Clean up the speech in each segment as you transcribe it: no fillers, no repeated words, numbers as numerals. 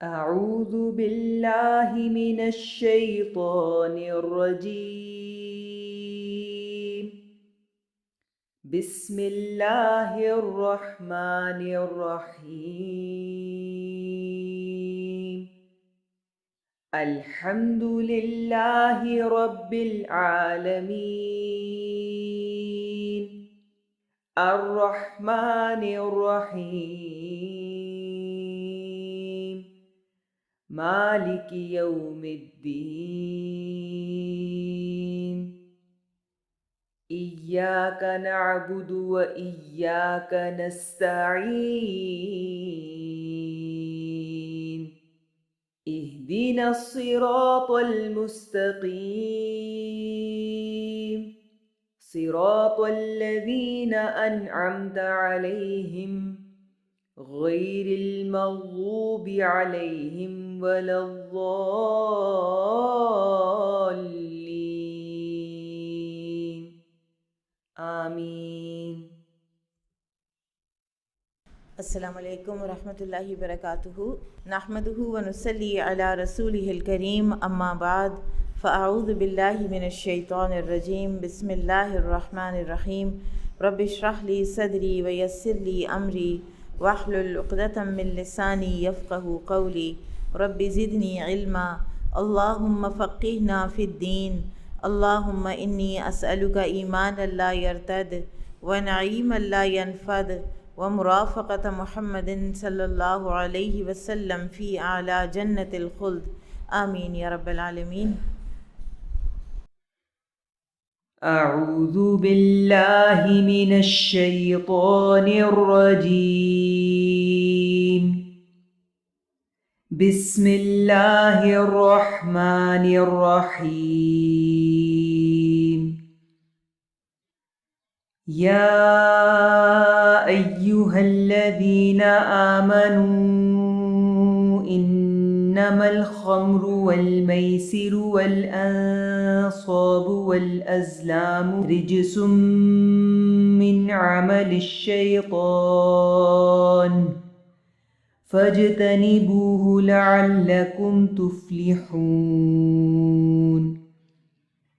أعوذ بالله من الشيطان الرجيم. بسم الله الرحمن الرحيم. الحمد لله رب العالمين الرحمن الرحيم مالك يوم الدين. إياك نعبد وإياك نستعين. اهدنا الصراط المستقيم صراط الذين أنعمت عليهم غير المغضوب عليهم ولا الضالين آمین. السلام علیکم ورحمۃ اللہ وبرکاتہ. نحمدہ ونصلی علی رسولہ الکریم، اما بعد فاعوذ باللہ من الشیطان الرجیم. بسم اللہ الرحمن الرحیم. رب اشرح لی صدری ویسر لی امری واحلل عقدۃ من لسانی یفقہوا قولی. رب زدنی علما اللہم فقہنا فی الدین. اللہم انی اسألک ایمانا لا یرتد ونعیما لا ینفد ومرافقۃ محمد صلی اللہ علیہ وسلم فی اعلی جنت الخلد. آمین یا رب العالمین. أعوذ بالله من الشيطان الرجيم. بسم الله الرحمن الرحيم. يا أيها الذين آمنوا إنما الخمر والميسر والأنصاب والأزلام رجس من عمل الشيطان فاجتنبوه لعلكم تفلحون.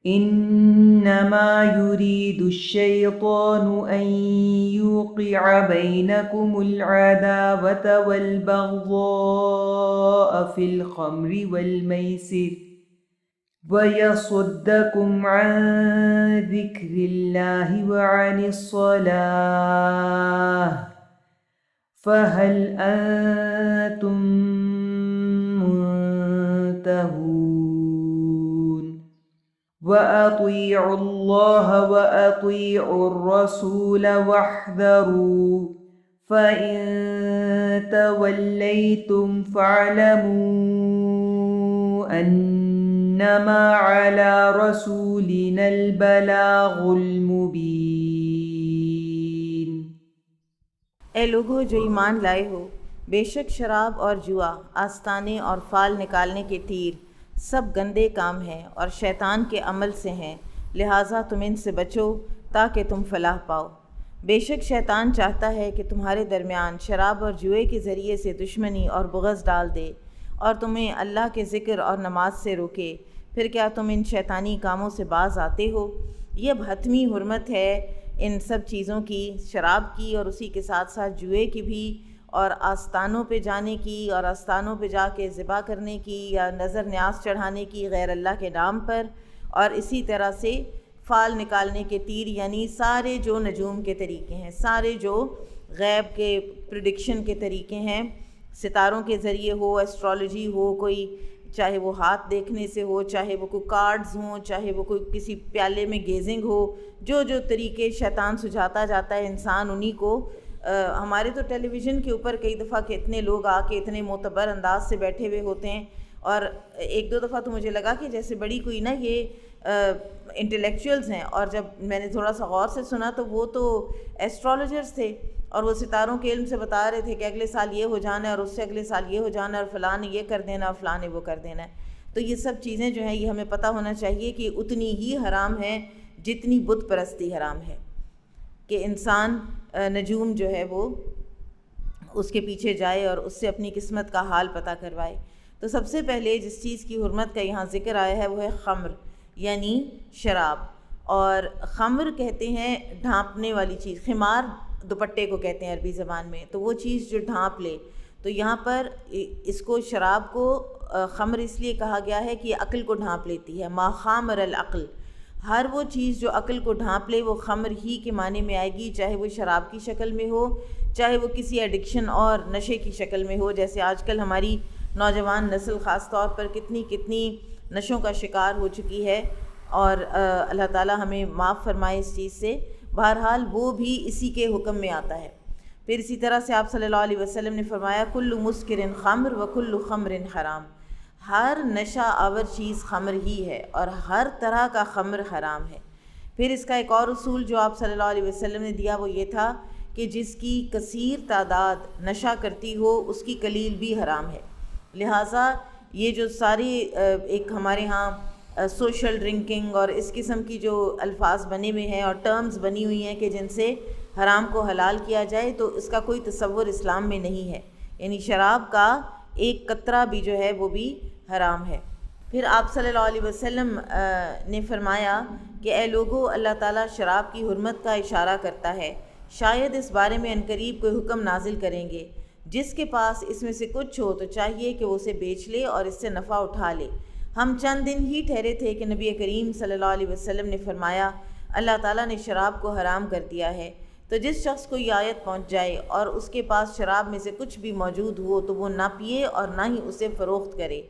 إنما يريد الشيطان أن يوقع بينكم العداوة والبغضاء في الخمر والميسر ويصدكم عن ذكر الله وعن الصلاة فهل أنتم منتهون. وأطيعوا الله وأطيعوا الرسول واحذروا فإن توليتم فاعلموا أنما على رسولنا البلاغ المبين. اے لوگو جو ایمان لائے ہو، بے شک شراب اور جوا، آستانے اور فال نکالنے کے تیر سب گندے کام ہیں اور شیطان کے عمل سے ہیں، لہٰذا تم ان سے بچو تاکہ تم فلاح پاؤ. بے شک شیطان چاہتا ہے کہ تمہارے درمیان شراب اور جوئے کے ذریعے سے دشمنی اور بغض ڈال دے اور تمہیں اللہ کے ذکر اور نماز سے روکے. پھر کیا تم ان شیطانی کاموں سے باز آتے ہو؟ یہ اب حتمی حرمت ہے ان سب چیزوں کی، شراب کی اور اسی کے ساتھ ساتھ جوئے کی بھی، اور آستانوں پہ جانے کی اور آستانوں پہ جا کے ذبح کرنے کی یا نظر نیاز چڑھانے کی غیر اللہ کے نام پر، اور اسی طرح سے فال نکالنے کے تیر، یعنی سارے جو نجوم کے طریقے ہیں، سارے جو غیب کے پریڈکشن کے طریقے ہیں، ستاروں کے ذریعے ہو، ایسٹرالوجی ہو، کوئی چاہے وہ ہاتھ دیکھنے سے ہو، چاہے وہ کوئی کارڈز ہوں، چاہے وہ کوئی کسی پیالے میں گیزنگ ہو، جو جو طریقے شیطان سجھاتا جاتا ہے انسان انہی کو. ہمارے تو ٹیلی ویژن کے اوپر کئی دفعہ کہ اتنے لوگ آ کے اتنے معتبر انداز سے بیٹھے ہوئے ہوتے ہیں، اور ایک دو دفعہ تو مجھے لگا کہ جیسے بڑی کوئی نا یہ انٹلیکچوئلز ہیں، اور جب میں نے تھوڑا سا غور سے سنا تو وہ تو ایسٹرالوجرز تھے، اور وہ ستاروں کے علم سے بتا رہے تھے کہ اگلے سال یہ ہو جانا ہے اور اس سے اگلے سال یہ ہو جانا ہے اور فلاں نے یہ کر دینا اور فلاں نے وہ کر دینا ہے. تو یہ سب چیزیں جو ہیں یہ ہمیں پتہ ہونا چاہیے کہ اتنی ہی حرام ہیں جتنی بت پرستی حرام ہے، کہ انسان نجوم جو ہے وہ اس کے پیچھے جائے اور اس سے اپنی قسمت کا حال پتہ کروائے۔ تو سب سے پہلے جس چیز کی حرمت کا یہاں ذکر آیا ہے وہ ہے خمر، یعنی شراب۔ اور خمر کہتے ہیں ڈھانپنے والی چیز، خمار دوپٹے کو کہتے ہیں عربی زبان میں، تو وہ چیز جو ڈھانپ لے۔ تو یہاں پر اس کو شراب کو خمر اس لیے کہا گیا ہے کہ یہ عقل کو ڈھانپ لیتی ہے، ما خامر العقل، ہر وہ چیز جو عقل کو ڈھانپ لے وہ خمر ہی کے معنی میں آئے گی، چاہے وہ شراب کی شکل میں ہو، چاہے وہ کسی ایڈکشن اور نشے کی شکل میں ہو، جیسے آج کل ہماری نوجوان نسل خاص طور پر کتنی نشوں کا شکار ہو چکی ہے، اور اللہ تعالی ہمیں معاف فرمائے اس چیز سے۔ بہرحال وہ بھی اسی کے حکم میں آتا ہے۔ پھر اسی طرح سے آپ صلی اللہ علیہ وسلم نے فرمایا کل مسکر خمر و کل خمر حرام، ہر نشہ آور چیز خمر ہی ہے اور ہر طرح کا خمر حرام ہے۔ پھر اس کا ایک اور اصول جو آپ صلی اللہ علیہ وسلم نے دیا وہ یہ تھا کہ جس کی کثیر تعداد نشہ کرتی ہو اس کی قلیل بھی حرام ہے۔ لہٰذا یہ جو ساری ایک ہمارے ہاں سوشل ڈرنکنگ اور اس قسم کی جو الفاظ بنے ہوئے ہیں اور ٹرمز بنی ہوئی ہیں کہ جن سے حرام کو حلال کیا جائے، تو اس کا کوئی تصور اسلام میں نہیں ہے، یعنی شراب کا ایک قطرہ بھی جو ہے وہ بھی حرام ہے۔ پھر آپ صلی اللہ علیہ وسلم نے فرمایا کہ اے لوگو، اللہ تعالیٰ شراب کی حرمت کا اشارہ کرتا ہے، شاید اس بارے میں عنقریب کوئی حکم نازل کریں گے، جس کے پاس اس میں سے کچھ ہو تو چاہیے کہ وہ اسے بیچ لے اور اس سے نفع اٹھا لے۔ ہم چند دن ہی ٹھہرے تھے کہ نبی کریم صلی اللہ علیہ وسلم نے فرمایا اللہ تعالیٰ نے شراب کو حرام کر دیا ہے، تو جس شخص کو یہ آیت پہنچ جائے اور اس کے پاس شراب میں سے کچھ بھی موجود ہو تو وہ نہ پیے اور نہ ہی اسے فروخت کرے۔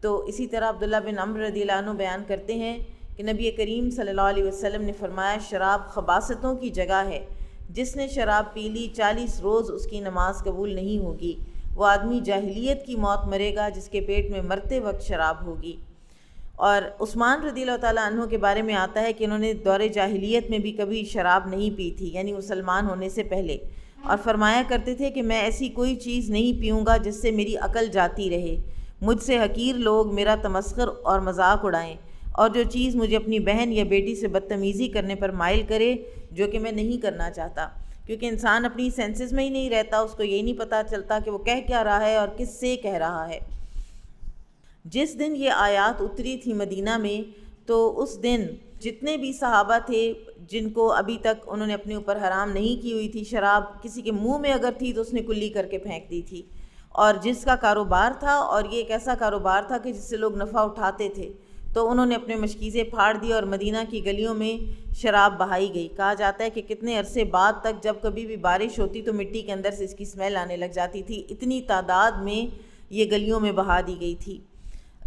تو اسی طرح عبداللہ بن عمرو رضی اللہ عنہ بیان کرتے ہیں کہ نبی کریم صلی اللہ علیہ وسلم نے فرمایا شراب خباثتوں کی جگہ ہے، جس نے شراب پی لی 40 روز اس کی نماز قبول نہیں ہوگی، وہ آدمی جاہلیت کی موت مرے گا جس کے پیٹ میں مرتے وقت شراب ہوگی۔ اور عثمان رضی اللہ تعالیٰ عنہ کے بارے میں آتا ہے کہ انہوں نے دور جاہلیت میں بھی کبھی شراب نہیں پی تھی، یعنی مسلمان ہونے سے پہلے، اور فرمایا کرتے تھے کہ میں ایسی کوئی چیز نہیں پیوں گا جس سے میری عقل جاتی رہے، مجھ سے حقیر لوگ میرا تمسخر اور مذاق اڑائیں، اور جو چیز مجھے اپنی بہن یا بیٹی سے بدتمیزی کرنے پر مائل کرے جو کہ میں نہیں کرنا چاہتا، کیونکہ انسان اپنی سینسز میں ہی نہیں رہتا، اس کو یہ نہیں پتہ چلتا کہ وہ کہہ کیا رہا ہے اور کس سے کہہ رہا ہے۔ جس دن یہ آیات اتری تھی مدینہ میں، تو اس دن جتنے بھی صحابہ تھے جن کو ابھی تک انہوں نے اپنے اوپر حرام نہیں کی ہوئی تھی شراب، کسی کے منہ میں اگر تھی تو اس نے کلی کر کے پھینک دی تھی، اور جس کا کاروبار تھا، اور یہ ایک ایسا کاروبار تھا کہ جس سے لوگ نفع اٹھاتے تھے، تو انہوں نے اپنے مشکیزیں پھاڑ دی اور مدینہ کی گلیوں میں شراب بہائی گئی۔ کہا جاتا ہے کہ کتنے عرصے بعد تک جب کبھی بھی بارش ہوتی تو مٹی کے اندر سے اس کی اسمیل آنے لگ جاتی تھی، اتنی تعداد میں یہ گلیوں میں بہا دی گئی تھی۔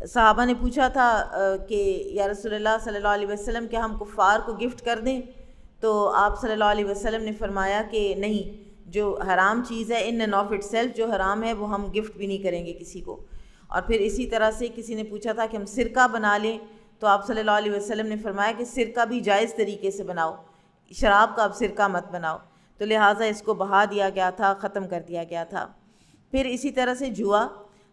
صحابہ نے پوچھا تھا کہ یا رسول اللہ صلی اللہ علیہ وسلم کیا ہم کفار کو گفٹ کر دیں؟ تو آپ صلی اللہ علیہ وسلم نے فرمایا کہ نہیں، جو حرام چیز ہے in and of it self جو حرام ہے وہ ہم گفٹ بھی نہیں کریں گے کسی کو۔ اور پھر اسی طرح سے کسی نے پوچھا تھا کہ ہم سرکہ بنا لیں، تو آپ صلی اللہ علیہ وسلم نے فرمایا کہ سرکہ بھی جائز طریقے سے بناؤ، شراب کا اب سرکہ مت بناؤ، تو لہٰذا اس کو بہا دیا گیا تھا، ختم کر دیا گیا تھا۔ پھر اسی طرح سے جوا،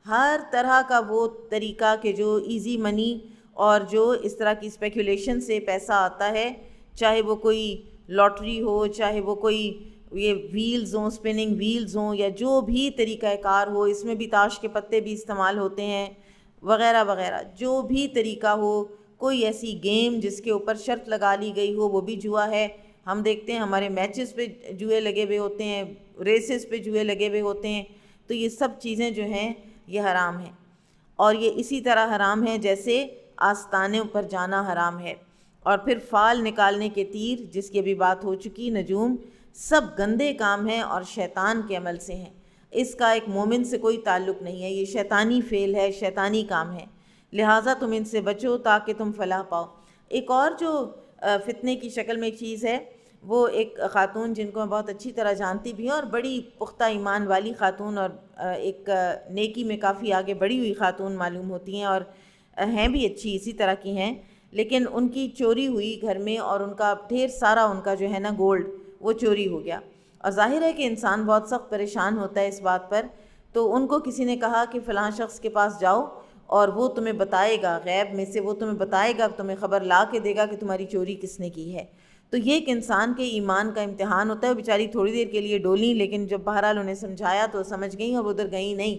ہر طرح کا وہ طریقہ کہ جو ایزی منی اور جو اس طرح کی اسپیکولیشن سے پیسہ آتا ہے، چاہے وہ کوئی لاٹری ہو، چاہے وہ کوئی یہ ویلز ہوں، اسپننگ ویلز ہوں، یا جو بھی طریقہ کار ہو، اس میں بھی تاش کے پتے بھی استعمال ہوتے ہیں وغیرہ وغیرہ، جو بھی طریقہ ہو، کوئی ایسی گیم جس کے اوپر شرط لگا لی گئی ہو وہ بھی جوا ہے۔ ہم دیکھتے ہیں ہمارے میچز پہ جوئے لگے ہوئے ہوتے ہیں، ریسز پہ جوئے لگے ہوئے ہوتے ہیں، تو یہ سب چیزیں جو ہیں یہ حرام ہیں۔ اور یہ اسی طرح حرام ہے جیسے آستانوں پر جانا حرام ہے۔ اور پھر فال نکالنے کے تیر، جس کی ابھی بات ہو چکی، نجوم، سب گندے کام ہیں اور شیطان کے عمل سے ہیں، اس کا ایک مومن سے کوئی تعلق نہیں ہے، یہ شیطانی فعل ہے، شیطانی کام ہے، لہٰذا تم ان سے بچو تاکہ تم فلاح پاؤ۔ ایک اور جو فتنے کی شکل میں ایک چیز ہے، وہ ایک خاتون جن کو میں بہت اچھی طرح جانتی بھی ہوں، اور بڑی پختہ ایمان والی خاتون اور ایک نیکی میں کافی آگے بڑھی ہوئی خاتون معلوم ہوتی ہیں، اور ہیں بھی اچھی اسی طرح کی ہیں، لیکن ان کی چوری ہوئی گھر میں، اور ان کا ڈھیر سارا ان کا جو ہے نا گولڈ وہ چوری ہو گیا، اور ظاہر ہے کہ انسان بہت سخت پریشان ہوتا ہے اس بات پر۔ تو ان کو کسی نے کہا کہ فلاں شخص کے پاس جاؤ اور وہ تمہیں بتائے گا، غیب میں سے وہ تمہیں بتائے گا، تمہیں خبر لا کے دے گا کہ تمہاری چوری کس نے کی ہے۔ تو یہ ایک انسان کے ایمان کا امتحان ہوتا ہے. بیچاری تھوڑی دیر کے لیے ڈولیں، لیکن جب بہرحال انہیں سمجھایا تو سمجھ گئیں اور ادھر گئیں نہیں.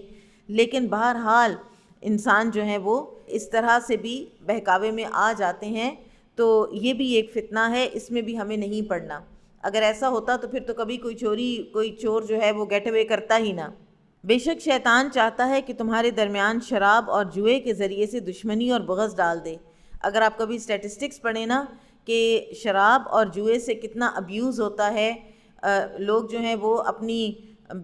لیکن بہرحال انسان جو ہے وہ اس طرح سے بھی بہکاوے میں آ جاتے ہیں. تو یہ بھی ایک فتنہ ہے، اس میں بھی ہمیں نہیں پڑنا. اگر ایسا ہوتا تو پھر تو کبھی کوئی چور جو ہے وہ گیٹ اوے کرتا ہی نہ. بے شک شیطان چاہتا ہے کہ تمہارے درمیان شراب اور جوئے کے ذریعے سے دشمنی اور بغض ڈال دے. اگر آپ کبھی اسٹیٹسٹکس پڑھیں نا کہ شراب اور جوئے سے کتنا ابیوز ہوتا ہے، لوگ جو ہیں وہ اپنی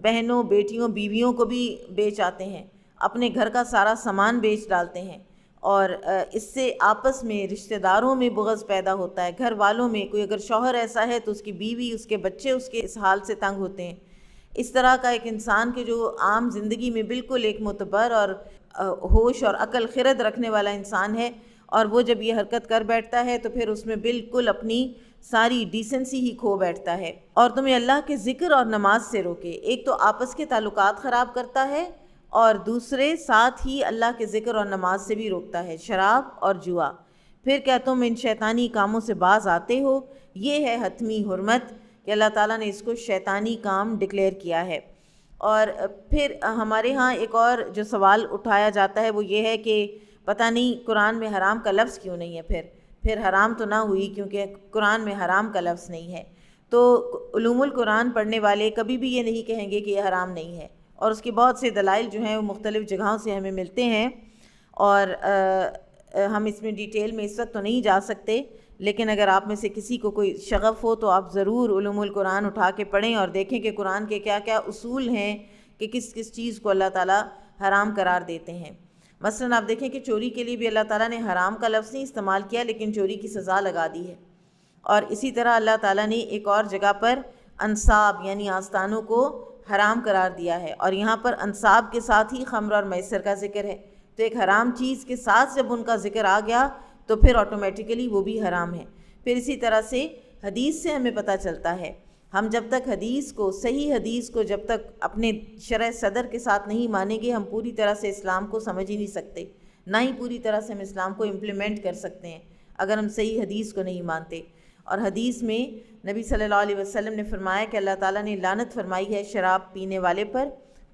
بہنوں، بیٹیوں، بیویوں کو بھی بیچ آتے ہیں، اپنے گھر کا سارا سامان بیچ ڈالتے ہیں، اور اس سے آپس میں رشتہ داروں میں بغض پیدا ہوتا ہے. گھر والوں میں کوئی اگر شوہر ایسا ہے تو اس کی بیوی، اس کے بچے اس کے اس حال سے تنگ ہوتے ہیں. اس طرح کا ایک انسان کے جو عام زندگی میں بالکل ایک معتبر اور ہوش اور عقل خرد رکھنے والا انسان ہے، اور وہ جب یہ حرکت کر بیٹھتا ہے تو پھر اس میں بالکل اپنی ساری ڈیسنسی ہی کھو بیٹھتا ہے. اور تمہیں اللہ کے ذکر اور نماز سے روکے. ایک تو آپس کے تعلقات خراب کرتا ہے، اور دوسرے ساتھ ہی اللہ کے ذکر اور نماز سے بھی روکتا ہے، شراب اور جوا. پھر کیا تم ان شیطانی کاموں سے باز آتے ہو؟ یہ ہے حتمی حرمت کہ اللہ تعالیٰ نے اس کو شیطانی کام ڈکلیئر کیا ہے. اور پھر ہمارے ہاں ایک اور جو سوال اٹھایا جاتا ہے وہ یہ ہے کہ پتہ نہیں قرآن میں حرام کا لفظ کیوں نہیں ہے. پھر حرام تو نہ ہوئی کیونکہ قرآن میں حرام کا لفظ نہیں ہے. تو علوم القرآن پڑھنے والے کبھی بھی یہ نہیں کہیں گے کہ یہ حرام نہیں ہے، اور اس کے بہت سے دلائل جو ہیں وہ مختلف جگہوں سے ہمیں ملتے ہیں، اور ہم اس میں ڈیٹیل میں اس وقت تو نہیں جا سکتے. لیکن اگر آپ میں سے کسی کو کوئی شغف ہو تو آپ ضرور علوم القرآن اٹھا کے پڑھیں اور دیکھیں کہ قرآن کے کیا کیا اصول ہیں کہ کس کس چیز کو اللہ تعالیٰ حرام قرار دیتے ہیں. مثلا آپ دیکھیں کہ چوری کے لیے بھی اللہ تعالیٰ نے حرام کا لفظ نہیں استعمال کیا، لیکن چوری کی سزا لگا دی ہے. اور اسی طرح اللہ تعالیٰ نے ایک اور جگہ پر انصاب یعنی آستانوں کو حرام قرار دیا ہے، اور یہاں پر انصاب کے ساتھ ہی خمر اور میسر کا ذکر ہے. تو ایک حرام چیز کے ساتھ جب ان کا ذکر آ گیا تو پھر آٹومیٹیکلی وہ بھی حرام ہے. پھر اسی طرح سے حدیث سے ہمیں پتہ چلتا ہے، ہم جب تک حدیث کو، صحیح حدیث کو جب تک اپنے شرع صدر کے ساتھ نہیں مانیں گے، ہم پوری طرح سے اسلام کو سمجھ ہی نہیں سکتے، نہ ہی پوری طرح سے ہم اسلام کو امپلیمنٹ کر سکتے ہیں اگر ہم صحیح حدیث کو نہیں مانتے. اور حدیث میں نبی صلی اللہ علیہ وسلم نے فرمایا کہ اللہ تعالیٰ نے لعنت فرمائی ہے شراب پینے والے پر،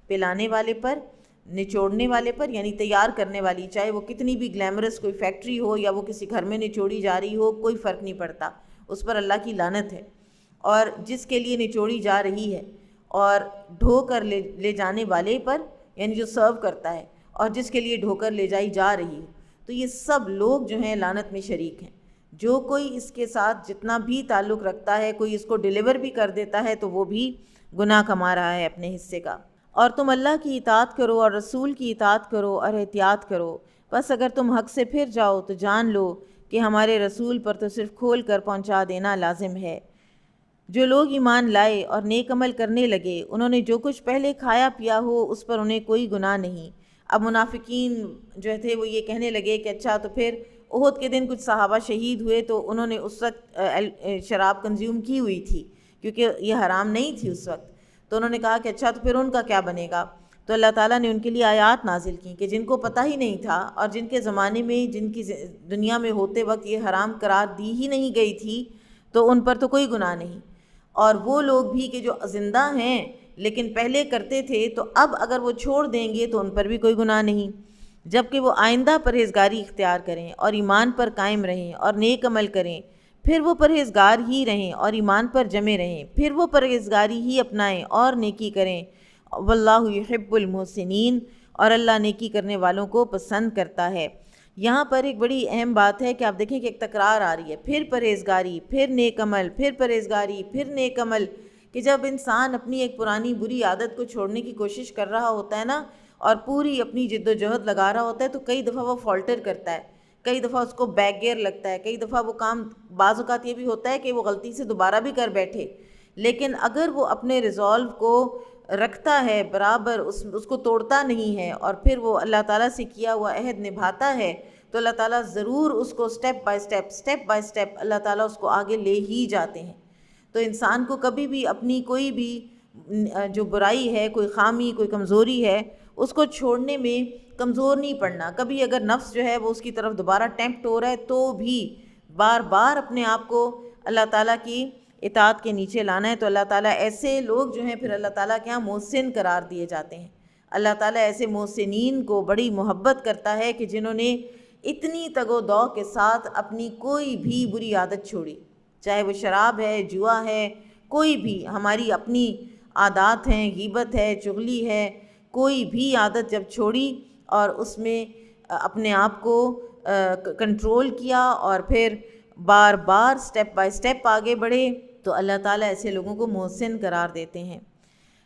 پلانے والے پر، نچوڑنے والے پر، یعنی تیار کرنے والی، چاہے وہ کتنی بھی گلیمرس کوئی فیکٹری ہو یا وہ کسی گھر میں نچوڑی جا رہی ہو، کوئی فرق نہیں پڑتا، اس پر اللہ کی لعنت ہے. اور جس کے لیے نچوڑی جا رہی ہے، اور ڈھو کر لے جانے والے پر، یعنی جو سرو کرتا ہے، اور جس کے لیے ڈھو کر لے جائی جا رہی ہے، تو یہ سب لوگ جو ہیں لعنت میں شریک ہیں. جو کوئی اس کے ساتھ جتنا بھی تعلق رکھتا ہے، کوئی اس کو ڈیلیور بھی کر دیتا ہے تو وہ بھی گناہ کما رہا ہے اپنے حصے کا. اور تم اللہ کی اطاعت کرو اور رسول کی اطاعت کرو اور احتیاط کرو. بس اگر تم حق سے پھر جاؤ تو جان لو کہ ہمارے رسول پر تو صرف کھول کر پہنچا دینا لازم ہے. جو لوگ ایمان لائے اور نیک عمل کرنے لگے، انہوں نے جو کچھ پہلے کھایا پیا ہو اس پر انہیں کوئی گناہ نہیں. اب منافقین جو تھے وہ یہ کہنے لگے کہ اچھا تو پھر احد کے دن کچھ صحابہ شہید ہوئے تو انہوں نے اس وقت شراب کنزیوم کی ہوئی تھی کیونکہ یہ حرام نہیں تھی اس وقت. تو انہوں نے کہا کہ اچھا تو پھر ان کا کیا بنے گا. تو اللہ تعالیٰ نے ان کے لیے آیات نازل کی کہ جن کو پتہ ہی نہیں تھا اور جن کے زمانے میں، جن کی دنیا میں ہوتے وقت یہ حرام قرار دی ہی نہیں گئی تھی، تو ان پر تو کوئی گناہ نہیں. اور وہ لوگ بھی کہ جو زندہ ہیں لیکن پہلے کرتے تھے، تو اب اگر وہ چھوڑ دیں گے تو ان پر بھی کوئی گناہ نہیں، جبکہ وہ آئندہ پرہیزگاری اختیار کریں اور ایمان پر قائم رہیں اور نیک عمل کریں، پھر وہ پرہیزگار ہی رہیں اور ایمان پر جمے رہیں، پھر وہ پرہیزگاری ہی اپنائیں اور نیکی کریں. واللہ یحب المحسنین، اور اللہ نیکی کرنے والوں کو پسند کرتا ہے. یہاں پر ایک بڑی اہم بات ہے کہ آپ دیکھیں کہ ایک تکرار آ رہی ہے، پھر پرہیزگاری، پھر نیک عمل، پھر پرہیزگاری، پھر نیک عمل، کہ جب انسان اپنی ایک پرانی بری عادت کو چھوڑنے کی کوشش کر رہا ہوتا ہے نا، اور پوری اپنی جد و جہد لگا رہا ہوتا ہے، تو کئی دفعہ وہ فالٹر کرتا ہے، کئی دفعہ اس کو بیک گیئر لگتا ہے، کئی دفعہ وہ کام، بعض اوقات یہ بھی ہوتا ہے کہ وہ غلطی سے دوبارہ بھی کر بیٹھے. لیکن اگر وہ اپنے ریزولو کو رکھتا ہے برابر، اس کو توڑتا نہیں ہے، اور پھر وہ اللہ تعالیٰ سے کیا ہوا عہد نبھاتا ہے، تو اللہ تعالیٰ ضرور اس کو سٹیپ بائی سٹیپ اللہ تعالیٰ اس کو آگے لے ہی جاتے ہیں. تو انسان کو کبھی بھی اپنی کوئی بھی جو برائی ہے، کوئی خامی، کوئی کمزوری ہے، اس کو چھوڑنے میں کمزور نہیں پڑنا. کبھی اگر نفس جو ہے وہ اس کی طرف دوبارہ ٹیمپٹ ہو رہا ہے تو بھی بار بار اپنے آپ کو اللہ تعالیٰ کی اطاعت کے نیچے لانا ہے، تو اللہ تعالیٰ ایسے لوگ جو ہیں پھر اللہ تعالیٰ کے ہاں محسن قرار دیے جاتے ہیں۔ اللہ تعالیٰ ایسے محسنین کو بڑی محبت کرتا ہے کہ جنہوں نے اتنی تگ و دو کے ساتھ اپنی کوئی بھی بری عادت چھوڑی، چاہے وہ شراب ہے، جوا ہے، کوئی بھی ہماری اپنی عادات ہیں، غیبت ہے، چغلی ہے، کوئی بھی عادت جب چھوڑی اور اس میں اپنے آپ کو کنٹرول کیا اور پھر بار بار سٹیپ بائی سٹیپ آگے بڑھے، تو اللہ تعالیٰ ایسے لوگوں کو محسن قرار دیتے ہیں۔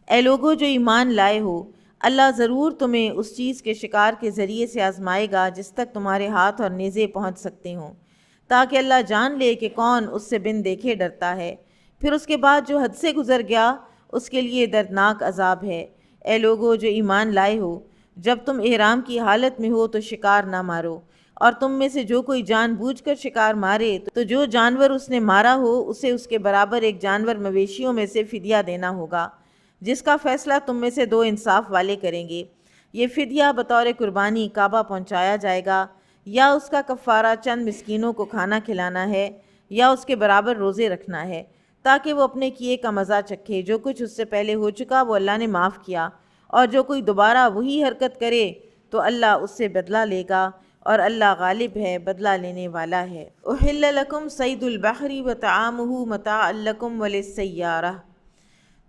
اے لوگوں جو ایمان لائے ہو، اللہ ضرور تمہیں اس چیز کے شکار کے ذریعے سے آزمائے گا جس تک تمہارے ہاتھ اور نیزے پہنچ سکتے ہوں، تاکہ اللہ جان لے کہ کون اس سے بن دیکھے ڈرتا ہے۔ پھر اس کے بعد جو حد سے گزر گیا اس کے لیے دردناک عذاب ہے۔ اے لوگو جو ایمان لائے ہو، جب تم احرام کی حالت میں ہو تو شکار نہ مارو، اور تم میں سے جو کوئی جان بوجھ کر شکار مارے تو جو جانور اس نے مارا ہو اسے اس کے برابر ایک جانور مویشیوں میں سے فدیہ دینا ہوگا، جس کا فیصلہ تم میں سے دو انصاف والے کریں گے۔ یہ فدیہ بطور قربانی کعبہ پہنچایا جائے گا، یا اس کا کفارہ چند مسکینوں کو کھانا کھلانا ہے، یا اس کے برابر روزے رکھنا ہے، تاکہ وہ اپنے کیے کا مزہ چکھے۔ جو کچھ اس سے پہلے ہو چکا وہ اللہ نے معاف کیا، اور جو کوئی دوبارہ وہی حرکت کرے تو اللہ اس سے بدلہ لے گا، اور اللہ غالب ہے، بدلہ لینے والا ہے۔ احل لکم صید البحر وطعامہ متاعا لکم وللسیارہ،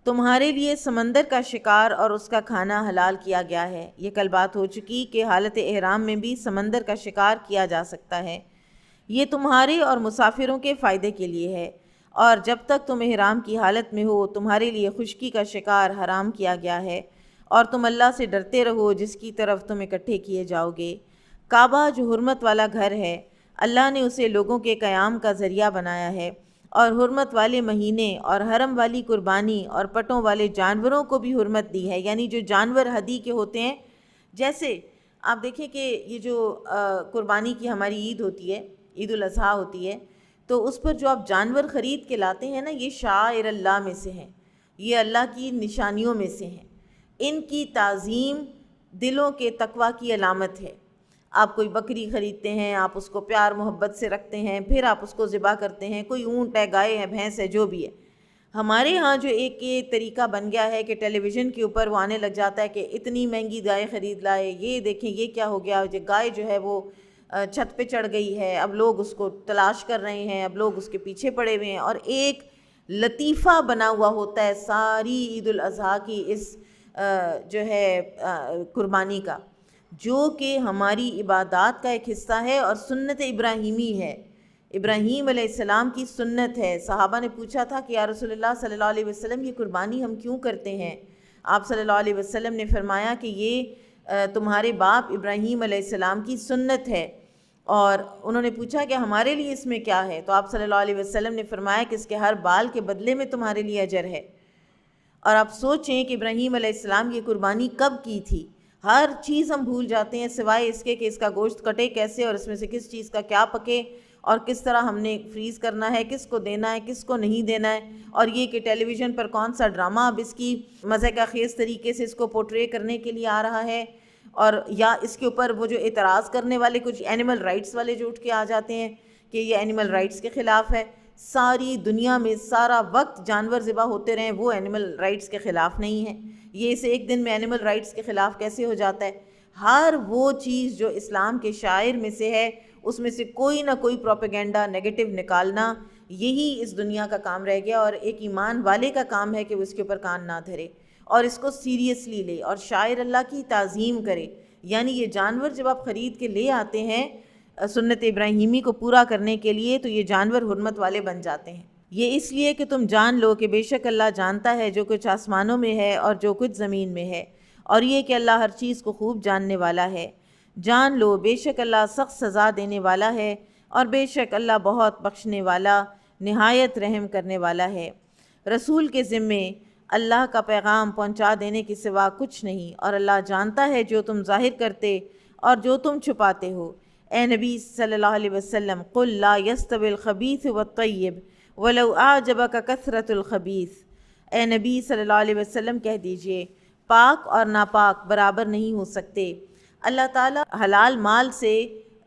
تمہارے لیے سمندر کا شکار اور اس کا کھانا حلال کیا گیا ہے۔ یہ کل بات ہو چکی کہ حالت احرام میں بھی سمندر کا شکار کیا جا سکتا ہے، یہ تمہارے اور مسافروں کے فائدے کے لیے ہے، اور جب تک تم احرام کی حالت میں ہو تمہارے لیے خشکی کا شکار حرام کیا گیا ہے، اور تم اللہ سے ڈرتے رہو جس کی طرف تم اکٹھے کیے جاؤ گے۔ کعبہ جو حرمت والا گھر ہے، اللہ نے اسے لوگوں کے قیام کا ذریعہ بنایا ہے، اور حرمت والے مہینے اور حرم والی قربانی اور پٹوں والے جانوروں کو بھی حرمت دی ہے، یعنی جو جانور ہدی کے ہوتے ہیں، جیسے آپ دیکھیں کہ یہ جو قربانی کی ہماری عید ہوتی ہے، عید الاضحیٰ ہوتی ہے، تو اس پر جو آپ جانور خرید کے لاتے ہیں نا، یہ شعائر اللہ میں سے ہیں، یہ اللہ کی نشانیوں میں سے ہیں، ان کی تعظیم دلوں کے تقویٰ کی علامت ہے۔ آپ کوئی بکری خریدتے ہیں، آپ اس کو پیار محبت سے رکھتے ہیں، پھر آپ اس کو ذبح کرتے ہیں، کوئی اونٹ ہے، گائے ہے، بھینس ہے، جو بھی ہے۔ ہمارے ہاں جو ایک یہ طریقہ بن گیا ہے کہ ٹیلی ویژن کے اوپر وہ آنے لگ جاتا ہے کہ اتنی مہنگی گائے خرید لائے، یہ دیکھیں یہ کیا ہو گیا، جو گائے جو ہے وہ چھت پہ چڑھ گئی ہے، اب لوگ اس کو تلاش کر رہے ہیں، اب لوگ اس کے پیچھے پڑے ہوئے ہیں، اور ایک لطیفہ بنا ہوا ہوتا ہے ساری عید الاضحیٰ کی اس جو ہے قربانی کا، جو کہ ہماری عبادات کا ایک حصہ ہے اور سنت ابراہیمی ہے، ابراہیم علیہ السلام کی سنت ہے۔ صحابہ نے پوچھا تھا کہ یا رسول اللہ صلی اللہ علیہ وسلم یہ قربانی ہم کیوں کرتے ہیں؟ آپ صلی اللہ علیہ وسلم نے فرمایا کہ یہ تمہارے باپ ابراہیم علیہ السلام کی سنت ہے، اور انہوں نے پوچھا کہ ہمارے لیے اس میں کیا ہے؟ تو آپ صلی اللہ علیہ وسلم نے فرمایا کہ اس کے ہر بال کے بدلے میں تمہارے لیے اجر ہے۔ اور آپ سوچیں کہ ابراہیم علیہ السلام یہ قربانی کب کی تھی؟ ہر چیز ہم بھول جاتے ہیں سوائے اس کے کہ اس کا گوشت کٹے کیسے، اور اس میں سے کس چیز کا کیا پکے، اور کس طرح ہم نے فریز کرنا ہے، کس کو دینا ہے، کس کو نہیں دینا ہے، اور یہ کہ ٹیلی ویژن پر کون سا ڈرامہ اب اس کی مزے کا خیز طریقے سے اس کو پورٹرے کرنے کے لیے آ رہا ہے، اور یا اس کے اوپر وہ جو اعتراض کرنے والے کچھ اینیمل رائٹس والے جو اٹھ کے آ جاتے ہیں کہ یہ اینیمل رائٹس کے خلاف ہے۔ ساری دنیا میں سارا وقت جانور ذبح ہوتے رہیں، وہ اینیمل رائٹس کے خلاف نہیں ہے، یہ اسے ایک دن میں اینیمل رائٹس کے خلاف کیسے ہو جاتا ہے؟ ہر وہ چیز جو اسلام کے شاعر میں سے ہے اس میں سے کوئی نہ کوئی پروپیگنڈا نیگیٹو نکالنا، یہی اس دنیا کا کام رہ گیا، اور ایک ایمان والے کا کام ہے کہ وہ اس کے اوپر کان نہ دھرے اور اس کو سیریسلی لے اور شاعر اللہ کی تعظیم کرے۔ یعنی یہ جانور جب آپ خرید کے لے آتے ہیں سنت ابراہیمی کو پورا کرنے کے لیے تو یہ جانور حرمت والے بن جاتے ہیں۔ یہ اس لیے کہ تم جان لو کہ بے شک اللہ جانتا ہے جو کچھ آسمانوں میں ہے اور جو کچھ زمین میں ہے، اور یہ کہ اللہ ہر چیز کو خوب جاننے والا ہے۔ جان لو بے شک اللہ سخت سزا دینے والا ہے، اور بے شک اللہ بہت بخشنے والا نہایت رحم کرنے والا ہے۔ رسول کے ذمے اللہ کا پیغام پہنچا دینے کے سوا کچھ نہیں، اور اللہ جانتا ہے جو تم ظاہر کرتے اور جو تم چھپاتے ہو۔ اے نبی صلی اللہ علیہ وسلم قل لا يستوي الخبیث والطیب ولو اعجبک کثرت الخبیث، اے نبی صلی اللہ علیہ وسلم کہہ دیجئے پاک اور ناپاک برابر نہیں ہو سکتے۔ اللہ تعالیٰ حلال مال سے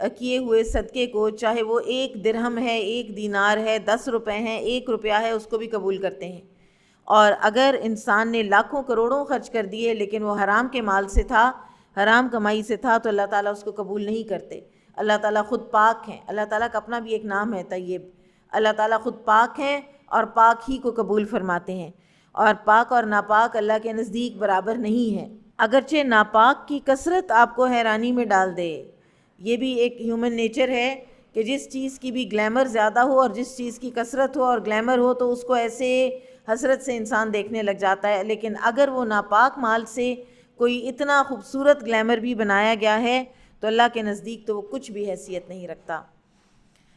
کیے ہوئے صدقے کو، چاہے وہ 1 درہم ہے، 1 دینار ہے، 10 روپے ہیں، 1 روپیہ ہے، اس کو بھی قبول کرتے ہیں۔ اور اگر انسان نے لاکھوں کروڑوں خرچ کر دیے لیکن وہ حرام کے مال سے تھا، حرام کمائی سے تھا، تو اللہ تعالیٰ اس کو قبول نہیں کرتے۔ اللہ تعالیٰ خود پاک ہیں۔ اللہ تعالیٰ کا اپنا بھی ایک نام ہے طیب۔ اللہ تعالیٰ خود پاک ہیں اور پاک ہی کو قبول فرماتے ہیں، اور پاک اور ناپاک اللہ کے نزدیک برابر نہیں ہے۔ اگرچہ ناپاک کی کثرت آپ کو حیرانی میں ڈال دے، یہ بھی ایک ہیومن نیچر ہے کہ جس چیز کی بھی گلیمر زیادہ ہو اور جس چیز کی کثرت ہو اور گلیمر ہو تو اس کو ایسے حسرت سے انسان دیکھنے لگ جاتا ہے، لیکن اگر وہ ناپاک مال سے کوئی اتنا خوبصورت گلیمر بھی بنایا گیا ہے تو اللہ کے نزدیک تو وہ کچھ بھی حیثیت نہیں رکھتا۔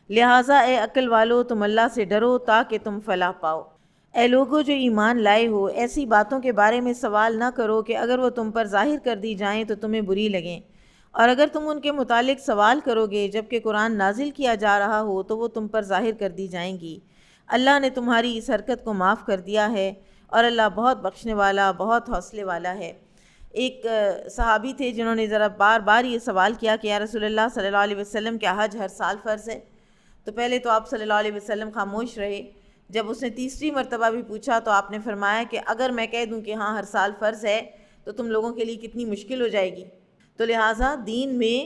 لہٰذا اے عقل والو، تم اللہ سے ڈرو تاکہ تم فلاح پاؤ۔ اے لوگو جو ایمان لائے ہو، ایسی باتوں کے بارے میں سوال نہ کرو کہ اگر وہ تم پر ظاہر کر دی جائیں تو تمہیں بری لگیں، اور اگر تم ان کے متعلق سوال کرو گے جبکہ قرآن نازل کیا جا رہا ہو تو وہ تم پر ظاہر کر دی جائیں گی۔ اللہ نے تمہاری اس حرکت کو معاف کر دیا ہے، اور اللہ بہت بخشنے والا، بہت حوصلے والا ہے۔ ایک صحابی تھے جنہوں نے ذرا بار بار یہ سوال کیا کہ یا رسول اللہ صلی اللہ علیہ وسلم، کیا حج ہر سال فرض ہے؟ تو پہلے تو آپ صلی اللہ علیہ وسلم خاموش رہے۔ جب اس نے تیسری مرتبہ بھی پوچھا تو آپ نے فرمایا کہ اگر میں کہہ دوں کہ ہاں ہر سال فرض ہے تو تم لوگوں کے لیے کتنی مشکل ہو جائے گی۔ تو لہٰذا دین میں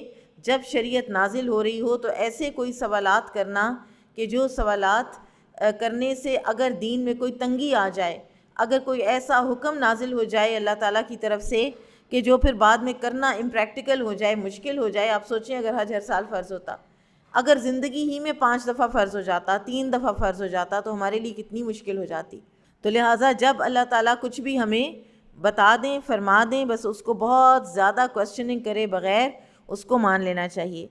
جب شریعت نازل ہو رہی ہو تو ایسے کوئی سوالات کرنا کہ جو سوالات کرنے سے اگر دین میں کوئی تنگی آ جائے، اگر کوئی ایسا حکم نازل ہو جائے اللہ تعالیٰ کی طرف سے کہ جو پھر بعد میں کرنا امپریکٹیکل ہو جائے، مشکل ہو جائے۔ آپ سوچیں اگر حج ہر سال فرض ہوتا، اگر زندگی ہی میں 5 دفعہ فرض ہو جاتا، 3 دفعہ فرض ہو جاتا تو ہمارے لیے کتنی مشکل ہو جاتی۔ تو لہٰذا جب اللہ تعالیٰ کچھ بھی ہمیں بتا دیں، فرما دیں، بس اس کو بہت زیادہ کوسچننگ کرے بغیر اس کو مان لینا چاہیے۔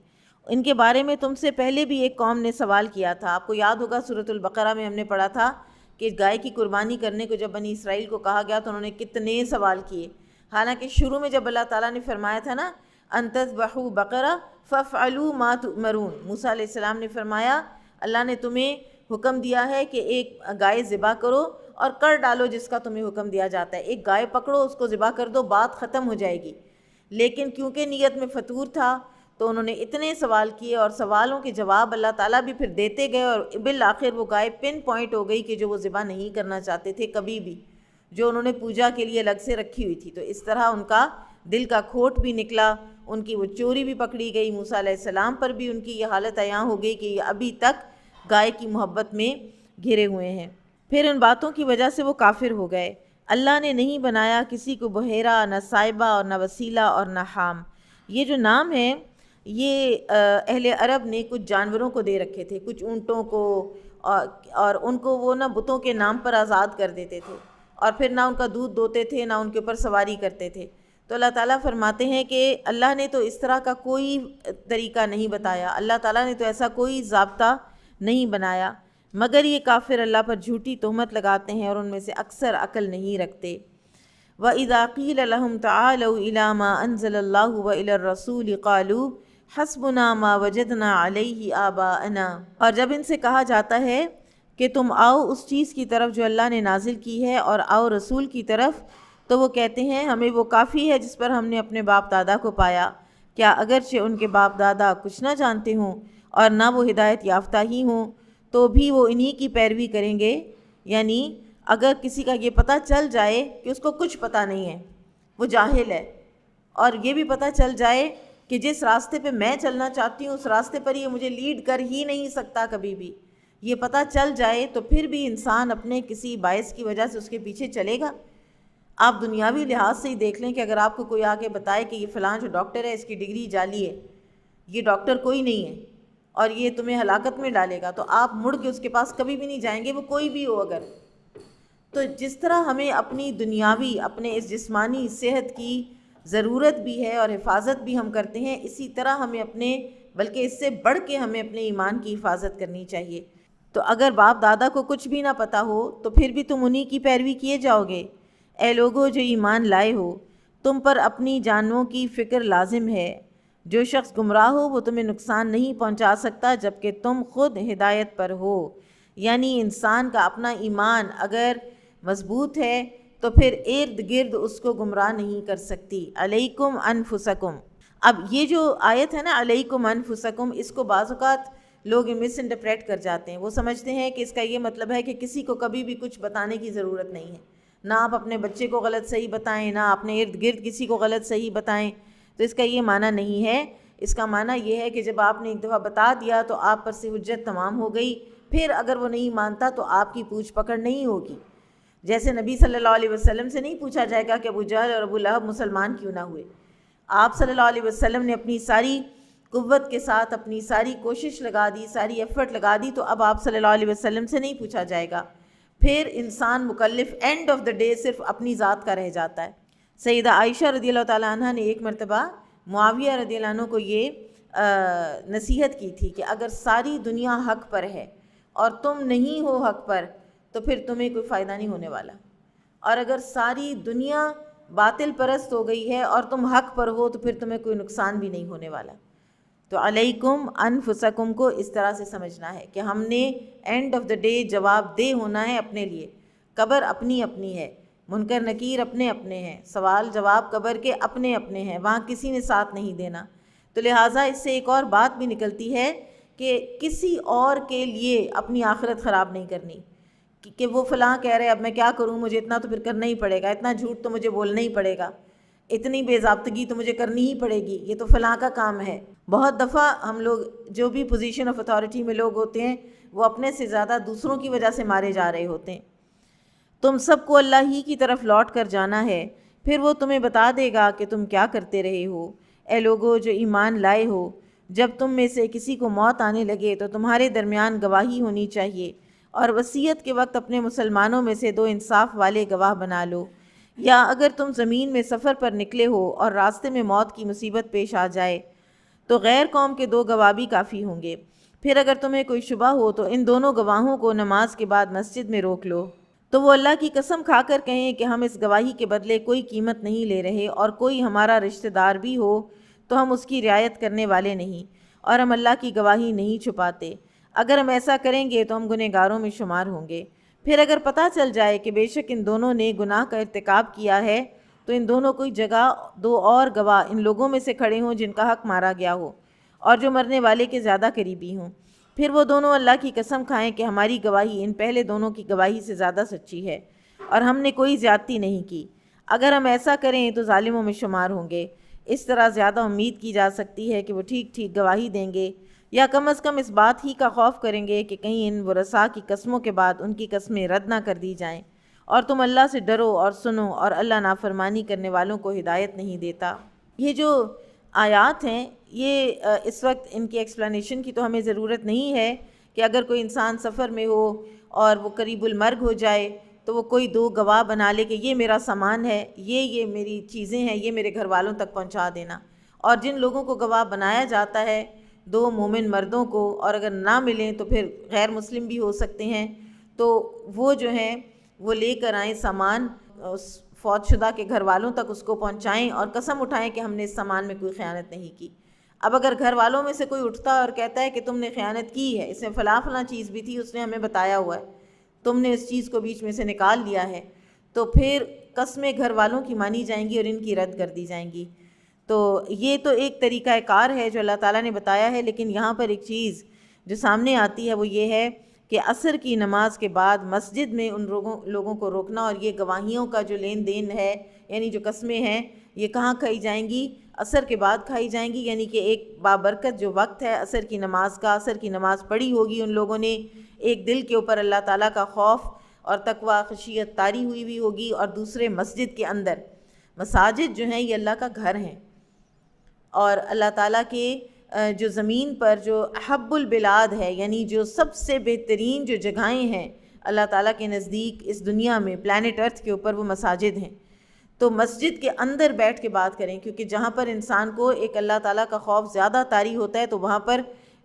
ان کے بارے میں تم سے پہلے بھی ایک قوم نے سوال کیا تھا، آپ کو یاد ہوگا سورۃ البقرہ میں ہم نے پڑھا تھا کہ گائے کی قربانی کرنے کو جب بنی اسرائیل کو کہا گیا تو انہوں نے کتنے سوال کیے۔ حالانکہ شروع میں جب اللہ تعالیٰ نے فرمایا تھا نا ان تذبحوا بقرہ فافعلوا ما تؤمرون، موسیٰ علیہ السلام نے فرمایا اللہ نے تمہیں حکم دیا ہے کہ ایک گائے ذبح کرو اور کر ڈالو جس کا تمہیں حکم دیا جاتا ہے، ایک گائے پکڑو اس کو ذبح کر دو، بات ختم ہو جائے گی۔ لیکن کیونکہ نیت میں فتور تھا تو انہوں نے اتنے سوال کیے، اور سوالوں کے جواب اللہ تعالیٰ بھی پھر دیتے گئے، اور بالآخر وہ گائے پن پوائنٹ ہو گئی کہ جو وہ ذبح نہیں کرنا چاہتے تھے کبھی بھی، جو انہوں نے پوجا کے لیے الگ سے رکھی ہوئی تھی۔ تو اس طرح ان کا دل کا کھوٹ بھی نکلا، ان کی وہ چوری بھی پکڑی گئی، موسیٰ علیہ السلام پر بھی ان کی یہ حالت عیاں ہو گئی کہ یہ ابھی تک گائے کی محبت میں گھرے ہوئے ہیں۔ پھر ان باتوں کی وجہ سے وہ کافر ہو گئے۔ اللہ نے نہیں بنایا کسی کو بحیرہ، نہ صائبہ اور نہ وسیلہ اور نہ حام۔ یہ جو نام ہے یہ اہل عرب نے کچھ جانوروں کو دے رکھے تھے، کچھ اونٹوں کو، اور ان کو وہ نہ بتوں کے نام پر آزاد کر دیتے تھے، اور پھر نہ ان کا دودھ دوتے تھے، نہ ان کے اوپر سواری کرتے تھے۔ تو اللہ تعالیٰ فرماتے ہیں کہ اللہ نے تو اس طرح کا کوئی طریقہ نہیں بتایا، اللہ تعالیٰ نے تو ایسا کوئی ضابطہ نہیں بنایا، مگر یہ کافر اللہ پر جھوٹی تہمت لگاتے ہیں اور ان میں سے اکثر عقل نہیں رکھتے۔ وَإِذَا قِيلَ لَهُمْ تَعَالَوْا إِلَىٰ مَا أَنزَلَ اللَّهُ وَإِلَى الرَّسُولِ قَالُوا حَسْبُنَا مَا وَجَدْنَا عَلَيْهِ آبَاءَنَا، اور جب ان سے کہا جاتا ہے کہ تم آؤ اس چیز کی طرف جو اللہ نے نازل کی ہے اور آؤ رسول کی طرف، تو وہ کہتے ہیں ہمیں وہ کافی ہے جس پر ہم نے اپنے باپ دادا کو پایا، کیا اگرچہ ان کے باپ دادا کچھ نہ جانتے ہوں اور نہ وہ ہدایت یافتہ ہی ہوں تو بھی وہ انہی کی پیروی کریں گے۔ یعنی اگر کسی کا یہ پتہ چل جائے کہ اس کو کچھ پتہ نہیں ہے، وہ جاہل ہے، اور یہ بھی پتہ چل جائے کہ جس راستے پہ میں چلنا چاہتی ہوں اس راستے پر یہ مجھے لیڈ کر ہی نہیں سکتا کبھی بھی، یہ پتہ چل جائے تو پھر بھی انسان اپنے کسی باعث کی وجہ سے اس کے پیچھے چلے گا۔ آپ دنیاوی لحاظ سے ہی دیکھ لیں کہ اگر آپ کو کوئی آ کے بتائے کہ یہ فلاں جو ڈاکٹر ہے اس کی ڈگری جعلی ہے، یہ ڈاکٹر کوئی نہیں ہے اور یہ تمہیں ہلاکت میں ڈالے گا، تو آپ مڑ کے اس کے پاس کبھی بھی نہیں جائیں گے، وہ کوئی بھی ہو اگر۔ تو جس طرح ہمیں اپنی دنیاوی، اپنے اس جسمانی صحت کی ضرورت بھی ہے اور حفاظت بھی ہم کرتے ہیں، اسی طرح ہمیں اپنے، بلکہ اس سے بڑھ کے ہمیں اپنے ایمان کی حفاظت کرنی چاہیے۔ تو اگر باپ دادا کو کچھ بھی نہ پتہ ہو تو پھر بھی تم انہی کی پیروی کیے جاؤ گے۔ اے لوگو جو ایمان لائے ہو، تم پر اپنی جانوں کی فکر لازم ہے، جو شخص گمراہ ہو وہ تمہیں نقصان نہیں پہنچا سکتا جبکہ تم خود ہدایت پر ہو۔ یعنی انسان کا اپنا ایمان اگر مضبوط ہے تو پھر ارد گرد اس کو گمراہ نہیں کر سکتی۔ علیکم انفسکم، اب یہ جو آیت ہے نا علیکم انفسکم، اس کو بعض اوقات لوگ مس انٹرپریٹ کر جاتے ہیں. وہ سمجھتے ہیں کہ اس کا یہ مطلب ہے کہ کسی کو کبھی بھی کچھ بتانے کی ضرورت نہیں ہے، نہ آپ اپنے بچے کو غلط صحیح بتائیں، نہ اپنے ارد گرد کسی کو غلط صحیح بتائیں. تو اس کا یہ معنی نہیں ہے. اس کا معنی یہ ہے کہ جب آپ نے ایک دفعہ بتا دیا تو آپ پر سے حجت تمام ہو گئی. پھر اگر وہ نہیں مانتا تو آپ کی پوچھ پکڑ نہیں ہوگی. جیسے نبی صلی اللہ علیہ وسلم سے نہیں پوچھا جائے گا کہ ابو جہل اور ابو لہب مسلمان کیوں نہ ہوئے. آپ صلی اللہ علیہ وسلم نے اپنی ساری قوت کے ساتھ اپنی ساری کوشش لگا دی، ساری ایفرٹ لگا دی، تو اب آپ صلی اللہ علیہ وسلم سے نہیں پوچھا جائے گا. پھر انسان مکلف اینڈ آف دا ڈے صرف اپنی ذات کا رہ جاتا ہے. سیدہ عائشہ رضی اللہ تعالیٰ عنہ نے ایک مرتبہ معاویہ رضی اللہ عنہ کو یہ نصیحت کی تھی کہ اگر ساری دنیا حق پر ہے اور تم نہیں ہو حق پر تو پھر تمہیں کوئی فائدہ نہیں ہونے والا، اور اگر ساری دنیا باطل پرست ہو گئی ہے اور تم حق پر ہو تو پھر تمہیں کوئی نقصان بھی نہیں ہونے والا. تو علیکم انفسکم کو اس طرح سے سمجھنا ہے کہ ہم نے اینڈ آف دا ڈے جواب دہ ہونا ہے اپنے لیے. قبر اپنی اپنی ہے، منکر نکیر اپنے اپنے ہیں، سوال جواب قبر کے اپنے اپنے ہیں، وہاں کسی نے ساتھ نہیں دینا. تو لہٰذا اس سے ایک اور بات بھی نکلتی ہے کہ کسی اور کے لیے اپنی آخرت خراب نہیں کرنی کہ وہ فلاں کہہ رہے اب میں کیا کروں، مجھے اتنا تو پھر کرنا ہی پڑے گا، اتنا جھوٹ تو مجھے بولنا ہی پڑے گا، اتنی بے ضابطگی تو مجھے کرنی ہی پڑے گی، یہ تو فلاں کا کام ہے. بہت دفعہ ہم لوگ جو بھی پوزیشن آف اتھارٹی میں لوگ ہوتے ہیں وہ اپنے سے زیادہ دوسروں کی وجہ سے مارے جا رہے ہوتے ہیں. تم سب کو اللہ ہی کی طرف لوٹ کر جانا ہے، پھر وہ تمہیں بتا دے گا کہ تم کیا کرتے رہے ہو. اے لوگو جو ایمان لائے ہو، جب تم میں سے کسی کو موت آنے لگے تو تمہارے درمیان گواہی ہونی چاہیے، اور وصیت کے وقت اپنے مسلمانوں میں سے 2 انصاف والے گواہ بنا لو. یا اگر تم زمین میں سفر پر نکلے ہو اور راستے میں موت کی مصیبت پیش آ جائے تو غیر قوم کے 2 گواہ بھی کافی ہوں گے. پھر اگر تمہیں کوئی شبہ ہو تو ان دونوں گواہوں کو نماز کے بعد مسجد میں روک لو، تو وہ اللہ کی قسم کھا کر کہیں کہ ہم اس گواہی کے بدلے کوئی قیمت نہیں لے رہے، اور کوئی ہمارا رشتہ دار بھی ہو تو ہم اس کی رعایت کرنے والے نہیں، اور ہم اللہ کی گواہی نہیں چھپاتے. اگر ہم ایسا کریں گے تو ہم گنہگاروں میں شمار ہوں گے. پھر اگر پتہ چل جائے کہ بے شک ان دونوں نے گناہ کا ارتکاب کیا ہے تو ان دونوں کوئی جگہ 2 اور گواہ ان لوگوں میں سے کھڑے ہوں جن کا حق مارا گیا ہو اور جو مرنے والے کے زیادہ قریبی ہوں. پھر وہ دونوں اللہ کی قسم کھائیں کہ ہماری گواہی ان پہلے دونوں کی گواہی سے زیادہ سچی ہے اور ہم نے کوئی زیادتی نہیں کی. اگر ہم ایسا کریں تو ظالموں میں شمار ہوں گے. اس طرح زیادہ امید کی جا سکتی ہے کہ وہ ٹھیک ٹھیک گواہی دیں گے، یا کم از کم اس بات ہی کا خوف کریں گے کہ کہیں ان ورثاء کی قسموں کے بعد ان کی قسمیں رد نہ کر دی جائیں. اور تم اللہ سے ڈرو اور سنو، اور اللہ نافرمانی کرنے والوں کو ہدایت نہیں دیتا. یہ جو آیات ہیں یہ اس وقت ان کی ایکسپلینیشن کی تو ہمیں ضرورت نہیں ہے کہ اگر کوئی انسان سفر میں ہو اور وہ قریب المرگ ہو جائے تو وہ کوئی 2 گواہ بنا لے کہ یہ میرا سامان ہے، یہ میری چیزیں ہیں، یہ میرے گھر والوں تک پہنچا دینا. اور جن لوگوں کو گواہ بنایا جاتا ہے 2 مومن مردوں کو، اور اگر نہ ملیں تو پھر غیر مسلم بھی ہو سکتے ہیں، تو وہ جو ہیں وہ لے کر آئیں سامان، اس فوت شدہ کے گھر والوں تک اس کو پہنچائیں اور قسم اٹھائیں کہ ہم نے اس سامان میں کوئی خیانت نہیں کی. اب اگر گھر والوں میں سے کوئی اٹھتا اور کہتا ہے کہ تم نے خیانت کی ہے، اس میں فلاں چیز بھی تھی، اس نے ہمیں بتایا ہوا ہے، تم نے اس چیز کو بیچ میں سے نکال لیا ہے، تو پھر قسمیں گھر والوں کی مانی جائیں گی اور ان کی رد کر دی جائیں گی. تو یہ تو ایک طریقہ کار ہے جو اللہ تعالیٰ نے بتایا ہے. لیکن یہاں پر ایک چیز جو سامنے آتی ہے وہ یہ ہے کہ عصر کی نماز کے بعد مسجد میں ان لوگوں کو روکنا، اور یہ گواہیوں کا جو لین دین ہے یعنی جو قسمیں ہیں یہ کہاں کھائی جائیں گی؟ عصر کے بعد کھائی جائیں گی. یعنی کہ ایک بابرکت جو وقت ہے عصر کی نماز کا، عصر کی نماز پڑھی ہوگی ان لوگوں نے، ایک دل کے اوپر اللہ تعالیٰ کا خوف اور تقوی خشیت طاری ہوئی بھی ہوگی، اور دوسرے مسجد کے اندر. مساجد جو ہیں یہ اللہ کا گھر ہیں، اور اللہ تعالیٰ کے جو زمین پر جو احب البلاد ہے، یعنی جو سب سے بہترین جو جگہیں ہیں اللہ تعالیٰ کے نزدیک اس دنیا میں، پلانٹ ارتھ کے اوپر، وہ مساجد ہیں. تو مسجد کے اندر بیٹھ کے بات کریں، کیونکہ جہاں پر انسان کو ایک اللہ تعالیٰ کا خوف زیادہ طاری ہوتا ہے تو وہاں پر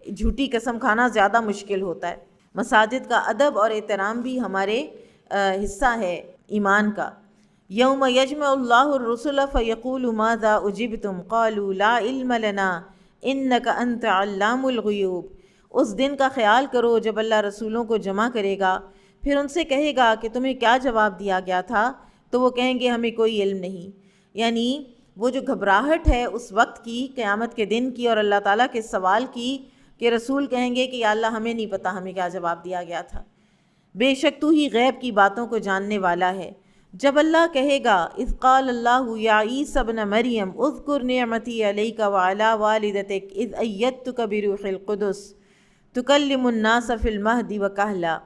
جھوٹی قسم کھانا زیادہ مشکل ہوتا ہے. مساجد کا ادب اور احترام بھی ہمارے حصہ ہے ایمان کا. یوم یجمع اللہ الرسل فیقول ماذا اجبتم قالوا لا علم لنا انک انت علام الغیوب. اس دن کا خیال کرو جب اللہ رسولوں کو جمع کرے گا، پھر ان سے کہے گا کہ تمہیں کیا جواب دیا گیا تھا، تو وہ کہیں گے ہمیں کوئی علم نہیں. یعنی وہ جو گھبراہٹ ہے اس وقت کی، قیامت کے دن کی اور اللہ تعالیٰ کے سوال کی کہ رسول کہیں گے کہ یا اللہ ہمیں نہیں پتہ ہمیں کیا جواب دیا گیا تھا، بے شک تو ہی غیب کی باتوں کو جاننے والا ہے۔ جب اللہ کہے گا اذ قال اللہ یا عیسی ابن مریم اذکر نعمتی علیک وعلی والدتک اذ ایدتک بروح القدس تکلم الناس فی المہد وکہلا،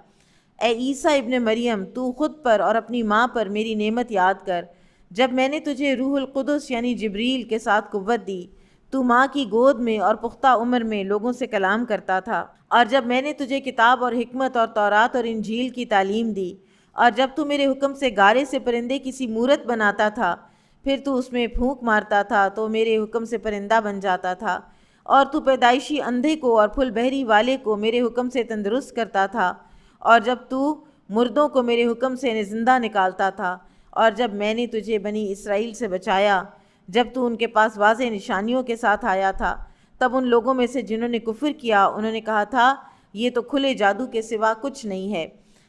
اے عیسیٰ ابن مریم تو خود پر اور اپنی ماں پر میری نعمت یاد کر جب میں نے تجھے روح القدس یعنی جبریل کے ساتھ قوت دی، تو ماں کی گود میں اور پختہ عمر میں لوگوں سے کلام کرتا تھا، اور جب میں نے تجھے کتاب اور حکمت اور تورات اور انجیل کی تعلیم دی، اور جب تو میرے حکم سے گارے سے پرندے کسی مورت بناتا تھا پھر تو اس میں پھونک مارتا تھا تو میرے حکم سے پرندہ بن جاتا تھا، اور تو پیدائشی اندھے کو اور پھل بہری والے کو میرے حکم سے تندرست کرتا تھا، اور جب تو مردوں کو میرے حکم سے زندہ نکالتا تھا، اور جب میں نے تجھے بنی اسرائیل سے بچایا جب تو ان کے پاس واضح نشانیوں کے ساتھ آیا تھا، تب ان لوگوں میں سے جنہوں نے کفر کیا انہوں نے کہا تھا یہ تو کھلے جادو کے سوا کچھ نہیں ہے،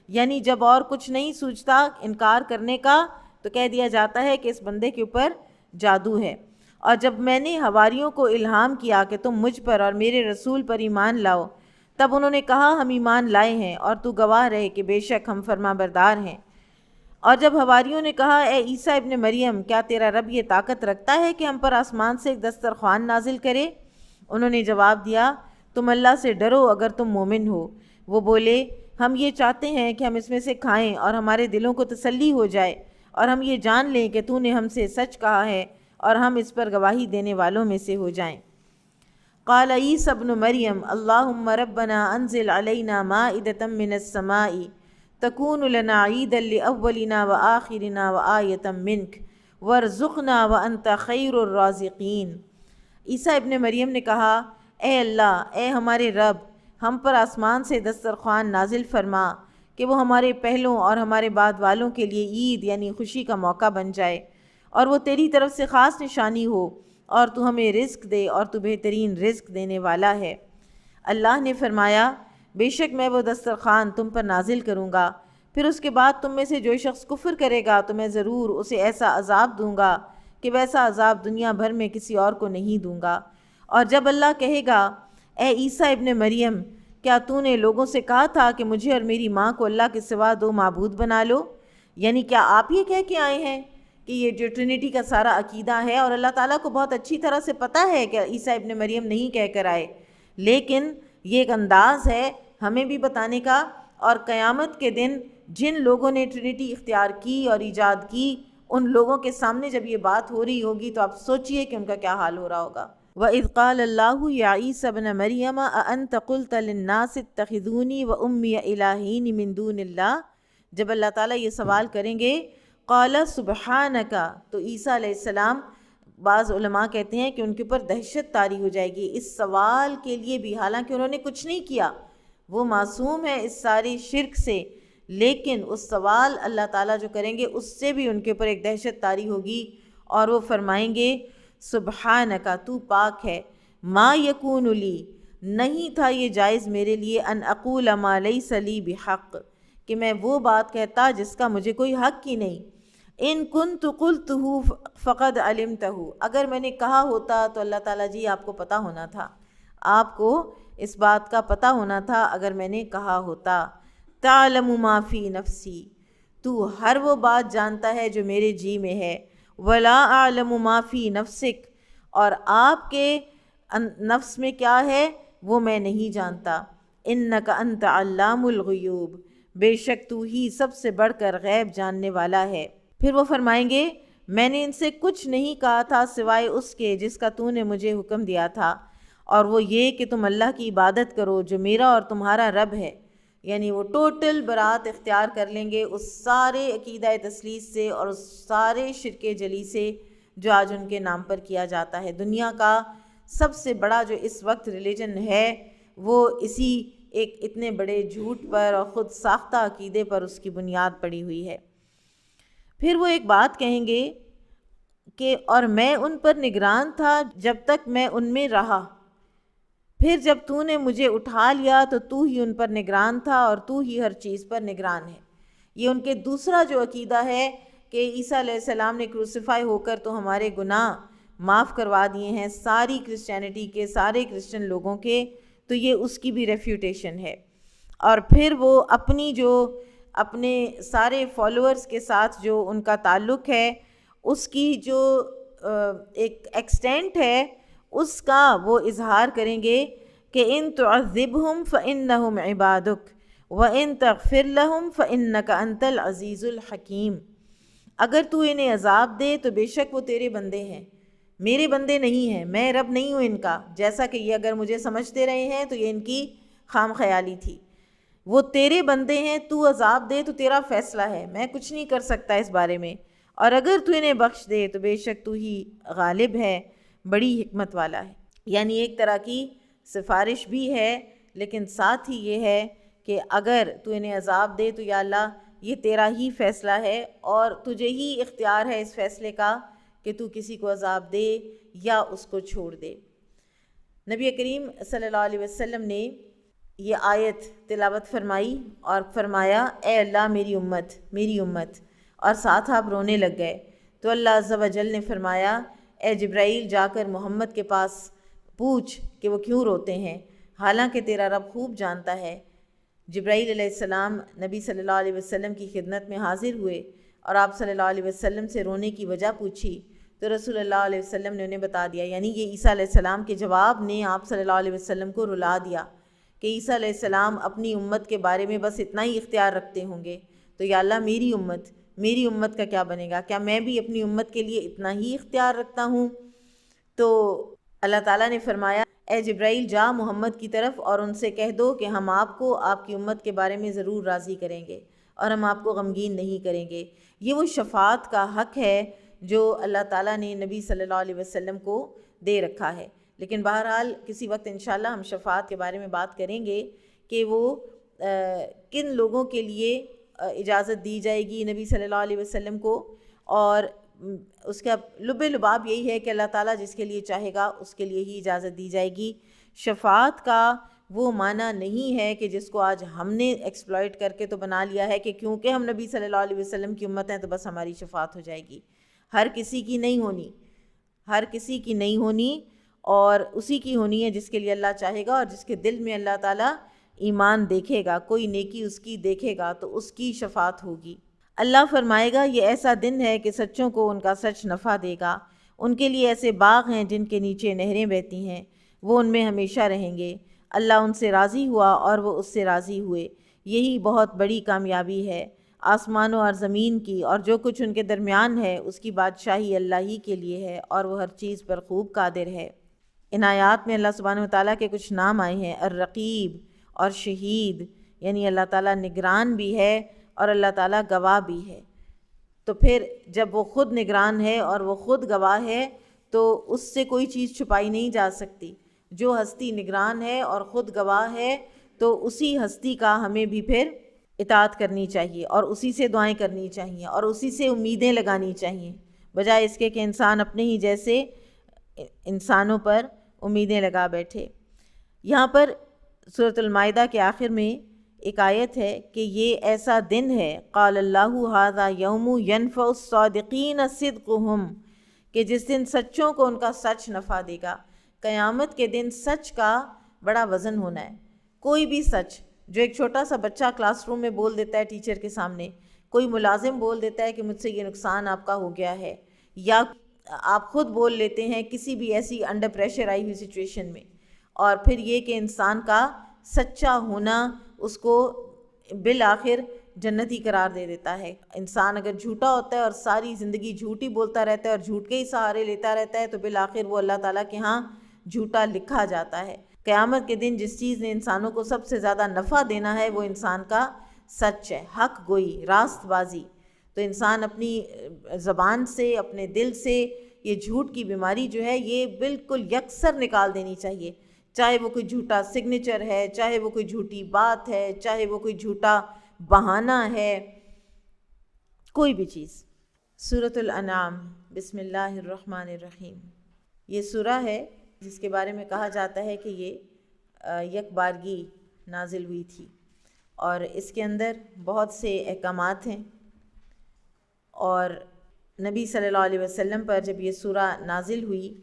یعنی جب اور کچھ نہیں سوچتا انکار کرنے کا تو کہہ دیا جاتا ہے کہ اس بندے کے اوپر جادو ہے۔ اور جب میں نے حواریوں کو الہام کیا کہ تم مجھ پر اور میرے رسول پر ایمان لاؤ، تب انہوں نے کہا ہم ایمان لائے ہیں، اور تو گواہ رہے کہ بے شک ہم فرما بردار ہیں۔ اور جب حواریوں نے کہا اے عیسیٰ ابن مریم کیا تیرا رب یہ طاقت رکھتا ہے کہ ہم پر آسمان سے ایک دسترخوان نازل کرے؟ انہوں نے جواب دیا تم اللہ سے ڈرو اگر تم مومن ہو۔ وہ بولے ہم یہ چاہتے ہیں کہ ہم اس میں سے کھائیں اور ہمارے دلوں کو تسلی ہو جائے، اور ہم یہ جان لیں کہ تو نے ہم سے سچ کہا ہے اور ہم اس پر گواہی دینے والوں میں سے ہو جائیں۔ قال عیسی ابن مریم اللہم ربنا انزل علینا مائدۃ من السماء تکون لنا عیدا لاولنا وآخرنا وآیۃ منک وارزقنا وانت خیر الرازقین۔ عیسیٰ ابن مریم نے کہا اے اللہ، اے ہمارے رب، ہم پر آسمان سے دسترخوان نازل فرما کہ وہ ہمارے پہلوں اور ہمارے بعد والوں کے لیے عید یعنی خوشی کا موقع بن جائے، اور وہ تیری طرف سے خاص نشانی ہو، اور تو ہمیں رزق دے اور تو بہترین رزق دینے والا ہے۔ اللہ نے فرمایا بے شک میں وہ دسترخوان تم پر نازل کروں گا، پھر اس کے بعد تم میں سے جو شخص کفر کرے گا تو میں ضرور اسے ایسا عذاب دوں گا کہ ویسا عذاب دنیا بھر میں کسی اور کو نہیں دوں گا۔ اور جب اللہ کہے گا اے عیسیٰ ابن مریم کیا تو نے لوگوں سے کہا تھا کہ مجھے اور میری ماں کو اللہ کے سوا دو معبود بنا لو، یعنی کیا آپ یہ کہہ کے آئے ہیں کہ یہ جو ٹرینٹی کا سارا عقیدہ ہے، اور اللہ تعالیٰ کو بہت اچھی طرح سے پتہ ہے کہ عیسیٰ ابن مریم نہیں کہہ کر آئے، لیکن یہ ایک انداز ہے ہمیں بھی بتانے کا، اور قیامت کے دن جن لوگوں نے ٹرینٹی اختیار کی اور ایجاد کی ان لوگوں کے سامنے جب یہ بات ہو رہی ہوگی تو آپ سوچئے کہ ان کا کیا حال ہو رہا ہوگا۔ وَإِذْ قَالَ اللَّهُ يَا عِيسَى ابْنَ مَرْيَمَ أَأَنْتَ قُلْتَ لِلنَّاسِ اتَّخِذُونِي وَأُمِّيَ إِلَٰهَيْنِ مِن دُونِ اللَّهِ، جب اللہ تعالیٰ یہ سوال کریں گے قَالَ سُبْحَانَكَ، تو عیسیٰ علیہ السلام بعض علماء کہتے ہیں کہ ان کے اوپر دہشت طاری ہو جائے گی اس سوال کے لیے بھی، حالانکہ انہوں نے کچھ نہیں کیا، وہ معصوم ہے اس ساری شرک سے، لیکن اس سوال اللہ تعالیٰ جو کریں گے اس سے بھی ان کے اوپر ایک دہشت طاری ہوگی، اور وہ فرمائیں گے سبحانکا تو پاک ہے، ما یکون لی نہیں تھا یہ جائز میرے لیے، ان اقول ما لیس لی بحق کہ میں وہ بات کہتا جس کا مجھے کوئی حق ہی نہیں، ان کنت قلتہ فقد علمتہ، اگر میں نے کہا ہوتا تو اللہ تعالیٰ جی آپ کو پتہ ہونا تھا، آپ کو اس بات کا پتہ ہونا تھا اگر میں نے کہا ہوتا۔ تعلم ما فی نفسی، تو ہر وہ بات جانتا ہے جو میرے جی میں ہے، ولا اعلم ما فی نفسک، اور آپ کے نفس میں کیا ہے وہ میں نہیں جانتا، انک انت علام الغیوب، بے شک تو ہی سب سے بڑھ کر غیب جاننے والا ہے۔ پھر وہ فرمائیں گے میں نے ان سے کچھ نہیں کہا تھا سوائے اس کے جس کا تو نے مجھے حکم دیا تھا، اور وہ یہ کہ تم اللہ کی عبادت کرو جو میرا اور تمہارا رب ہے، یعنی وہ ٹوٹل برات اختیار کر لیں گے اس سارے عقیدہ تثلیث سے اور اس سارے شرک جلی سے جو آج ان کے نام پر کیا جاتا ہے۔ دنیا کا سب سے بڑا جو اس وقت ریلیجن ہے وہ اسی ایک اتنے بڑے جھوٹ پر اور خود ساختہ عقیدے پر اس کی بنیاد پڑی ہوئی ہے۔ پھر وہ ایک بات کہیں گے کہ اور میں ان پر نگران تھا جب تک میں ان میں رہا، پھر جب تو نے مجھے اٹھا لیا تو ہی ان پر نگران تھا اور تو ہی ہر چیز پر نگران ہے۔ یہ ان کے دوسرا جو عقیدہ ہے کہ عیسیٰ علیہ السلام نے کروسیفائی ہو کر تو ہمارے گناہ معاف کروا دیے ہیں ساری کرسچینٹی کے، سارے کرسچن لوگوں کے، تو یہ اس کی بھی ریفیوٹیشن ہے۔ اور پھر وہ اپنے سارے فالوورز کے ساتھ جو ان کا تعلق ہے، اس کی جو ایک ایکسٹینٹ ہے، اس کا وہ اظہار کریں گے کہ ان تعذبہم فإنہم عبادک وإن تغفر لہم فإنک انت العزیز الحکیم۔ اگر تو انہیں عذاب دے تو بے شک وہ تیرے بندے ہیں، میرے بندے نہیں ہیں، میں رب نہیں ہوں ان کا، جیسا کہ یہ اگر مجھے سمجھتے رہے ہیں تو یہ ان کی خام خیالی تھی۔ وہ تیرے بندے ہیں، تو عذاب دے تو تیرا فیصلہ ہے، میں کچھ نہیں کر سکتا اس بارے میں، اور اگر تو انہیں بخش دے تو بے شک تو ہی غالب ہے، بڑی حکمت والا ہے۔ یعنی ایک طرح کی سفارش بھی ہے، لیکن ساتھ ہی یہ ہے کہ اگر تو انہیں عذاب دے تو یا اللہ یہ تیرا ہی فیصلہ ہے، اور تجھے ہی اختیار ہے اس فیصلے کا کہ تو کسی کو عذاب دے یا اس کو چھوڑ دے۔ نبی کریم صلی اللہ علیہ وسلم نے یہ آیت تلاوت فرمائی اور فرمایا اے اللہ میری امت، اور ساتھ آپ رونے لگ گئے۔ تو اللہ عز و جل نے فرمایا اے جبرائیل جا کر محمد کے پاس پوچھ کہ وہ کیوں روتے ہیں، حالانکہ تیرا رب خوب جانتا ہے۔ جبرائیل علیہ السلام نبی صلی اللہ علیہ وسلم کی خدمت میں حاضر ہوئے اور آپ صلی اللہ علیہ وسلم سے رونے کی وجہ پوچھی، تو رسول اللہ علیہ وسلم نے انہیں بتا دیا، یعنی یہ عیسیٰ علیہ السلام کے جواب نے آپ صلی اللہ علیہ وسلم کو رلا دیا کہ عیسیٰ علیہ السلام اپنی امت کے بارے میں بس اتنا ہی اختیار رکھتے ہوں گے، تو یا اللہ میری امت کا کیا بنے گا؟ کیا میں بھی اپنی امت کے لیے اتنا ہی اختیار رکھتا ہوں؟ تو اللہ تعالیٰ نے فرمایا اے جبرائیل جا محمد کی طرف اور ان سے کہہ دو کہ ہم آپ کو آپ کی امت کے بارے میں ضرور راضی کریں گے اور ہم آپ کو غمگین نہیں کریں گے۔ یہ وہ شفاعت کا حق ہے جو اللہ تعالیٰ نے نبی صلی اللہ علیہ وسلم کو دے رکھا ہے۔ لیکن بہرحال کسی وقت انشاءاللہ ہم شفاعت کے بارے میں بات کریں گے کہ وہ کن لوگوں کے لیے اجازت دی جائے گی نبی صلی اللہ علیہ وسلم کو، اور اس کا لب لباب یہی ہے کہ اللہ تعالیٰ جس کے لیے چاہے گا اس کے لیے ہی اجازت دی جائے گی۔ شفاعت کا وہ معنی نہیں ہے کہ جس کو آج ہم نے ایکسپلائٹ کر کے تو بنا لیا ہے کہ کیونکہ ہم نبی صلی اللہ علیہ وسلم کی امت ہیں تو بس ہماری شفاعت ہو جائے گی۔ ہر کسی کی نہیں ہونی، اور اسی کی ہونی ہے جس کے لیے اللہ چاہے گا، اور جس کے دل میں اللہ تعالیٰ ایمان دیکھے گا، کوئی نیکی اس کی دیکھے گا تو اس کی شفاعت ہوگی۔ اللہ فرمائے گا یہ ایسا دن ہے کہ سچوں کو ان کا سچ نفع دے گا، ان کے لیے ایسے باغ ہیں جن کے نیچے نہریں بہتی ہیں، وہ ان میں ہمیشہ رہیں گے، اللہ ان سے راضی ہوا اور وہ اس سے راضی ہوئے، یہی بہت بڑی کامیابی ہے۔ آسمانوں اور زمین کی اور جو کچھ ان کے درمیان ہے اس کی بادشاہی اللہ ہی کے لیے ہے، اور وہ ہر چیز پر خوب قادر ہے۔ ان آیات میں اللہ سبحانہ وتعالیٰ کے کچھ نام آئے ہیں، الرقیب اور شہید، یعنی اللہ تعالیٰ نگران بھی ہے اور اللہ تعالیٰ گواہ بھی ہے۔ تو پھر جب وہ خود نگران ہے اور وہ خود گواہ ہے تو اس سے کوئی چیز چھپائی نہیں جا سکتی۔ جو ہستی نگران ہے اور خود گواہ ہے تو اسی ہستی کا ہمیں بھی پھر اطاعت کرنی چاہیے، اور اسی سے دعائیں کرنی چاہیے، اور اسی سے امیدیں لگانی چاہیے، بجائے اس کے کہ انسان اپنے ہی جیسے انسانوں پر امیدیں لگا بیٹھے۔ یہاں پر سورۃ المائدہ کے آخر میں ایک آیت ہے کہ یہ ایسا دن ہے، قال اللہ ھذا یوم ینفع الصادقین صدقہم، کہ جس دن سچوں کو ان کا سچ نفع دے گا۔ قیامت کے دن سچ کا بڑا وزن ہونا ہے۔ کوئی بھی سچ جو ایک چھوٹا سا بچہ کلاس روم میں بول دیتا ہے ٹیچر کے سامنے، کوئی ملازم بول دیتا ہے کہ مجھ سے یہ نقصان آپ کا ہو گیا ہے، یا آپ خود بول لیتے ہیں کسی بھی ایسی انڈر پریشر آئی ہوئی سچویشن میں، اور پھر یہ کہ انسان کا سچا ہونا اس کو بالآخر جنتی قرار دے دیتا ہے۔ انسان اگر جھوٹا ہوتا ہے اور ساری زندگی جھوٹ ہی بولتا رہتا ہے اور جھوٹ کے ہی سہارے لیتا رہتا ہے تو بالآخر وہ اللہ تعالیٰ کے ہاں جھوٹا لکھا جاتا ہے۔ قیامت کے دن جس چیز نے انسانوں کو سب سے زیادہ نفع دینا ہے وہ انسان کا سچ ہے، حق گوئی، راست بازی۔ تو انسان اپنی زبان سے، اپنے دل سے یہ جھوٹ کی بیماری جو ہے یہ بالکل یکسر نکال دینی چاہیے، چاہے وہ کوئی جھوٹا سگنیچر ہے، چاہے وہ کوئی جھوٹی بات ہے، چاہے وہ کوئی جھوٹا بہانہ ہے، کوئی بھی چیز۔ سورۃ الانعام، بسم اللہ الرحمن الرحیم، یہ سورہ ہے جس کے بارے میں کہا جاتا ہے کہ یہ یک بارگی نازل ہوئی تھی، اور اس کے اندر بہت سے احکامات ہیں، اور نبی صلی اللہ علیہ وسلم پر جب یہ سورہ نازل ہوئی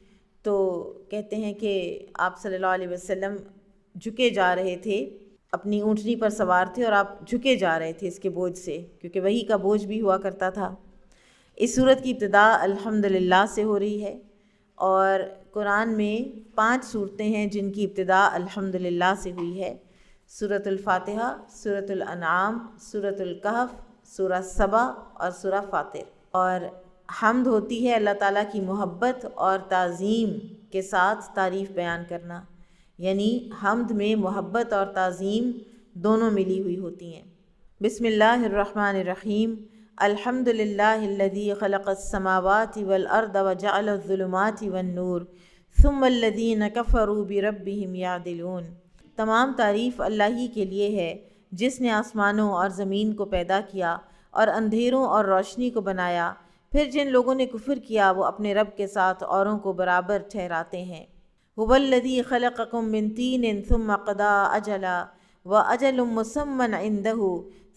تو کہتے ہیں کہ آپ صلی اللہ علیہ وسلم جھکے جا رہے تھے، اپنی اونٹنی پر سوار تھے اور آپ جھکے جا رہے تھے اس کے بوجھ سے، کیونکہ وحی کا بوجھ بھی ہوا کرتا تھا۔ اس سورت کی ابتدا الحمدللہ سے ہو رہی ہے، اور قرآن میں 5 صورتیں ہیں جن کی ابتدا الحمدللہ سے ہوئی ہے: سورۃ الفاتحہ، سورۃ الانعام، سورۃ الکہف، سورہ سبا اور سورہ فاطر۔ اور حمد ہوتی ہے اللہ تعالیٰ کی محبت اور تعظیم کے ساتھ تعریف بیان کرنا، یعنی حمد میں محبت اور تعظیم دونوں ملی ہوئی ہوتی ہیں۔ بسم اللہ الرحمن الرحیم۔ الحمد للہ الذی خلق السماوات والارض وجعل الظلمات والنور ثم الذین کفروا بربہم یعدلون۔ تمام تعریف اللہ ہی کے لیے ہے جس نے آسمانوں اور زمین کو پیدا کیا اور اندھیروں اور روشنی کو بنایا، پھر جن لوگوں نے کفر کیا وہ اپنے رب کے ساتھ اوروں کو برابر ٹھہراتے ہیں۔ هو الذی خلقکم من طین ثم قضى اجلا واجل مسمى عنده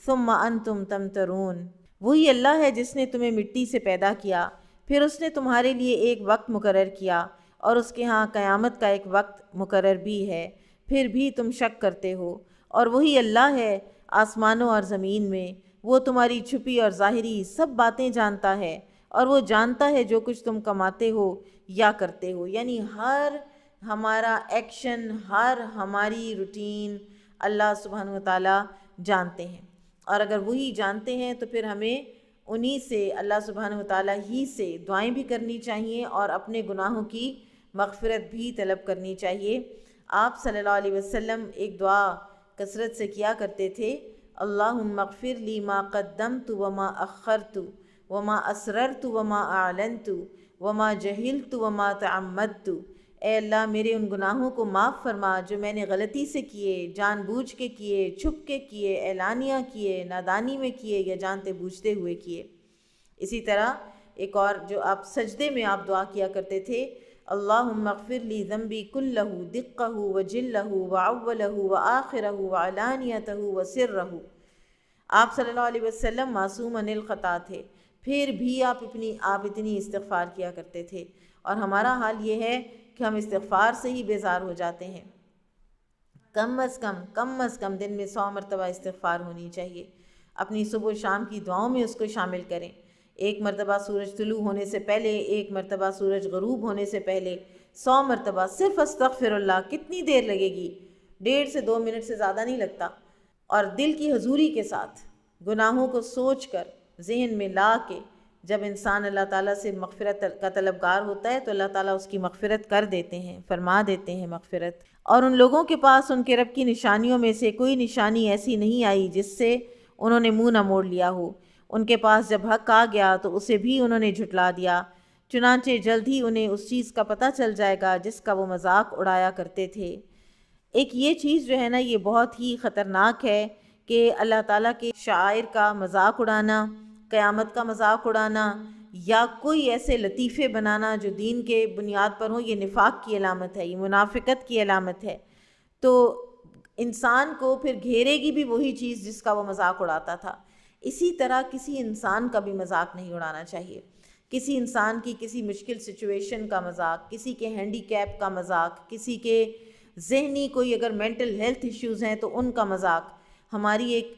ثم انتم تمترون۔ وہی اللہ ہے جس نے تمہیں مٹی سے پیدا کیا، پھر اس نے تمہارے لیے ایک وقت مقرر کیا اور اس کے ہاں قیامت کا ایک وقت مقرر بھی ہے، پھر بھی تم شک کرتے ہو۔ اور وہی اللہ ہے آسمانوں اور زمین میں، وہ تمہاری چھپی اور ظاہری سب باتیں جانتا ہے، اور وہ جانتا ہے جو کچھ تم کماتے ہو یا کرتے ہو۔ یعنی ہر ہمارا ایکشن، ہر ہماری روٹین اللہ سبحانہ و تعالیٰ جانتے ہیں، اور اگر وہی جانتے ہیں تو پھر ہمیں انہی سے، اللہ سبحانہ و تعالیٰ ہی سے دعائیں بھی کرنی چاہیے اور اپنے گناہوں کی مغفرت بھی طلب کرنی چاہیے۔ آپ صلی اللہ علیہ وسلم ایک دعا کثرت سے کیا کرتے تھے: اللہم اغفر لی ما قدمت وما اخرت وما اسررت وما اعلنت وما جہلت وما تعمدت۔ اے اللہ میرے ان گناہوں کو معاف فرما جو میں نے غلطی سے کیے، جان بوجھ کے کیے، چھپ کے کیے، اعلانیہ کیے، نادانی میں کیے یا جانتے بوجھتے ہوئے کیے۔ اسی طرح ایک اور جو آپ سجدے میں آپ دعا کیا کرتے تھے: اللہم اغفر لی ذنبی کلہ دقہ وجلہ وعولہ وآخرہ وعلانیتہ وسرہ۔ آپ صلی اللہ علیہ وسلم معصوم عن الخطا تھے، پھر بھی آپ اتنی استغفار کیا کرتے تھے، اور ہمارا حال یہ ہے کہ ہم استغفار سے ہی بیزار ہو جاتے ہیں۔ کم از کم دن میں 100 مرتبہ استغفار ہونی چاہیے۔ اپنی صبح و شام کی دعاؤں میں اس کو شامل کریں۔ 1 مرتبہ سورج طلوع ہونے سے پہلے، 1 مرتبہ سورج غروب ہونے سے پہلے، 100 مرتبہ صرف استغفر اللہ۔ کتنی دیر لگے گی؟ 1.5 سے 2 منٹ سے زیادہ نہیں لگتا، اور دل کی حضوری کے ساتھ گناہوں کو سوچ کر ذہن میں لا کے جب انسان اللہ تعالیٰ سے مغفرت کا طلبگار ہوتا ہے تو اللہ تعالیٰ اس کی مغفرت کر دیتے ہیں، فرما دیتے ہیں مغفرت۔ اور ان لوگوں کے پاس ان کے رب کی نشانیوں میں سے کوئی نشانی ایسی نہیں آئی جس سے انہوں نے منہ نہ موڑ لیا ہو۔ ان کے پاس جب حق آ گیا تو اسے بھی انہوں نے جھٹلا دیا، چنانچہ جلد ہی انہیں اس چیز کا پتہ چل جائے گا جس کا وہ مذاق اڑایا کرتے تھے۔ ایک یہ چیز جو ہے نا، یہ بہت ہی خطرناک ہے کہ اللہ تعالیٰ کے شعائر کا مذاق اڑانا، قیامت کا مذاق اڑانا، یا کوئی ایسے لطیفے بنانا جو دین کے بنیاد پر ہوں، یہ نفاق کی علامت ہے، یہ منافقت کی علامت ہے۔ تو انسان کو پھر گھیرے گی بھی وہی چیز جس کا وہ مذاق اڑاتا تھا۔ اسی طرح کسی انسان کا بھی مذاق نہیں اڑانا چاہیے۔ کسی انسان کی کسی مشکل سچویشن کا مذاق، کسی کے ہینڈی کیپ کا مذاق، کسی کے ذہنی کوئی اگر مینٹل ہیلتھ ایشوز ہیں تو ان کا مذاق۔ ہماری ایک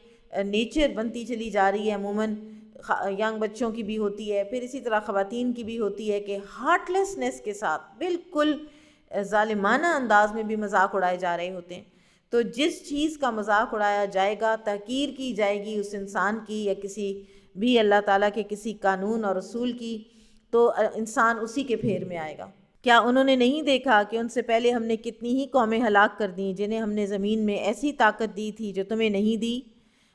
نیچر بنتی چلی جا رہی ہے، عموماً ینگ بچوں کی بھی ہوتی ہے، پھر اسی طرح خواتین کی بھی ہوتی ہے، کہ ہارٹ لیسنس کے ساتھ بالکل ظالمانہ انداز میں بھی مذاق اڑائے جا رہے ہوتے ہیں۔ تو جس چیز کا مذاق اڑایا جائے گا، تحقیر کی جائے گی اس انسان کی یا کسی بھی اللہ تعالیٰ کے کسی قانون اور اصول کی، تو انسان اسی کے پھیر میں آئے گا۔ کیا انہوں نے نہیں دیکھا کہ ان سے پہلے ہم نے کتنی ہی قومیں ہلاک کر دیں جنہیں ہم نے زمین میں ایسی طاقت دی تھی جو تمہیں نہیں دی،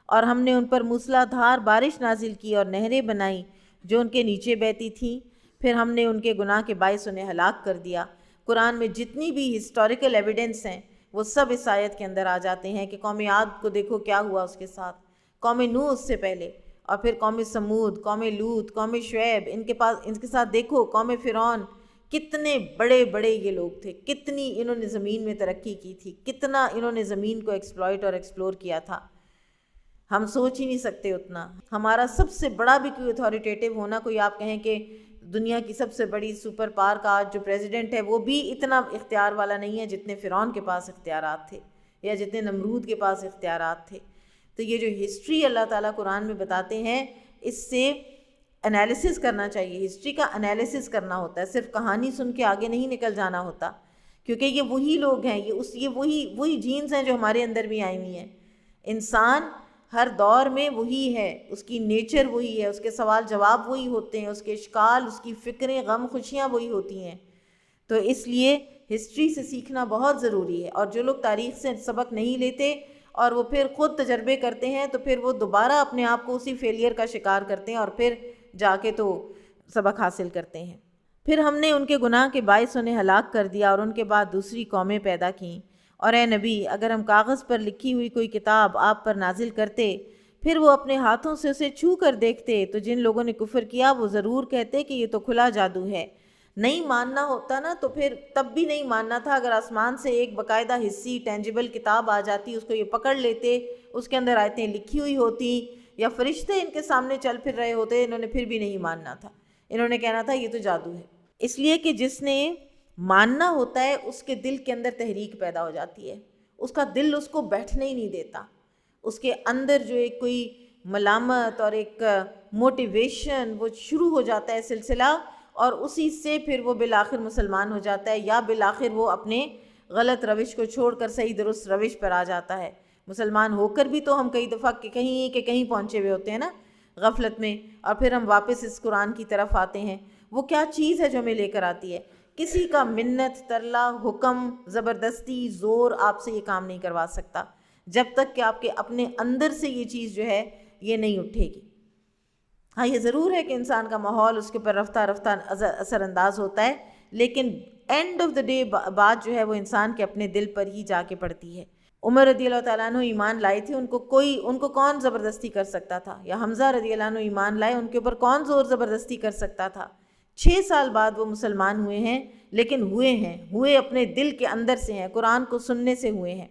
اور ہم نے ان پر موسلا دھار بارش نازل کی اور نہریں بنائیں جو ان کے نیچے بہتی تھیں، پھر ہم نے ان کے گناہ کے باعث انہیں ہلاک کر دیا۔ قرآن میں جتنی بھی ہسٹوریکل ایویڈنس ہیں وہ سب اس آیت کے اندر آ جاتے ہیں کہ قوم عاد کو دیکھو کیا ہوا اس کے ساتھ، قوم نوح اس سے پہلے، اور پھر قوم سمود، قوم لوط، قوم شعیب، ان کے ساتھ دیکھو قوم فرعون، کتنے بڑے بڑے یہ لوگ تھے، کتنی انہوں نے زمین میں ترقی کی تھی، کتنا انہوں نے زمین کو ایکسپلائٹ اور ایکسپلور کیا تھا۔ ہم سوچ ہی نہیں سکتے اتنا. ہمارا سب سے بڑا بھی کوئی اتھارٹیٹیو ہونا، کوئی آپ کہیں کہ دنیا کی سب سے بڑی سپر پاور کا آج جو پریزیڈنٹ ہے وہ بھی اتنا اختیار والا نہیں ہے جتنے فرعون کے پاس اختیارات تھے یا جتنے نمرود کے پاس اختیارات تھے. تو یہ جو ہسٹری اللہ تعالیٰ قرآن میں بتاتے ہیں، اس سے انالیسس کرنا چاہیے. ہسٹری کا انالیسس کرنا ہوتا ہے، صرف کہانی سن کے آگے نہیں نکل جانا ہوتا، کیونکہ یہ وہی لوگ ہیں، یہ وہی جینز ہیں جو ہمارے اندر بھی آئی ہوئی ہیں. انسان ہر دور میں وہی ہے، اس کی نیچر وہی ہے، اس کے سوال جواب وہی ہوتے ہیں، اس کے اشکال، اس کی فکریں، غم خوشیاں وہی ہوتی ہیں. تو اس لیے ہسٹری سے سیکھنا بہت ضروری ہے. اور جو لوگ تاریخ سے سبق نہیں لیتے اور وہ پھر خود تجربے کرتے ہیں تو پھر وہ دوبارہ اپنے آپ کو اسی فیلئر کا شکار کرتے ہیں اور پھر جا کے تو سبق حاصل کرتے ہیں. پھر ہم نے ان کے گناہ کے باعث انہیں ہلاک کر دیا اور ان کے بعد دوسری قومیں پیدا کیں. اور اے نبی، اگر ہم کاغذ پر لکھی ہوئی کوئی کتاب آپ پر نازل کرتے، پھر وہ اپنے ہاتھوں سے اسے چھو کر دیکھتے، تو جن لوگوں نے کفر کیا وہ ضرور کہتے کہ یہ تو کھلا جادو ہے. نہیں ماننا ہوتا نا تو پھر تب بھی نہیں ماننا تھا. اگر آسمان سے ایک باقاعدہ حصی ٹینجیبل کتاب آ جاتی، اس کو یہ پکڑ لیتے، اس کے اندر آیتیں لکھی ہوئی ہوتی، یا فرشتے ان کے سامنے چل پھر رہے ہوتے، انہوں نے پھر بھی نہیں ماننا تھا. انہوں نے کہنا تھا یہ تو جادو ہے. اس لیے کہ جس نے ماننا ہوتا ہے اس کے دل کے اندر تحریک پیدا ہو جاتی ہے، اس کا دل اس کو بیٹھنے ہی نہیں دیتا. اس کے اندر جو ایک کوئی ملامت اور ایک موٹیویشن وہ شروع ہو جاتا ہے سلسلہ، اور اسی سے پھر وہ بالآخر مسلمان ہو جاتا ہے، یا بالآخر وہ اپنے غلط روش کو چھوڑ کر صحیح درست روش پر آ جاتا ہے. مسلمان ہو کر بھی تو ہم کئی دفعہ کہیں پہنچے ہوئے ہوتے ہیں نا غفلت میں، اور پھر ہم واپس اس قرآن کی طرف آتے ہیں. وہ کیا چیز ہے جو ہمیں لے کر آتی ہے؟ کسی کا منت، ترلا، حکم، زبردستی، زور آپ سے یہ کام نہیں کروا سکتا جب تک کہ آپ کے اپنے اندر سے یہ چیز جو ہے یہ نہیں اٹھے گی. ہاں یہ ضرور ہے کہ انسان کا ماحول اس کے اوپر رفتہ رفتہ اثر انداز ہوتا ہے، لیکن اینڈ آف دا ڈے بات جو ہے وہ انسان کے اپنے دل پر ہی جا کے پڑتی ہے. عمر رضی اللہ تعالیٰ عنہ ایمان لائے تھے، ان کو کون زبردستی کر سکتا تھا؟ یا حمزہ رضی اللہ عنہ ایمان لائے، ان کے اوپر کون زور زبردستی کر سکتا تھا؟ 6 سال بعد وہ مسلمان ہوئے ہیں، لیکن ہوئے اپنے دل کے اندر سے ہیں، قرآن کو سننے سے ہوئے ہیں.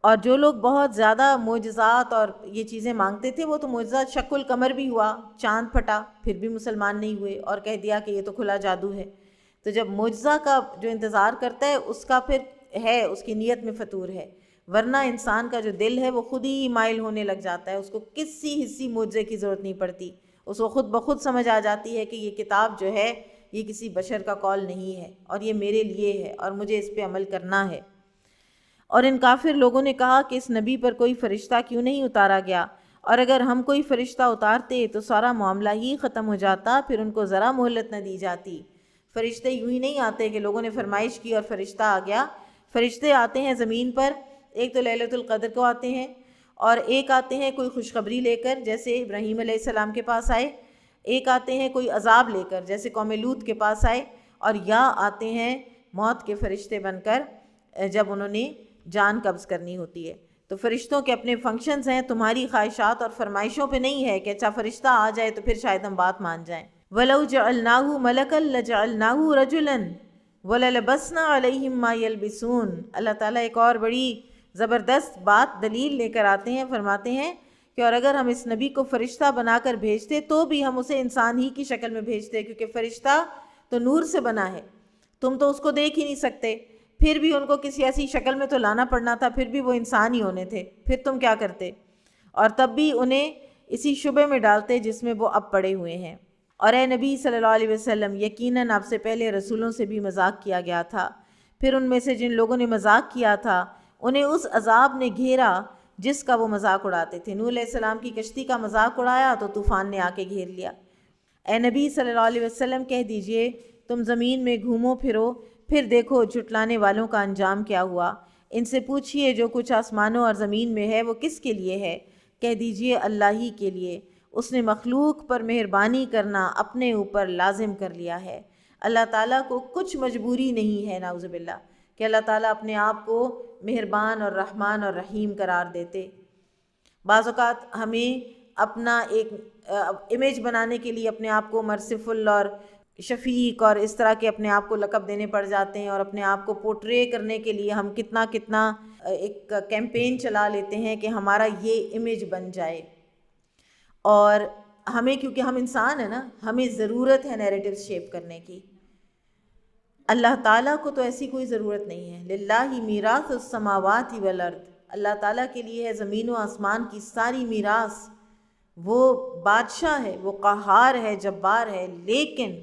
اور جو لوگ بہت زیادہ معجزات اور یہ چیزیں مانگتے تھے، وہ تو معجزہ شق القمر بھی ہوا، چاند پھٹا، پھر بھی مسلمان نہیں ہوئے اور کہہ دیا کہ یہ تو کھلا جادو ہے. تو جب معجزہ کا جو انتظار کرتا ہے اس کا پھر ہے، اس کی نیت میں فطور ہے، ورنہ انسان کا جو دل ہے وہ خود ہی مائل ہونے لگ جاتا ہے، اس کو کسی حصی معجزے کی ضرورت نہیں پڑتی، اس کو خود بخود سمجھ آ جاتی ہے کہ یہ کتاب جو ہے یہ کسی بشر کا قول نہیں ہے اور یہ میرے لیے ہے اور مجھے اس پہ عمل کرنا ہے. اور ان کافر لوگوں نے کہا کہ اس نبی پر کوئی فرشتہ کیوں نہیں اتارا گیا، اور اگر ہم کوئی فرشتہ اتارتے تو سارا معاملہ ہی ختم ہو جاتا، پھر ان کو ذرا مہلت نہ دی جاتی. فرشتے یوں ہی نہیں آتے کہ لوگوں نے فرمائش کی اور فرشتہ آ گیا. فرشتے آتے ہیں زمین پر، ایک تو لیلۃ القدر کو آتے ہیں، اور ایک آتے ہیں کوئی خوشخبری لے کر جیسے ابراہیم علیہ السلام کے پاس آئے، ایک آتے ہیں کوئی عذاب لے کر جیسے قوم لوط کے پاس آئے، اور یا آتے ہیں موت کے فرشتے بن کر جب انہوں نے جان قبض کرنی ہوتی ہے. تو فرشتوں کے اپنے فنکشنز ہیں، تمہاری خواہشات اور فرمائشوں پہ نہیں ہے کہ اچھا فرشتہ آ جائے تو پھر شاید ہم بات مان جائیں. وَلَوْ جَعَلْنَاهُ مَلَكًا لَجَعَلْنَاهُ رَجُلًا وَلَلَبَسْنَا عَلَيْهِمْ مَا يَلْبِسُونَ. اللہ تعالیٰ ایک اور بڑی زبردست بات دلیل لے کر آتے ہیں، فرماتے ہیں کہ اور اگر ہم اس نبی کو فرشتہ بنا کر بھیجتے تو بھی ہم اسے انسان ہی کی شکل میں بھیجتے، کیونکہ فرشتہ تو نور سے بنا ہے، تم تو اس کو دیکھ ہی نہیں سکتے. پھر بھی ان کو کسی ایسی شکل میں تو لانا پڑنا تھا، پھر بھی وہ انسان ہی ہونے تھے، پھر تم کیا کرتے؟ اور تب بھی انہیں اسی شبے میں ڈالتے جس میں وہ اب پڑے ہوئے ہیں. اور اے نبی صلی اللہ علیہ وسلم، یقیناً آپ سے پہلے رسولوں سے بھی مذاق کیا گیا تھا، پھر ان میں سے جن لوگوں نے مذاق کیا تھا انہیں اس عذاب نے گھیرا جس کا وہ مذاق اڑاتے تھے. نوح علیہ السلام کی کشتی کا مذاق اڑایا تو طوفان نے آ کے گھیر لیا. اے نبی صلی اللہ علیہ وسلم کہہ دیجئے تم زمین میں گھومو پھرو، پھر دیکھو جھٹلانے والوں کا انجام کیا ہوا. ان سے پوچھئے جو کچھ آسمانوں اور زمین میں ہے وہ کس کے لیے ہے؟ کہہ دیجئے اللہ ہی کے لیے. اس نے مخلوق پر مہربانی کرنا اپنے اوپر لازم کر لیا ہے. اللہ تعالیٰ کو کچھ مجبوری نہیں ہے، نعوذ باللہ، کہ اللہ تعالیٰ اپنے آپ کو مہربان اور رحمان اور رحیم قرار دیتے. بعض اوقات ہمیں اپنا ایک امیج بنانے کے لیے اپنے آپ کو مرسیفل اور شفیق اور اس طرح کے اپنے آپ کو لقب دینے پڑ جاتے ہیں، اور اپنے آپ کو پورٹرے کرنے کے لیے ہم کتنا ایک کیمپین چلا لیتے ہیں کہ ہمارا یہ امیج بن جائے. اور ہمیں، کیونکہ ہم انسان ہیں نا، ہمیں ضرورت ہے نیریٹو شیپ کرنے کی. اللہ تعالیٰ کو تو ایسی کوئی ضرورت نہیں ہے. للہ میراث السماوات والارض، اللہ تعالیٰ کے لیے ہے زمین و آسمان کی ساری میراث. وہ بادشاہ ہے، وہ قہار ہے، جبار ہے، لیکن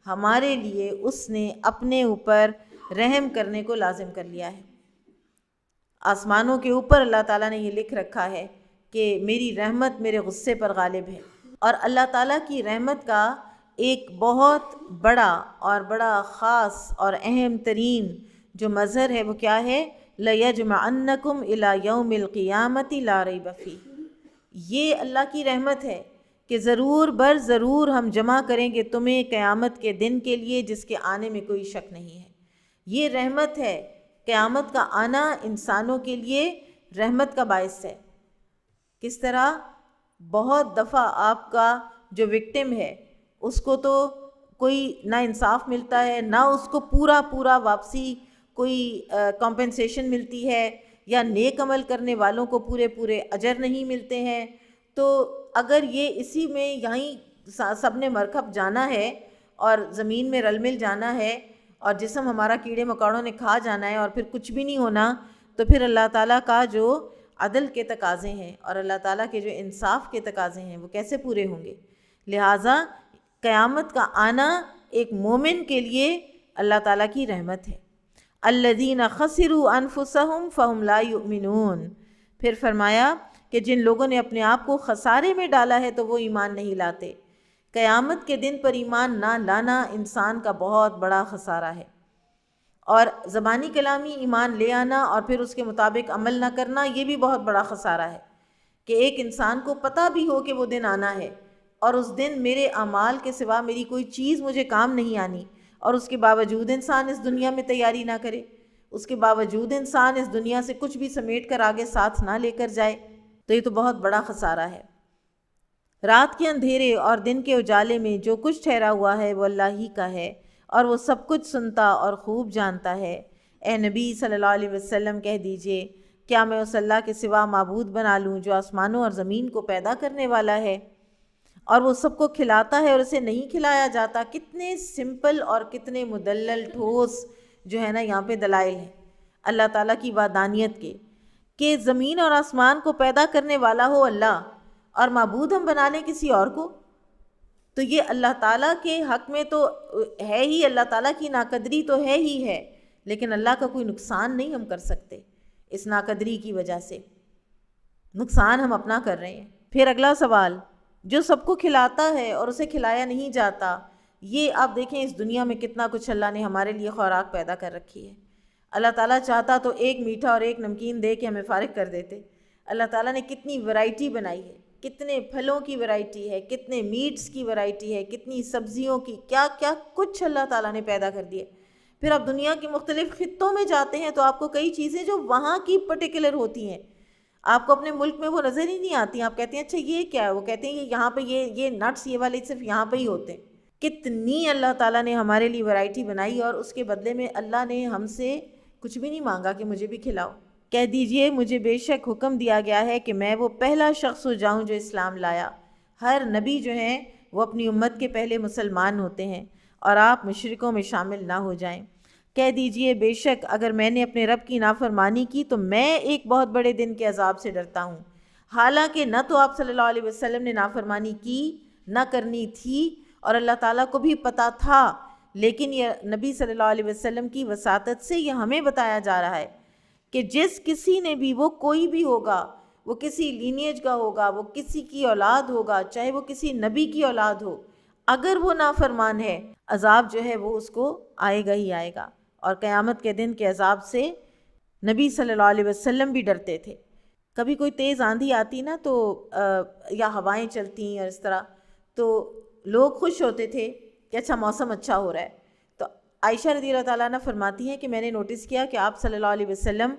ہمارے لیے اس نے اپنے اوپر رحم کرنے کو لازم کر لیا ہے. آسمانوں کے اوپر اللہ تعالیٰ نے یہ لکھ رکھا ہے کہ میری رحمت میرے غصے پر غالب ہے. اور اللہ تعالیٰ کی رحمت کا ایک بہت بڑا اور بڑا خاص اور اہم ترین جو مظہر ہے وہ کیا ہے؟ لَيَجْمَعَنَّكُمْ إِلَى يَوْمِ الْقِيَامَةِ لَا رَيْبَ فِيهِ. یہ اللہ کی رحمت ہے کہ ضرور بر ضرور ہم جمع کریں گے تمہیں قیامت کے دن کے لیے جس کے آنے میں کوئی شک نہیں ہے. یہ رحمت ہے. قیامت کا آنا انسانوں کے لیے رحمت کا باعث ہے. کس طرح؟ بہت دفعہ آپ کا جو وکٹم ہے اس کو تو کوئی نہ انصاف ملتا ہے، نہ اس کو پورا واپسی کوئی کمپنسیشن ملتی ہے، یا نیک عمل کرنے والوں کو پورے اجر نہیں ملتے ہیں. تو اگر یہ اسی میں یہیں سب نے مرکب جانا ہے اور زمین میں رل مل جانا ہے اور جسم ہمارا کیڑے مکوڑوں نے کھا جانا ہے اور پھر کچھ بھی نہیں ہونا، تو پھر اللہ تعالیٰ کا جو عدل کے تقاضے ہیں اور اللہ تعالیٰ کے جو انصاف کے تقاضے ہیں وہ کیسے پورے ہوں گے؟ لہٰذا قیامت کا آنا ایک مومن کے لیے اللہ تعالیٰ کی رحمت ہے. الذین خسروا انفسہم فہم لا یؤمنون. پھر فرمایا کہ جن لوگوں نے اپنے آپ کو خسارے میں ڈالا ہے تو وہ ایمان نہیں لاتے. قیامت کے دن پر ایمان نہ لانا انسان کا بہت بڑا خسارہ ہے. اور زبانی کلامی ایمان لے آنا اور پھر اس کے مطابق عمل نہ کرنا یہ بھی بہت بڑا خسارہ ہے کہ ایک انسان کو پتہ بھی ہو کہ وہ دن آنا ہے اور اس دن میرے اعمال کے سوا میری کوئی چیز مجھے کام نہیں آنی، اور اس کے باوجود انسان اس دنیا میں تیاری نہ کرے، اس کے باوجود انسان اس دنیا سے کچھ بھی سمیٹ کر آگے ساتھ نہ لے کر جائے، تو یہ تو بہت بڑا خسارہ ہے. رات کے اندھیرے اور دن کے اجالے میں جو کچھ ٹھہرا ہوا ہے وہ اللہ ہی کا ہے اور وہ سب کچھ سنتا اور خوب جانتا ہے. اے نبی صلی اللہ علیہ وسلم کہہ دیجئے، کیا میں اس اللہ کے سوا معبود بنا لوں جو آسمانوں اور زمین کو پیدا کرنے والا ہے اور وہ سب کو کھلاتا ہے اور اسے نہیں کھلایا جاتا؟ کتنے سمپل اور کتنے مدلل ٹھوس جو ہے نا یہاں پہ دلائل ہیں اللہ تعالیٰ کی وحدانیت کے، کہ زمین اور آسمان کو پیدا کرنے والا ہو اللہ اور معبود ہم بنا لیں کسی اور کو. تو یہ اللہ تعالیٰ کے حق میں تو ہے ہی، اللہ تعالیٰ کی ناقدری تو ہے ہی ہے، لیکن اللہ کا کوئی نقصان نہیں ہم کر سکتے. اس ناقدری کی وجہ سے نقصان ہم اپنا کر رہے ہیں. پھر اگلا سوال، جو سب کو کھلاتا ہے اور اسے کھلایا نہیں جاتا، یہ آپ دیکھیں اس دنیا میں کتنا کچھ اللہ نے ہمارے لیے خوراک پیدا کر رکھی ہے. اللہ تعالیٰ چاہتا تو ایک میٹھا اور ایک نمکین دے کے ہمیں فارغ کر دیتے. اللہ تعالیٰ نے کتنی ورائٹی بنائی ہے، کتنے پھلوں کی ورائٹی ہے، کتنے میٹس کی ورائٹی ہے، کتنی سبزیوں کی، کیا کیا کچھ اللہ تعالیٰ نے پیدا کر دیے. پھر آپ دنیا کی مختلف خطوں میں جاتے ہیں تو آپ کو کئی چیزیں جو وہاں کی پرٹیکولر ہوتی ہیں آپ کو اپنے ملک میں وہ نظر ہی نہیں آتی. آپ کہتے ہیں اچھا یہ کیا ہے، وہ کہتے ہیں یہاں پہ یہ نٹس یہ والے صرف یہاں پہ ہی ہوتے ہیں. کتنی اللہ تعالیٰ نے ہمارے لیے ورائٹی بنائی اور اس کے بدلے میں اللہ نے ہم سے کچھ بھی نہیں مانگا کہ مجھے بھی کھلاؤ. کہہ دیجئے مجھے بے شک حکم دیا گیا ہے کہ میں وہ پہلا شخص ہو جاؤں جو اسلام لایا. ہر نبی جو ہیں وہ اپنی امت کے پہلے مسلمان ہوتے ہیں اور آپ مشرکوں میں شامل نہ ہو جائیں. کہہ دیجئے بے شک اگر میں نے اپنے رب کی نافرمانی کی تو میں ایک بہت بڑے دن کے عذاب سے ڈرتا ہوں. حالانکہ نہ تو آپ صلی اللہ علیہ وسلم نے نافرمانی کی، نہ کرنی تھی، اور اللہ تعالیٰ کو بھی پتہ تھا، لیکن یہ نبی صلی اللہ علیہ وسلم کی وساطت سے یہ ہمیں بتایا جا رہا ہے کہ جس کسی نے بھی، وہ کوئی بھی ہوگا، وہ کسی لینیج کا ہوگا، وہ کسی کی اولاد ہوگا، چاہے وہ کسی نبی کی اولاد ہو، اگر وہ نافرمان ہے عذاب جو ہے وہ اس کو آئے گا ہی آئے گا. اور قیامت کے دن کے عذاب سے نبی صلی اللہ علیہ وسلم بھی ڈرتے تھے. کبھی کوئی تیز آندھی آتی نا تو یا ہوائیں چلتی اور اس طرح، تو لوگ خوش ہوتے تھے کہ اچھا موسم اچھا ہو رہا ہے. تو عائشہ رضی اللہ تعالیٰ عنہ فرماتی ہیں کہ میں نے نوٹس کیا کہ آپ صلی اللہ علیہ وسلم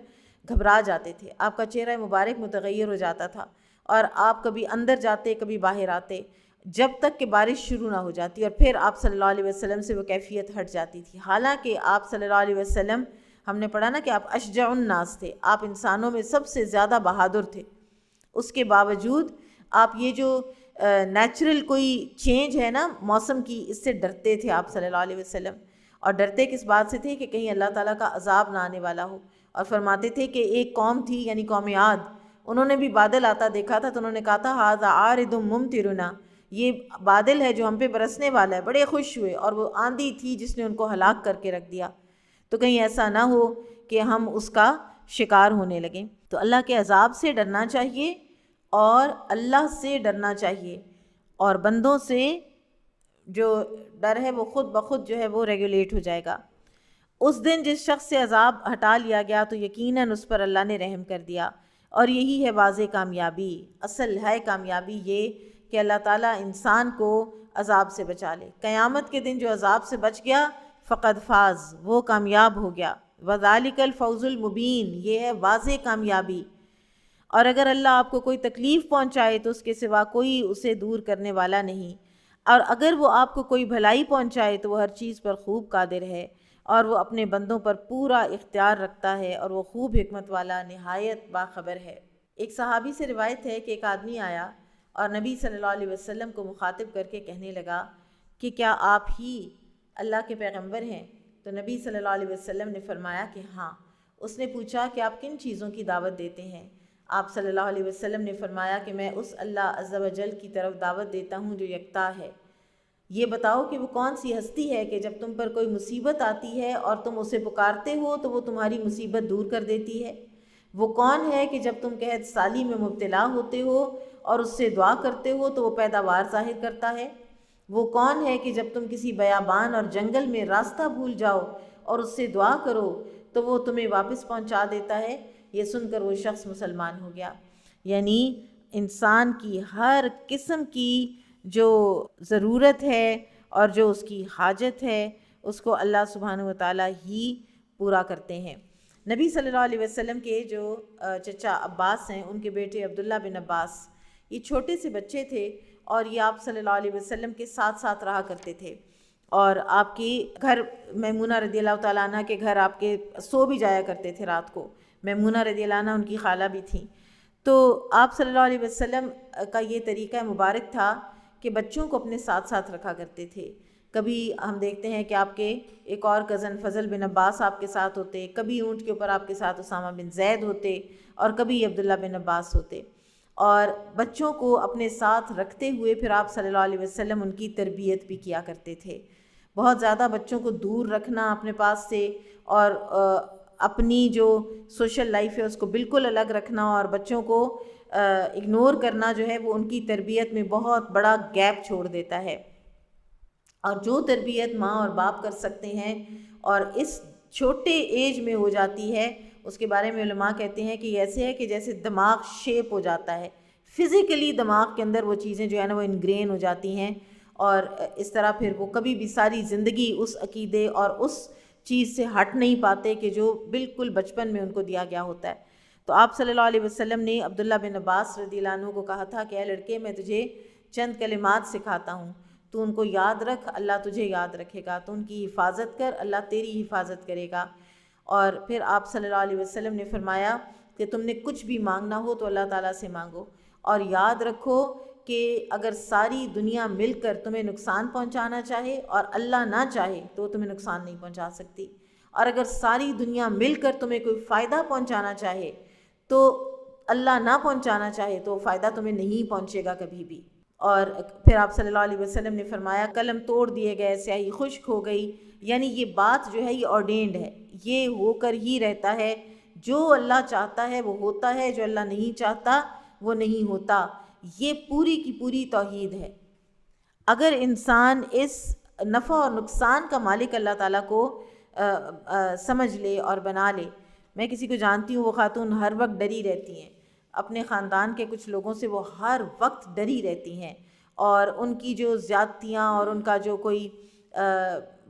گھبرا جاتے تھے، آپ کا چہرہ مبارک متغیر ہو جاتا تھا اور آپ کبھی اندر جاتے کبھی باہر آتے جب تک کہ بارش شروع نہ ہو جاتی، اور پھر آپ صلی اللہ علیہ وسلم سے وہ کیفیت ہٹ جاتی تھی. حالانکہ آپ صلی اللہ علیہ وسلم، ہم نے پڑھا نا کہ آپ اشجع الناس تھے، آپ انسانوں میں سب سے زیادہ بہادر تھے. اس کے باوجود آپ یہ جو نیچرل کوئی چینج ہے نا موسم کی، اس سے ڈرتے تھے آپ صلی اللہ علیہ وسلم. اور ڈرتے کس بات سے تھے کہ کہیں اللہ تعالیٰ کا عذاب نہ آنے والا ہو. اور فرماتے تھے کہ ایک قوم تھی یعنی قوم عاد، انہوں نے بھی بادل آتا دیکھا تھا تو انہوں نے کہا تھا ھذا عارض ممطرنا، یہ بادل ہے جو ہم پہ برسنے والا ہے. بڑے خوش ہوئے اور وہ آندھی تھی جس نے ان کو ہلاک کر کے رکھ دیا. تو کہیں ایسا نہ ہو کہ ہم اس کا شکار ہونے لگیں. تو اللہ کے عذاب سے ڈرنا چاہیے اور اللہ سے ڈرنا چاہیے، اور بندوں سے جو ڈر ہے وہ خود بخود جو ہے وہ ریگولیٹ ہو جائے گا. اس دن جس شخص سے عذاب ہٹا لیا گیا تو یقیناً اس پر اللہ نے رحم کر دیا، اور یہی ہے واضح کامیابی. اصل ہے کامیابی یہ کہ اللہ تعالیٰ انسان کو عذاب سے بچا لے. قیامت کے دن جو عذاب سے بچ گیا فقد فاز، وہ کامیاب ہو گیا. وذالک الفوز المبین، یہ ہے واضح کامیابی. اور اگر اللہ آپ کو کوئی تکلیف پہنچائے تو اس کے سوا کوئی اسے دور کرنے والا نہیں، اور اگر وہ آپ کو کوئی بھلائی پہنچائے تو وہ ہر چیز پر خوب قادر ہے، اور وہ اپنے بندوں پر پورا اختیار رکھتا ہے، اور وہ خوب حکمت والا نہایت باخبر ہے. ایک صحابی سے روایت ہے کہ ایک آدمی آیا اور نبی صلی اللہ علیہ وسلم کو مخاطب کر کے کہنے لگا کہ کیا آپ ہی اللہ کے پیغمبر ہیں؟ تو نبی صلی اللہ علیہ وسلم نے فرمایا کہ ہاں. اس نے پوچھا کہ آپ کن چیزوں کی دعوت دیتے ہیں؟ آپ صلی اللہ علیہ وسلم نے فرمایا کہ میں اس اللہ عز و جل کی طرف دعوت دیتا ہوں جو یکتا ہے. یہ بتاؤ کہ وہ کون سی ہستی ہے کہ جب تم پر کوئی مصیبت آتی ہے اور تم اسے پکارتے ہو تو وہ تمہاری مصیبت دور کر دیتی ہے؟ وہ کون ہے کہ جب تم قحط سالی میں مبتلا ہوتے ہو اور اس سے دعا کرتے ہو تو وہ پیداوار ظاہر کرتا ہے؟ وہ کون ہے کہ جب تم کسی بیابان اور جنگل میں راستہ بھول جاؤ اور اس سے دعا کرو تو وہ تمہیں واپس پہنچا دیتا ہے؟ یہ سن کر وہ شخص مسلمان ہو گیا. یعنی انسان کی ہر قسم کی جو ضرورت ہے اور جو اس کی حاجت ہے اس کو اللہ سبحانہ و تعالیٰ ہی پورا کرتے ہیں. نبی صلی اللہ علیہ وسلم کے جو چچا عباس ہیں، ان کے بیٹے عبداللہ بن عباس، یہ چھوٹے سے بچے تھے اور یہ آپ صلی اللہ علیہ وسلم کے ساتھ ساتھ رہا کرتے تھے، اور آپ کی گھر میمونہ رضی اللہ تعالیٰ عنہ کے گھر آپ کے سو بھی جایا کرتے تھے رات کو. میمونہ رضی اللہ عنہ ان کی خالہ بھی تھیں. تو آپ صلی اللہ علیہ وسلم کا یہ طریقہ مبارک تھا کہ بچوں کو اپنے ساتھ ساتھ رکھا کرتے تھے. کبھی ہم دیکھتے ہیں کہ آپ کے ایک اور کزن فضل بن عباس آپ کے ساتھ ہوتے، کبھی اونٹ کے اوپر آپ کے ساتھ اسامہ بن زید ہوتے، اور کبھی عبداللہ بن عباس ہوتے. اور بچوں کو اپنے ساتھ رکھتے ہوئے پھر آپ صلی اللہ علیہ وسلم ان کی تربیت بھی کیا کرتے تھے. بہت زیادہ بچوں کو دور رکھنا اپنے پاس سے، اور اپنی جو سوشل لائف ہے اس کو بالکل الگ رکھنا، اور بچوں کو اگنور کرنا جو ہے وہ ان کی تربیت میں بہت بڑا گیپ چھوڑ دیتا ہے. اور جو تربیت ماں اور باپ کر سکتے ہیں اور اس چھوٹے ایج میں ہو جاتی ہے، اس کے بارے میں علماء کہتے ہیں کہ ایسے ہے کہ جیسے دماغ شیپ ہو جاتا ہے، فزیکلی دماغ کے اندر وہ چیزیں جو ہے نا وہ انگرین ہو جاتی ہیں، اور اس طرح پھر وہ کبھی بھی ساری زندگی اس عقیدے اور اس چیز سے ہٹ نہیں پاتے کہ جو بالکل بچپن میں ان کو دیا گیا ہوتا ہے. تو آپ صلی اللہ علیہ وسلم نے عبداللہ بن عباس رضی اللہ عنہ کو کہا تھا کہ اے لڑکے، میں تجھے چند کلمات سکھاتا ہوں، تو ان کو یاد رکھ، اللہ تجھے یاد رکھے گا. تو ان کی حفاظت کر، اللہ تیری حفاظت کرے گا. اور پھر آپ صلی اللہ علیہ وسلم نے فرمایا کہ تم نے کچھ بھی مانگنا ہو تو اللہ تعالیٰ سے مانگو، اور یاد رکھو کہ اگر ساری دنیا مل کر تمہیں نقصان پہنچانا چاہے اور اللہ نہ چاہے تو وہ تمہیں نقصان نہیں پہنچا سکتی، اور اگر ساری دنیا مل کر تمہیں کوئی فائدہ پہنچانا چاہے تو اللہ نہ پہنچانا چاہے تو وہ فائدہ تمہیں نہیں پہنچے گا کبھی بھی. اور پھر آپ صلی اللہ علیہ وسلم نے فرمایا قلم توڑ دیے گئے، سیاہی خشک ہو گئی. یعنی یہ بات جو ہے یہ آرڈینڈ ہے، یہ ہو کر ہی رہتا ہے. جو اللہ چاہتا ہے وہ ہوتا ہے، جو اللہ نہیں چاہتا وہ نہیں ہوتا. یہ پوری کی پوری توحید ہے. اگر انسان اس نفع اور نقصان کا مالک اللہ تعالیٰ کو سمجھ لے اور بنا لے. میں کسی کو جانتی ہوں، وہ خاتون ہر وقت ڈری رہتی ہیں، اپنے خاندان کے کچھ لوگوں سے وہ ہر وقت ڈری رہتی ہیں، اور ان کی جو زیادتیاں اور ان کا جو کوئی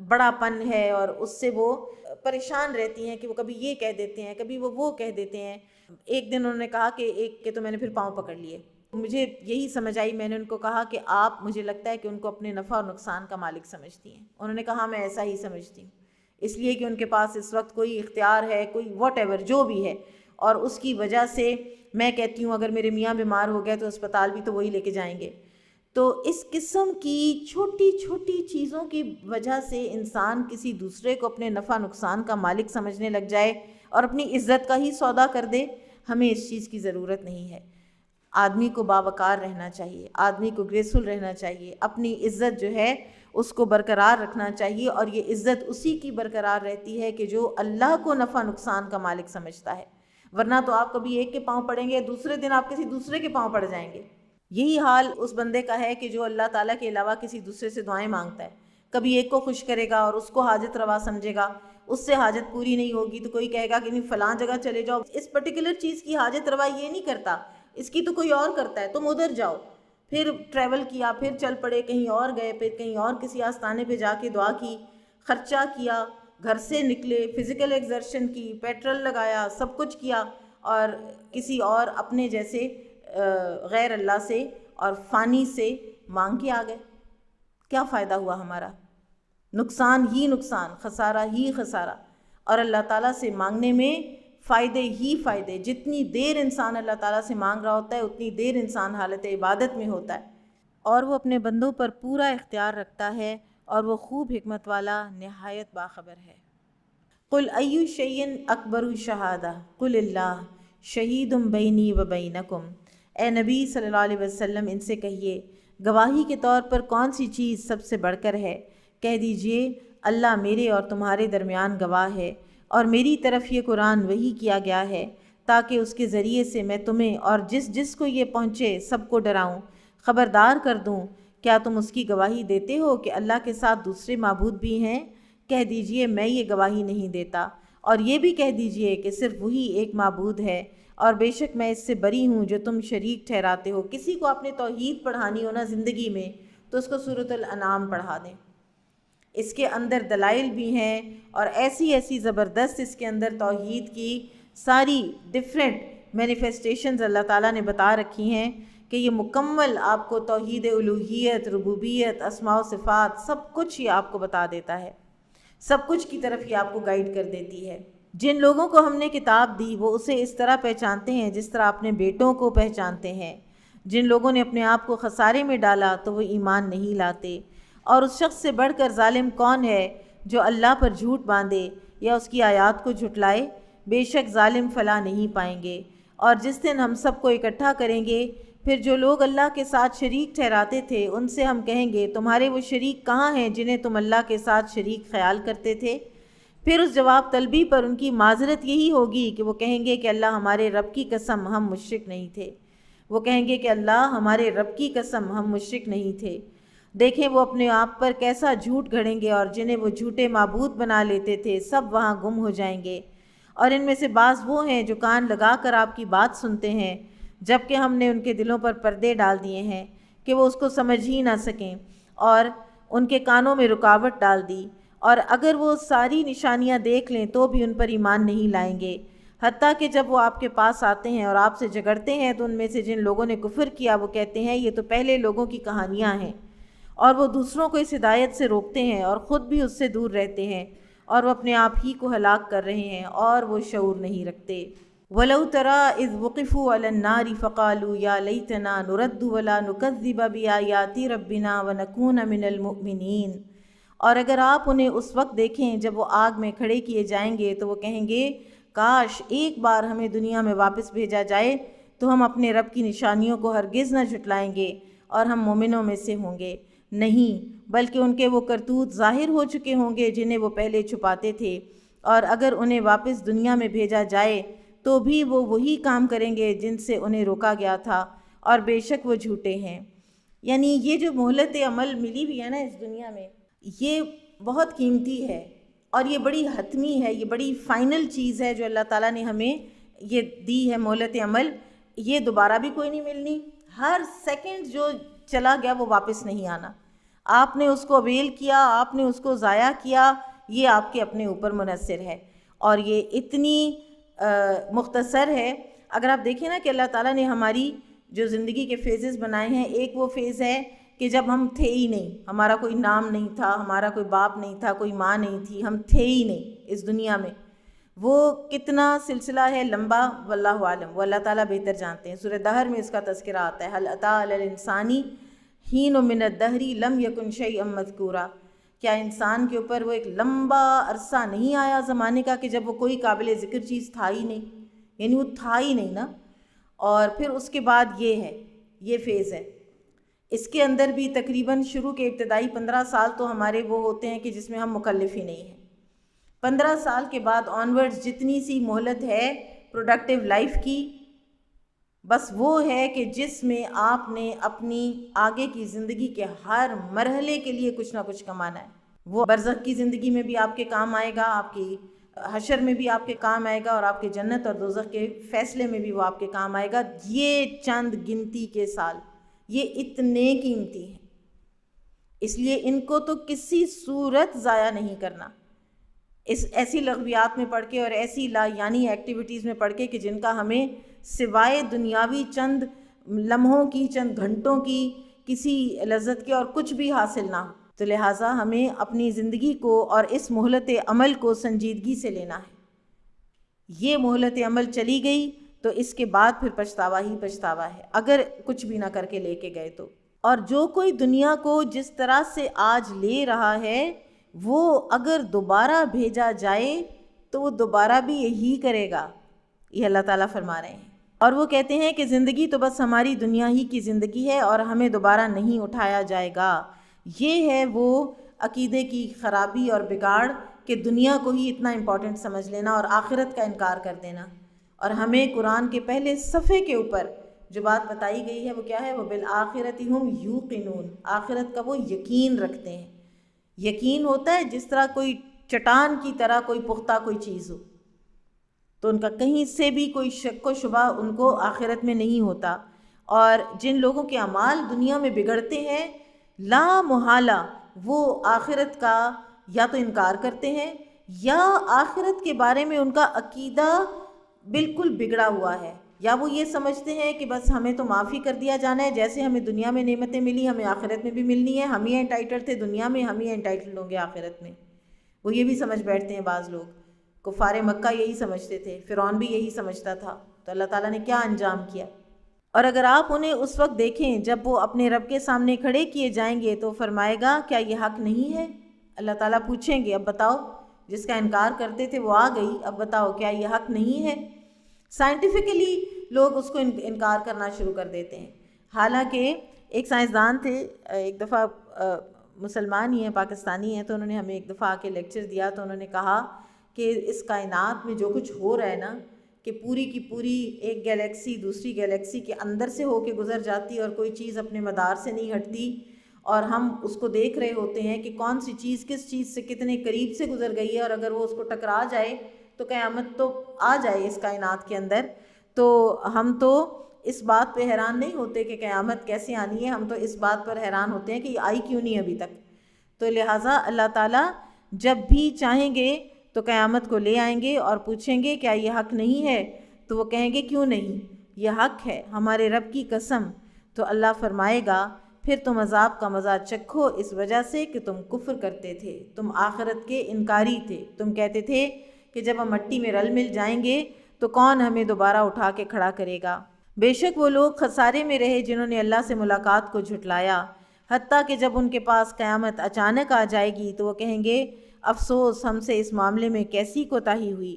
بڑا پن ہے اور اس سے وہ پریشان رہتی ہیں کہ وہ کبھی یہ کہہ دیتے ہیں، کبھی وہ کہہ دیتے ہیں. ایک دن انہوں نے کہا کہ ایک کے تو میں نے پھر پاؤں پکڑ لیے. مجھے یہی سمجھ آئی، میں نے ان کو کہا کہ آپ، مجھے لگتا ہے کہ ان کو اپنے نفع اور نقصان کا مالک سمجھتی ہیں. انہوں نے کہا میں ایسا ہی سمجھتی ہوں، اس لیے کہ ان کے پاس اس وقت کوئی اختیار ہے، کوئی واٹ ایور جو بھی ہے، اور اس کی وجہ سے میں کہتی ہوں اگر میرے میاں بیمار ہو گئے تو اسپتال بھی تو وہی لے کے جائیں گے. تو اس قسم کی چھوٹی چھوٹی چیزوں کی وجہ سے انسان کسی دوسرے کو اپنے نفع نقصان کا مالک سمجھنے لگ جائے اور اپنی عزت کا ہی سودا کر دے، ہمیں اس چیز کی ضرورت نہیں ہے۔ آدمی کو باوقار رہنا چاہیے، آدمی کو گریسفل رہنا چاہیے، اپنی عزت جو ہے اس کو برقرار رکھنا چاہیے، اور یہ عزت اسی کی برقرار رہتی ہے کہ جو اللہ کو نفع نقصان کا مالک سمجھتا ہے، ورنہ تو آپ کبھی ایک کے پاؤں پڑیں گے، دوسرے دن آپ کسی دوسرے کے پاؤں پڑ جائیں گے۔ یہی حال اس بندے کا ہے کہ جو اللہ تعالیٰ کے علاوہ کسی دوسرے سے دعائیں مانگتا ہے، کبھی ایک کو خوش کرے گا اور اس کو حاجت روا سمجھے گا، اس سے حاجت پوری نہیں ہوگی تو کوئی کہے گا کہ نہیں فلاں جگہ چلے جاؤ، اس پرٹیکولر چیز کی حاجت روا یہ نہیں کرتا، اس کی تو کوئی اور کرتا ہے، تم ادھر جاؤ۔ پھر ٹریول کیا، پھر چل پڑے، کہیں اور گئے، پھر کہیں اور کسی آستانے پہ جا کے دعا کی، خرچہ کیا، گھر سے نکلے، فزیکل ایگزرشن کی، پیٹرول لگایا، سب کچھ کیا، اور کسی اور اپنے جیسے غیر اللہ سے اور فانی سے مانگ کے آ گئے۔ کیا فائدہ ہوا ہمارا؟ نقصان ہی نقصان، خسارہ ہی خسارہ۔ اور اللہ تعالیٰ سے مانگنے میں فائدے ہی فائدے۔ جتنی دیر انسان اللہ تعالیٰ سے مانگ رہا ہوتا ہے اتنی دیر انسان حالت عبادت میں ہوتا ہے، اور وہ اپنے بندوں پر پورا اختیار رکھتا ہے، اور وہ خوب حکمت والا نہایت باخبر ہے۔ قل ای شیء اکبر شہادہ قل اللہ شہید بینی و بینکم۔ اے نبی صلی اللہ علیہ وسلم ان سے کہیے گواہی کے طور پر کون سی چیز سب سے بڑھ کر ہے؟ کہہ دیجئے اللہ میرے اور تمہارے درمیان گواہ ہے، اور میری طرف یہ قرآن وحی کیا گیا ہے تاکہ اس کے ذریعے سے میں تمہیں اور جس کو یہ پہنچے سب کو ڈراؤں، خبردار کر دوں۔ کیا تم اس کی گواہی دیتے ہو کہ اللہ کے ساتھ دوسرے معبود بھی ہیں؟ کہہ دیجئے میں یہ گواہی نہیں دیتا، اور یہ بھی کہہ دیجئے کہ صرف وہی ایک معبود ہے، اور بے شک میں اس سے بری ہوں جو تم شریک ٹھہراتے ہو۔ کسی کو اپنے توحید پڑھانی ہو نا زندگی میں تو اس کو سورۃ الانعام پڑھا دیں، اس کے اندر دلائل بھی ہیں، اور ایسی ایسی زبردست اس کے اندر توحید کی ساری ڈیفرنٹ مینیفیسٹیشنز اللہ تعالیٰ نے بتا رکھی ہیں کہ یہ مکمل آپ کو توحید الوہیت، ربوبیت، اسماء و صفات سب کچھ یہ آپ کو بتا دیتا ہے، سب کچھ کی طرف یہ آپ کو گائیڈ کر دیتی ہے۔ جن لوگوں کو ہم نے کتاب دی وہ اسے اس طرح پہچانتے ہیں جس طرح اپنے بیٹوں کو پہچانتے ہیں۔ جن لوگوں نے اپنے آپ کو خسارے میں ڈالا تو وہ ایمان نہیں لاتے۔ اور اس شخص سے بڑھ کر ظالم کون ہے جو اللہ پر جھوٹ باندھے یا اس کی آیات کو جھٹلائے؟ بے شک ظالم فلاح نہیں پائیں گے۔ اور جس دن ہم سب کو اکٹھا کریں گے، پھر جو لوگ اللہ کے ساتھ شریک ٹھہراتے تھے ان سے ہم کہیں گے تمہارے وہ شریک کہاں ہیں جنہیں تم اللہ کے ساتھ شریک خیال کرتے تھے؟ پھر اس جواب طلبی پر ان کی معذرت یہی ہوگی کہ وہ کہیں گے کہ اللہ ہمارے رب کی قسم ہم مشرک نہیں تھے۔ وہ کہیں گے کہ اللہ ہمارے رب کی قسم ہم مشرک نہیں تھے۔ دیکھیں وہ اپنے آپ پر کیسا جھوٹ گھڑیں گے، اور جنہیں وہ جھوٹے معبود بنا لیتے تھے سب وہاں گم ہو جائیں گے۔ اور ان میں سے بعض وہ ہیں جو کان لگا کر آپ کی بات سنتے ہیں، جبکہ ہم نے ان کے دلوں پر پردے ڈال دیے ہیں کہ وہ اس کو سمجھ ہی نہ سکیں، اور ان کے کانوں میں رکاوٹ ڈال دی، اور اگر وہ ساری نشانیاں دیکھ لیں تو بھی ان پر ایمان نہیں لائیں گے، حتیٰ کہ جب وہ آپ کے پاس آتے ہیں اور آپ سے جھگڑتے ہیں تو ان میں سے جن لوگوں نے کفر کیا وہ کہتے ہیں یہ تو پہلے لوگوں کی کہانیاں ہیں، اور وہ دوسروں کو اس ہدایت سے روکتے ہیں اور خود بھی اس سے دور رہتے ہیں، اور وہ اپنے آپ ہی کو ہلاک کر رہے ہیں اور وہ شعور نہیں رکھتے۔ وَلَوْ تَرَىٰ إِذْ وُقِفُوا عَلَى النَّارِ فَقَالُوا يَا لَيْتَنَا نُرَدُّ وَلَا نُكَذِّبَ بِآيَاتِ رَبِّنَا وَنَكُونَ مِنَ الْمُؤْمِنِينَ۔ اور اگر آپ انہیں اس وقت دیکھیں جب وہ آگ میں کھڑے کیے جائیں گے تو وہ کہیں گے کاش ایک بار ہمیں دنیا میں واپس بھیجا جائے تو ہم اپنے رب کی نشانیوں کو ہرگز نہ جھٹلائیں گے اور ہم مومنوں میں سے ہوں گے۔ نہیں، بلکہ ان کے وہ کرتوت ظاہر ہو چکے ہوں گے جنہیں وہ پہلے چھپاتے تھے، اور اگر انہیں واپس دنیا میں بھیجا جائے تو بھی وہ وہی کام کریں گے جن سے انہیں روکا گیا تھا، اور بے شک وہ جھوٹے ہیں۔ یعنی یہ جو مہلت عمل ملی ہوئی ہے نا اس دنیا میں، یہ بہت قیمتی ہے، اور یہ بڑی حتمی ہے، یہ بڑی فائنل چیز ہے جو اللہ تعالیٰ نے ہمیں یہ دی ہے مہلت عمل۔ یہ دوبارہ بھی کوئی نہیں ملنی، ہر سیکنڈ جو چلا گیا وہ واپس نہیں آنا۔ آپ نے اس کو اویل کیا، آپ نے اس کو ضائع کیا، یہ آپ کے اپنے اوپر منحصر ہے، اور یہ اتنی مختصر ہے۔ اگر آپ دیکھیں نا کہ اللہ تعالیٰ نے ہماری جو زندگی کے فیزز بنائے ہیں، ایک وہ فیز ہے کہ جب ہم تھے ہی نہیں، ہمارا کوئی نام نہیں تھا، ہمارا کوئی باپ نہیں تھا، کوئی ماں نہیں تھی، ہم تھے ہی نہیں اس دنیا میں۔ وہ کتنا سلسلہ ہے لمبا، واللہ عالم، وہ اللہ تعالیٰ بہتر جانتے ہیں۔ سورہ دہر میں اس کا تذکرہ آتا ہے، هل اتى على الانسان حین من الدہر لم یکن شیئا مذکورا، کیا انسان کے اوپر وہ ایک لمبا عرصہ نہیں آیا زمانے کا کہ جب وہ کوئی قابل ذکر چیز تھا ہی نہیں، یعنی وہ تھا ہی نہیں نا۔ اور پھر اس کے بعد یہ ہے، یہ فیز ہے، اس کے اندر بھی تقریباً شروع کے ابتدائی 15 سال تو ہمارے وہ ہوتے ہیں کہ جس میں ہم مکلف ہی نہیں ہیں۔ 15 سال کے بعد آنورڈز جتنی سی مہلت ہے پروڈکٹیو لائف کی، بس وہ ہے کہ جس میں آپ نے اپنی آگے کی زندگی کے ہر مرحلے کے لیے کچھ نہ کچھ کمانا ہے۔ وہ برزخ کی زندگی میں بھی آپ کے کام آئے گا، آپ کی حشر میں بھی آپ کے کام آئے گا، اور آپ کے جنت اور دوزخ کے فیصلے میں بھی وہ آپ کے کام آئے گا۔ یہ چند گنتی کے سال، یہ اتنے قیمتی ہیں، اس لیے ان کو تو کسی صورت ضائع نہیں کرنا۔ اس ایسی لغویات میں پڑھ کے اور ایسی لا یعنی ایکٹیویٹیز میں پڑھ کے کہ جن کا ہمیں سوائے دنیاوی چند لمحوں کی، چند گھنٹوں کی کسی لذت کے اور کچھ بھی حاصل نہ ہو، تو لہٰذا ہمیں اپنی زندگی کو اور اس مہلت عمل کو سنجیدگی سے لینا ہے۔ یہ مہلت عمل چلی گئی تو اس کے بعد پھر پچھتاوا ہی پچھتاوا ہے، اگر کچھ بھی نہ کر کے لے کے گئے تو۔ اور جو کوئی دنیا کو جس طرح سے آج لے رہا ہے، وہ اگر دوبارہ بھیجا جائے تو وہ دوبارہ بھی یہی کرے گا، یہ اللہ تعالیٰ فرما رہے ہیں۔ اور وہ کہتے ہیں کہ زندگی تو بس ہماری دنیا ہی کی زندگی ہے اور ہمیں دوبارہ نہیں اٹھایا جائے گا۔ یہ ہے وہ عقیدے کی خرابی اور بگاڑ کہ دنیا کو ہی اتنا امپورٹنٹ سمجھ لینا اور آخرت کا انکار کر دینا۔ اور ہمیں قرآن کے پہلے صفحے کے اوپر جو بات بتائی گئی ہے وہ کیا ہے؟ وہ بالآخرۃ ہم یوقنون، آخرت کا وہ یقین رکھتے ہیں۔ یقین ہوتا ہے جس طرح کوئی چٹان کی طرح کوئی پختہ کوئی چیز ہو، تو ان کا کہیں سے بھی کوئی شک و شبہ ان کو آخرت میں نہیں ہوتا۔ اور جن لوگوں کے اعمال دنیا میں بگڑتے ہیں، لا محالہ وہ آخرت کا یا تو انکار کرتے ہیں یا آخرت کے بارے میں ان کا عقیدہ بالکل بگڑا ہوا ہے، یا وہ یہ سمجھتے ہیں کہ بس ہمیں تو معافی کر دیا جانا ہے، جیسے ہمیں دنیا میں نعمتیں ملی ہمیں آخرت میں بھی ملنی ہے، ہم ہی انٹائٹل تھے دنیا میں، ہم ہی انٹائٹل ہوں گے آخرت میں۔ وہ یہ بھی سمجھ بیٹھتے ہیں بعض لوگ، کفار مکہ یہی سمجھتے تھے، فرعون بھی یہی سمجھتا تھا، تو اللہ تعالیٰ نے کیا انجام کیا۔ اور اگر آپ انہیں اس وقت دیکھیں جب وہ اپنے رب کے سامنے کھڑے کیے جائیں گے تو فرمائے گا کیا یہ حق نہیں ہے؟ اللہ تعالیٰ پوچھیں گے اب بتاؤ، جس کا انکار کرتے تھے وہ آ گئی، اب بتاؤ کیا یہ حق نہیں ہے؟ سائنٹیفکلی لوگ اس کو انکار کرنا شروع کر دیتے ہیں۔ حالانکہ ایک سائنسدان تھے، ایک دفعہ مسلمان ہی ہیں، پاکستانی ہیں، تو انہوں نے ہمیں ایک دفعہ آ کے لیکچر دیا، تو انہوں نے کہا کہ اس کائنات میں جو کچھ ہو رہا ہے نا، کہ پوری کی پوری ایک گیلیکسی دوسری گیلیکسی کے اندر سے ہو کے گزر جاتی اور کوئی چیز اپنے مدار سے نہیں ہٹتی، اور ہم اس کو دیکھ رہے ہوتے ہیں کہ کون سی چیز کس چیز سے کتنے قریب سے گزر گئی ہے، اور اگر وہ اس کو ٹکرا جائے تو قیامت تو آ جائے اس کائنات کے اندر، تو ہم تو اس بات پہ حیران نہیں ہوتے کہ قیامت کیسے آنی ہے، ہم تو اس بات پر حیران ہوتے ہیں کہ یہ آئی کیوں نہیں ابھی تک۔ تو لہٰذا اللہ تعالیٰ جب بھی چاہیں گے تو قیامت کو لے آئیں گے اور پوچھیں گے کیا یہ حق نہیں ہے، تو وہ کہیں گے کیوں نہیں، یہ حق ہے ہمارے رب کی قسم۔ تو اللہ فرمائے گا پھر تم عذاب کا مزہ چکھو اس وجہ سے کہ تم کفر کرتے تھے، تم آخرت کے انکاری تھے، تم کہتے تھے کہ جب ہم مٹی میں رل مل جائیں گے تو کون ہمیں دوبارہ اٹھا کے کھڑا کرے گا۔ بے شک وہ لوگ خسارے میں رہے جنہوں نے اللہ سے ملاقات کو جھٹلایا، حتیٰ کہ جب ان کے پاس قیامت اچانک آ جائے گی تو وہ کہیں گے افسوس ہم سے اس معاملے میں کیسی کوتاہی ہوئی،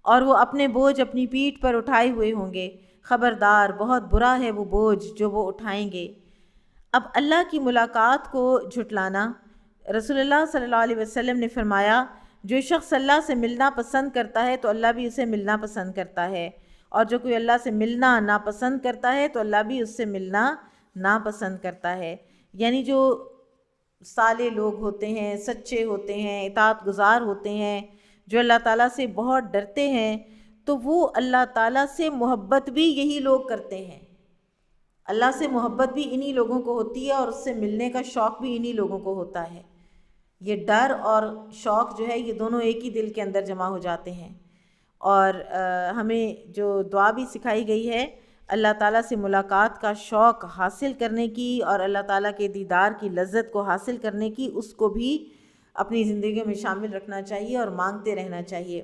اور وہ اپنے بوجھ اپنی پیٹھ پر اٹھائے ہوئے ہوں گے، خبردار بہت برا ہے وہ بوجھ جو وہ اٹھائیں گے۔ اب اللہ کی ملاقات کو جھٹلانا، رسول اللہ صلی اللہ علیہ وسلم نے فرمایا جو شخص اللہ سے ملنا پسند کرتا ہے تو اللہ بھی اسے ملنا پسند کرتا ہے، اور جو کوئی اللہ سے ملنا ناپسند کرتا ہے تو اللہ بھی اس سے ملنا ناپسند کرتا ہے۔ یعنی جو صالح لوگ ہوتے ہیں، سچے ہوتے ہیں، اطاعت گزار ہوتے ہیں، جو اللہ تعالیٰ سے بہت ڈرتے ہیں، تو وہ اللہ تعالیٰ سے محبت بھی یہی لوگ کرتے ہیں۔ اللہ سے محبت بھی انہی لوگوں کو ہوتی ہے اور اس سے ملنے کا شوق بھی انہی لوگوں کو ہوتا ہے۔ یہ ڈر اور شوق جو ہے یہ دونوں ایک ہی دل کے اندر جمع ہو جاتے ہیں۔ اور ہمیں جو دعا بھی سکھائی گئی ہے اللہ تعالیٰ سے ملاقات کا شوق حاصل کرنے کی اور اللہ تعالیٰ کے دیدار کی لذت کو حاصل کرنے کی، اس کو بھی اپنی زندگی میں شامل رکھنا چاہیے اور مانگتے رہنا چاہیے۔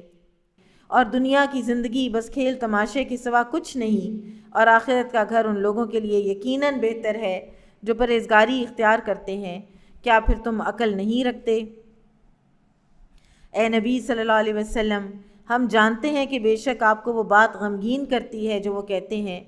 اور دنیا کی زندگی بس کھیل تماشے کے سوا کچھ نہیں، اور آخرت کا گھر ان لوگوں کے لیے یقیناً بہتر ہے جو پرہیزگاری اختیار کرتے ہیں، کیا پھر تم عقل نہیں رکھتے؟ اے نبی صلی اللہ علیہ وسلم، ہم جانتے ہیں کہ بے شک آپ کو وہ بات غمگین کرتی ہے جو وہ کہتے ہیں،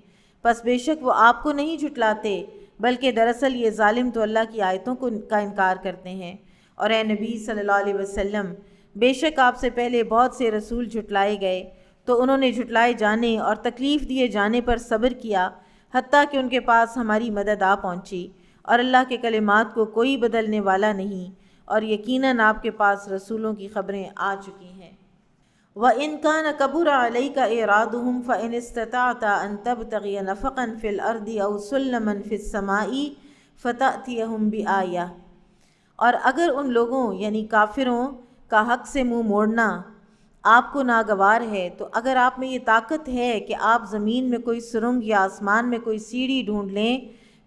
پس بے شک وہ آپ کو نہیں جھٹلاتے، بلکہ دراصل یہ ظالم تو اللہ کی آیتوں کا انکار کرتے ہیں۔ اور اے نبی صلی اللہ علیہ وسلم، بے شک آپ سے پہلے بہت سے رسول جھٹلائے گئے، تو انہوں نے جھٹلائے جانے اور تکلیف دیے جانے پر صبر کیا، حتیٰ کہ ان کے پاس ہماری مدد آ پہنچی، اور اللہ کے کلمات کو کوئی بدلنے والا نہیں، اور یقیناً آپ کے پاس رسولوں کی خبریں آ چکی ہیں۔ وَإِن كَانَ كَبُرَ عَلَيْكَ إِعْرَاضُهُمْ فَإِنِ اسْتَطَعْتَ أَن تَبْتَغِيَ نَفَقًا فِي الْأَرْضِ أَوْ سُلَّمًا فِي السَّمَاءِ فَتَأْتِيَهُمْ بِآيَةٍ، اور اگر ان لوگوں یعنی کافروں کا حق سے منہ موڑنا آپ کو ناگوار ہے، تو اگر آپ میں یہ طاقت ہے کہ آپ زمین میں کوئی سرنگ یا آسمان میں کوئی سیڑھی ڈھونڈ لیں،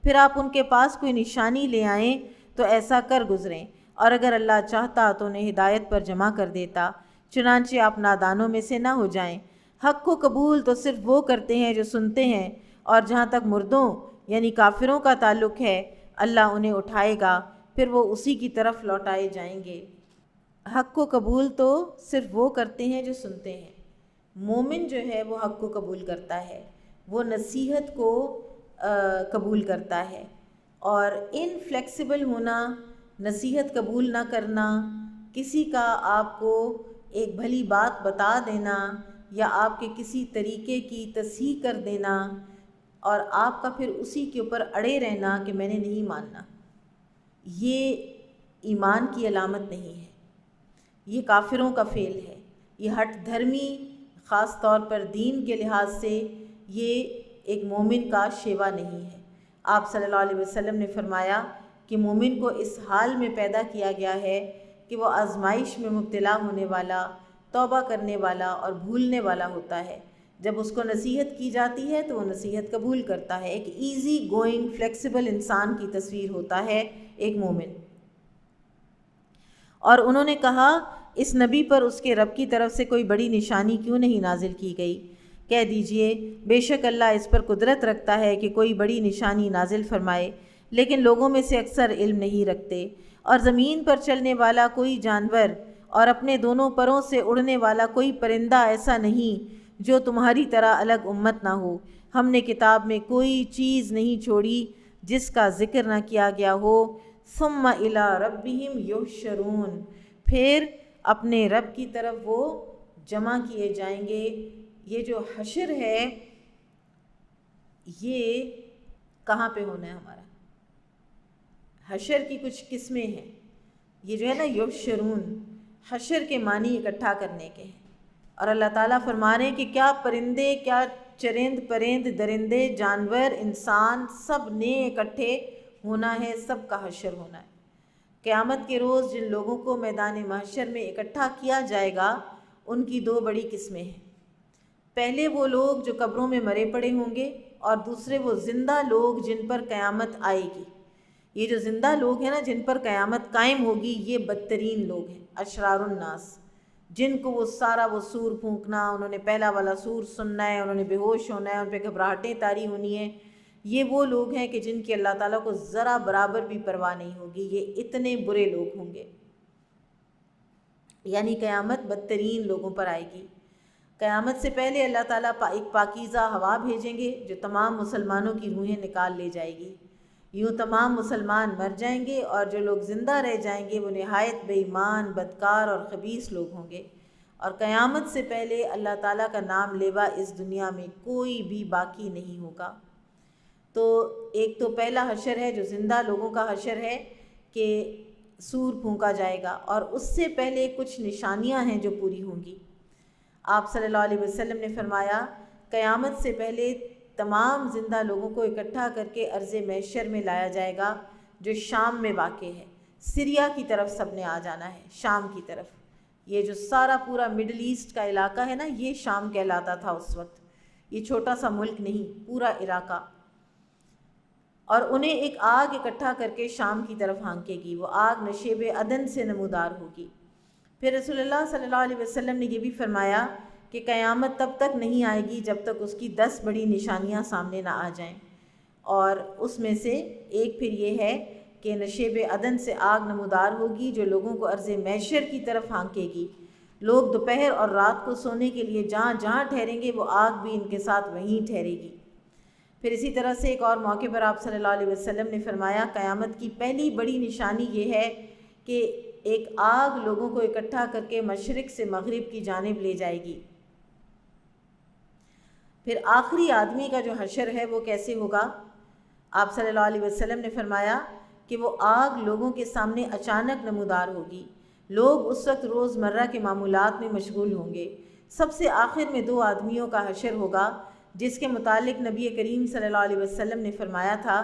پھر آپ ان کے پاس کوئی نشانی لے آئیں تو ایسا کر گزریں، اور اگر اللہ چاہتا تو انہیں ہدایت پر جمع کر دیتا، چنانچہ آپ نادانوں میں سے نہ ہو جائیں۔ حق کو قبول تو صرف وہ کرتے ہیں جو سنتے ہیں، اور جہاں تک مردوں یعنی کافروں کا تعلق ہے، اللہ انہیں اٹھائے گا، پھر وہ اسی کی طرف لوٹائے جائیں گے۔ حق کو قبول تو صرف وہ کرتے ہیں جو سنتے ہیں۔ مومن جو ہے وہ حق کو قبول کرتا ہے، وہ نصیحت کو قبول کرتا ہے، اور انفلیکسیبل ہونا، نصیحت قبول نہ کرنا، کسی کا آپ کو ایک بھلی بات بتا دینا یا آپ کے کسی طریقے کی تصحیح کر دینا اور آپ کا پھر اسی کے اوپر اڑے رہنا کہ میں نے نہیں ماننا، یہ ایمان کی علامت نہیں ہے، یہ کافروں کا فعل ہے، یہ ہٹ دھرمی، خاص طور پر دین کے لحاظ سے یہ ایک مومن کا شیوا نہیں ہے۔ آپ صلی اللہ علیہ وسلم نے فرمایا کہ مومن کو اس حال میں پیدا کیا گیا ہے کہ وہ آزمائش میں مبتلا ہونے والا، توبہ کرنے والا اور بھولنے والا ہوتا ہے۔ جب اس کو نصیحت کی جاتی ہے تو وہ نصیحت قبول کرتا ہے، ایک ایزی گوئنگ فلیکسیبل انسان کی تصویر ہوتا ہے ایک مومن۔ اور انہوں نے کہا، اس نبی پر اس کے رب کی طرف سے کوئی بڑی نشانی کیوں نہیں نازل کی گئی؟ کہہ دیجئے، بے شک اللہ اس پر قدرت رکھتا ہے کہ کوئی بڑی نشانی نازل فرمائے، لیکن لوگوں میں سے اکثر علم نہیں رکھتے۔ اور زمین پر چلنے والا کوئی جانور اور اپنے دونوں پروں سے اڑنے والا کوئی پرندہ ایسا نہیں جو تمہاری طرح الگ امت نہ ہو۔ ہم نے کتاب میں کوئی چیز نہیں چھوڑی جس کا ذکر نہ کیا گیا ہو۔ ثم الی ربہم یحشرون، پھر اپنے رب کی طرف وہ جمع کیے جائیں گے۔ یہ جو حشر ہے یہ کہاں پہ ہونا ہے ہمارا؟ حشر کی کچھ قسمیں ہیں، یہ جو ہے نا یحشرون، حشر کے معنی اکٹھا کرنے کے ہیں، اور اللہ تعالیٰ فرما رہے ہیں کہ کیا پرندے، کیا چرند پرند درندے جانور انسان سب نے اکٹھے ہونا ہے، سب کا حشر ہونا ہے۔ قیامت کے روز جن لوگوں کو میدان محشر میں اکٹھا کیا جائے گا ان کی دو بڑی قسمیں ہیں۔ پہلے وہ لوگ جو قبروں میں مرے پڑے ہوں گے، اور دوسرے وہ زندہ لوگ جن پر قیامت آئے گی۔ یہ جو زندہ لوگ ہیں نا جن پر قیامت قائم ہوگی، یہ بدترین لوگ ہیں، اشرار الناس، جن کو وہ سارا وہ سور پھونکنا، انہوں نے پہلا والا سور سننا ہے، انہوں نے بے ہوش ہونا ہے، ان پہ گھبراہٹیں طاری ہونی ہیں۔ یہ وہ لوگ ہیں کہ جن کی اللہ تعالیٰ کو ذرا برابر بھی پرواہ نہیں ہوگی، یہ اتنے برے لوگ ہوں گے۔ یعنی قیامت بدترین لوگوں پر آئے گی۔ قیامت سے پہلے اللہ تعالیٰ ایک پاکیزہ ہوا بھیجیں گے جو تمام مسلمانوں کی روحیں نکال لے جائے گی۔ یوں تمام مسلمان مر جائیں گے، اور جو لوگ زندہ رہ جائیں گے وہ نہایت بے ایمان، بدکار اور خبیث لوگ ہوں گے۔ اور قیامت سے پہلے اللہ تعالیٰ کا نام لیوا اس دنیا میں کوئی بھی باقی نہیں ہوگا۔ تو ایک تو پہلا حشر ہے جو زندہ لوگوں کا حشر ہے کہ سور پھونکا جائے گا، اور اس سے پہلے کچھ نشانیاں ہیں جو پوری ہوں گی۔ آپ صلی اللہ علیہ وسلم نے فرمایا، قیامت سے پہلے تمام زندہ لوگوں کو اکٹھا کر کے عرض محشر میں لایا جائے گا جو شام میں واقع ہے۔ سیریا کی طرف سب نے آ جانا ہے، شام کی طرف۔ یہ جو سارا پورا مڈل ایسٹ کا علاقہ ہے نا، یہ شام کہلاتا تھا اس وقت، یہ چھوٹا سا ملک نہیں، پورا علاقہ۔ اور انہیں ایک آگ اکٹھا کر کے شام کی طرف ہانکے گی، وہ آگ نشیب عدن سے نمودار ہوگی۔ پھر رسول اللہ صلی اللہ علیہ وسلم نے یہ بھی فرمایا کہ قیامت تب تک نہیں آئے گی جب تک اس کی 10 بڑی نشانیاں سامنے نہ آ جائیں۔ اور اس میں سے ایک پھر یہ ہے کہ نشیب عدن سے آگ نمودار ہوگی جو لوگوں کو ارض محشر کی طرف ہانکے گی۔ لوگ دوپہر اور رات کو سونے کے لیے جہاں جہاں ٹھہریں گے وہ آگ بھی ان کے ساتھ وہیں ٹھہرے گی۔ پھر اسی طرح سے ایک اور موقع پر آپ صلی اللہ علیہ وسلم نے فرمایا قیامت کی پہلی بڑی نشانی یہ ہے کہ ایک آگ لوگوں کو اکٹھا کر کے مشرق سے مغرب کی جانب لے جائے گی۔ پھر آخری آدمی کا جو حشر ہے وہ کیسے ہوگا؟ آپ صلی اللہ علیہ وسلم نے فرمایا کہ وہ آگ لوگوں کے سامنے اچانک نمودار ہوگی۔ لوگ اس وقت روزمرہ کے معمولات میں مشغول ہوں گے۔ سب سے آخر میں 2 آدمیوں کا حشر ہوگا جس کے متعلق نبی کریم صلی اللہ علیہ وسلم نے فرمایا تھا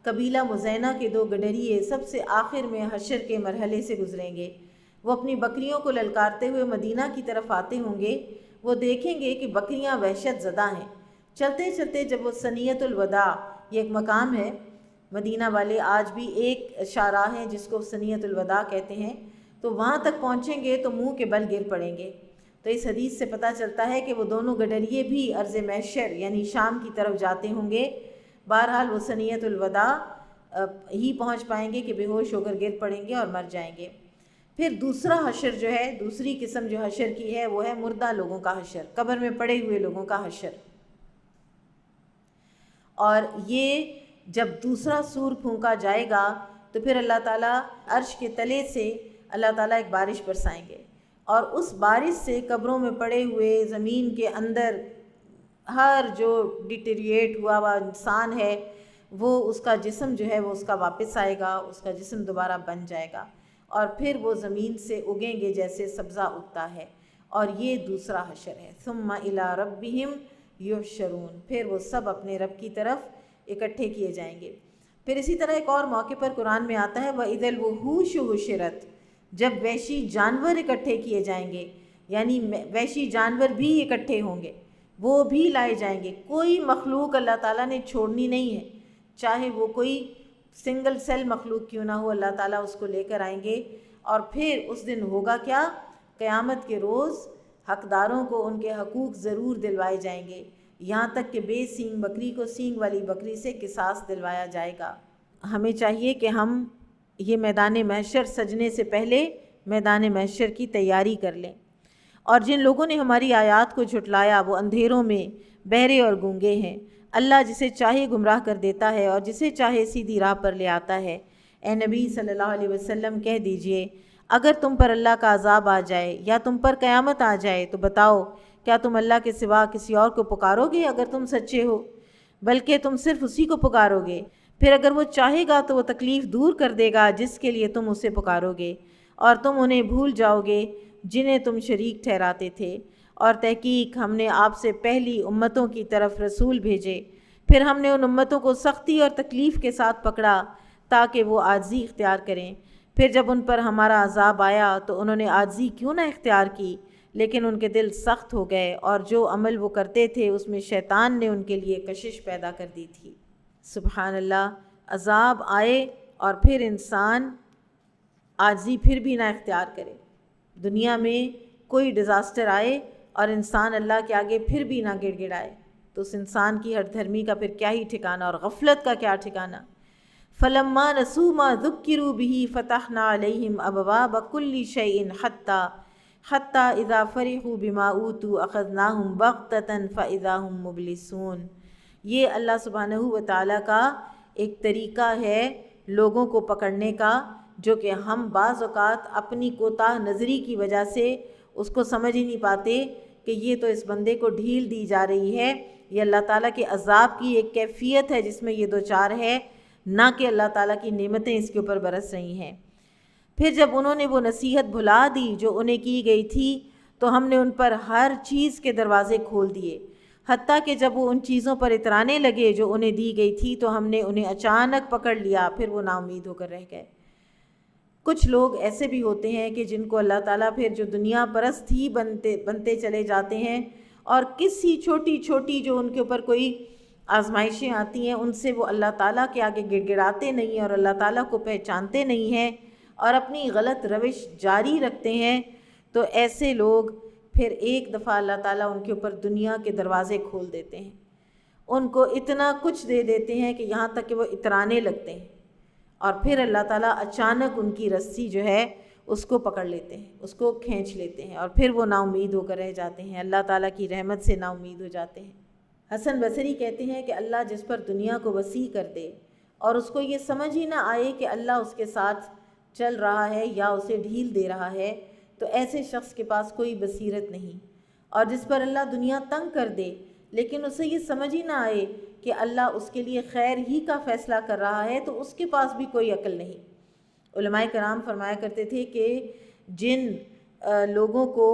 قبیلہ مزینہ کے 2 گڈریے سب سے آخر میں حشر کے مرحلے سے گزریں گے۔ وہ اپنی بکریوں کو للکارتے ہوئے مدینہ کی طرف آتے ہوں گے۔ وہ دیکھیں گے کہ بکریاں وحشت زدہ ہیں۔ چلتے چلتے جب وہ ثنیۃ الوداع، یہ ایک مقام ہے، مدینہ والے آج بھی ایک شاہراہ ہیں جس کو ثنیۃ الوداع کہتے ہیں، تو وہاں تک پہنچیں گے تو منہ کے بل گر پڑیں گے۔ تو اس حدیث سے پتہ چلتا ہے کہ وہ دونوں گڈریے بھی ارض محشر یعنی شام کی طرف جاتے ہوں گے۔ بہرحال وہ ثنیۃ الوداع ہی پہنچ پائیں گے کہ بے ہوش ہو کر گر پڑیں گے اور مر جائیں گے۔ پھر دوسرا حشر جو ہے، دوسری قسم جو حشر کی ہے وہ ہے مردہ لوگوں کا حشر، قبر میں پڑے ہوئے لوگوں کا حشر۔ اور یہ جب دوسرا سور پھونکا جائے گا تو پھر اللہ تعالیٰ عرش کے تلے سے اللہ تعالیٰ ایک بارش برسائیں گے، اور اس بارش سے قبروں میں پڑے ہوئے زمین کے اندر ہر جو ڈیٹیریٹ ہوا ہوا انسان ہے وہ اس کا جسم جو ہے وہ اس کا واپس آئے گا، اس کا جسم دوبارہ بن جائے گا، اور پھر وہ زمین سے اگیں گے جیسے سبزہ اگتا ہے۔ اور یہ دوسرا حشر ہے۔ ثم الی ربہم یحشرون، پھر وہ سب اپنے رب کی طرف اکٹھے کیے جائیں گے۔ پھر اسی طرح ایک اور موقع پر قرآن میں آتا ہے وَإِذَا الْوُحُوشُ حُشِرَتْ، جب وحشی جانور اکٹھے کیے جائیں گے، یعنی وحشی جانور بھی اکٹھے ہوں گے، وہ بھی لائے جائیں گے۔ کوئی مخلوق اللہ تعالیٰ نے چھوڑنی نہیں ہے، چاہے وہ کوئی سنگل سیل مخلوق کیوں نہ ہو، اللہ تعالیٰ اس کو لے کر آئیں گے۔ اور پھر اس دن ہوگا کیا؟ قیامت کے روز حقداروں کو ان کے حقوق ضرور دلوائے جائیں گے، یہاں تک کہ بے سینگ بکری کو سینگ والی بکری سے قصاص دلوایا جائے گا۔ ہمیں چاہیے کہ ہم یہ میدان محشر سجنے سے پہلے میدان محشر کی تیاری کر لیں۔ اور جن لوگوں نے ہماری آیات کو جھٹلایا وہ اندھیروں میں بہرے اور گونگے ہیں۔ اللہ جسے چاہے گمراہ کر دیتا ہے اور جسے چاہے سیدھی راہ پر لے آتا ہے۔ اے نبی صلی اللہ علیہ وسلم کہہ دیجئے اگر تم پر اللہ کا عذاب آ جائے یا تم پر قیامت آ جائے تو بتاؤ کیا تم اللہ کے سوا کسی اور کو پکارو گے اگر تم سچے ہو؟ بلکہ تم صرف اسی کو پکارو گے۔ پھر اگر وہ چاہے گا تو وہ تکلیف دور کر دے گا جس کے لیے تم اسے پکارو گے، اور تم انہیں بھول جاؤ گے جنہیں تم شریک ٹھہراتے تھے۔ اور تحقیق ہم نے آپ سے پہلی امتوں کی طرف رسول بھیجے، پھر ہم نے ان امتوں کو سختی اور تکلیف کے ساتھ پکڑا تاکہ وہ عاجزی اختیار کریں۔ پھر جب ان پر ہمارا عذاب آیا تو انہوں نے عاجزی کیوں نہ اختیار کی، لیکن ان کے دل سخت ہو گئے، اور جو عمل وہ کرتے تھے اس میں شیطان نے ان کے لیے کشش پیدا کر دی تھی۔ سبحان اللہ، عذاب آئے اور پھر انسان عاجزی پھر بھی نہ اختیار کرے۔ دنیا میں کوئی ڈیزاسٹر آئے اور انسان اللہ کے آگے پھر بھی نہ گڑ گڑائے تو اس انسان کی ہر دھرمی کا پھر کیا ہی ٹھکانہ، اور غفلت کا کیا ٹھکانہ۔ فَلَمَّا نَسُوا مَا ذُكِّرُوا بِهِ فَتَحْنَا عَلَيْهِمْ أَبْوَابَ كُلِّ شَيْءٍ حَتَّى إِذَا فَرِحُوا بِمَا أُوتُوا أَخَذْنَاهُمْ بَغْتَةً فَإِذَا هُمْ مُبْلِسُونَ۔ یہ اللہ سبحانہ و تعالیٰ کا ایک طریقہ ہے لوگوں کو پکڑنے کا، جو کہ ہم بعض اوقات اپنی کوتاہ نظری کی وجہ سے اس کو سمجھ ہی نہیں پاتے کہ یہ تو اس بندے کو ڈھیل دی جا رہی ہے، یہ اللہ تعالیٰ کے عذاب کی ایک کیفیت ہے جس میں یہ دوچار ہے، نہ کہ اللہ تعالیٰ کی نعمتیں اس کے اوپر برس رہی ہیں۔ پھر جب انہوں نے وہ نصیحت بھلا دی جو انہیں کی گئی تھی تو ہم نے ان پر ہر چیز کے دروازے کھول دیے، حتیٰ کہ جب وہ ان چیزوں پر اترانے لگے جو انہیں دی گئی تھی تو ہم نے انہیں اچانک پکڑ لیا، پھر وہ نا امید ہو کر رہ گئے۔ کچھ لوگ ایسے بھی ہوتے ہیں کہ جن کو اللہ تعالیٰ پھر جو دنیا پرست ہی بنتے چلے جاتے ہیں، اور کسی چھوٹی چھوٹی جو ان کے اوپر کوئی آزمائشیں آتی ہیں ان سے وہ اللہ تعالیٰ کے آگے گڑ گڑاتے نہیں ہیں اور اللہ تعالیٰ کو پہچانتے نہیں ہیں اور اپنی غلط روش جاری رکھتے ہیں، تو ایسے لوگ پھر ایک دفعہ اللہ تعالیٰ ان کے اوپر دنیا کے دروازے کھول دیتے ہیں، ان کو اتنا کچھ دے دیتے ہیں کہ یہاں تک کہ وہ اترانے لگتے ہیں، اور پھر اللہ تعالیٰ اچانک ان کی رسی جو ہے اس کو پکڑ لیتے ہیں، اس کو کھینچ لیتے ہیں، اور پھر وہ نا امید ہو کر رہ جاتے ہیں، اللہ تعالیٰ کی رحمت سے نا امید ہو جاتے ہیں۔ حسن بصری کہتے ہیں کہ اللہ جس پر دنیا کو وسیع کر دے اور اس کو یہ سمجھ ہی نہ آئے کہ اللہ اس کے ساتھ چل رہا ہے یا اسے ڈھیل دے رہا ہے، تو ایسے شخص کے پاس کوئی بصیرت نہیں۔ اور جس پر اللہ دنیا تنگ کر دے لیکن اسے یہ سمجھ ہی نہ آئے کہ اللہ اس کے لیے خیر ہی کا فیصلہ کر رہا ہے، تو اس کے پاس بھی کوئی عقل نہیں۔ علماء کرام فرمایا کرتے تھے کہ جن لوگوں کو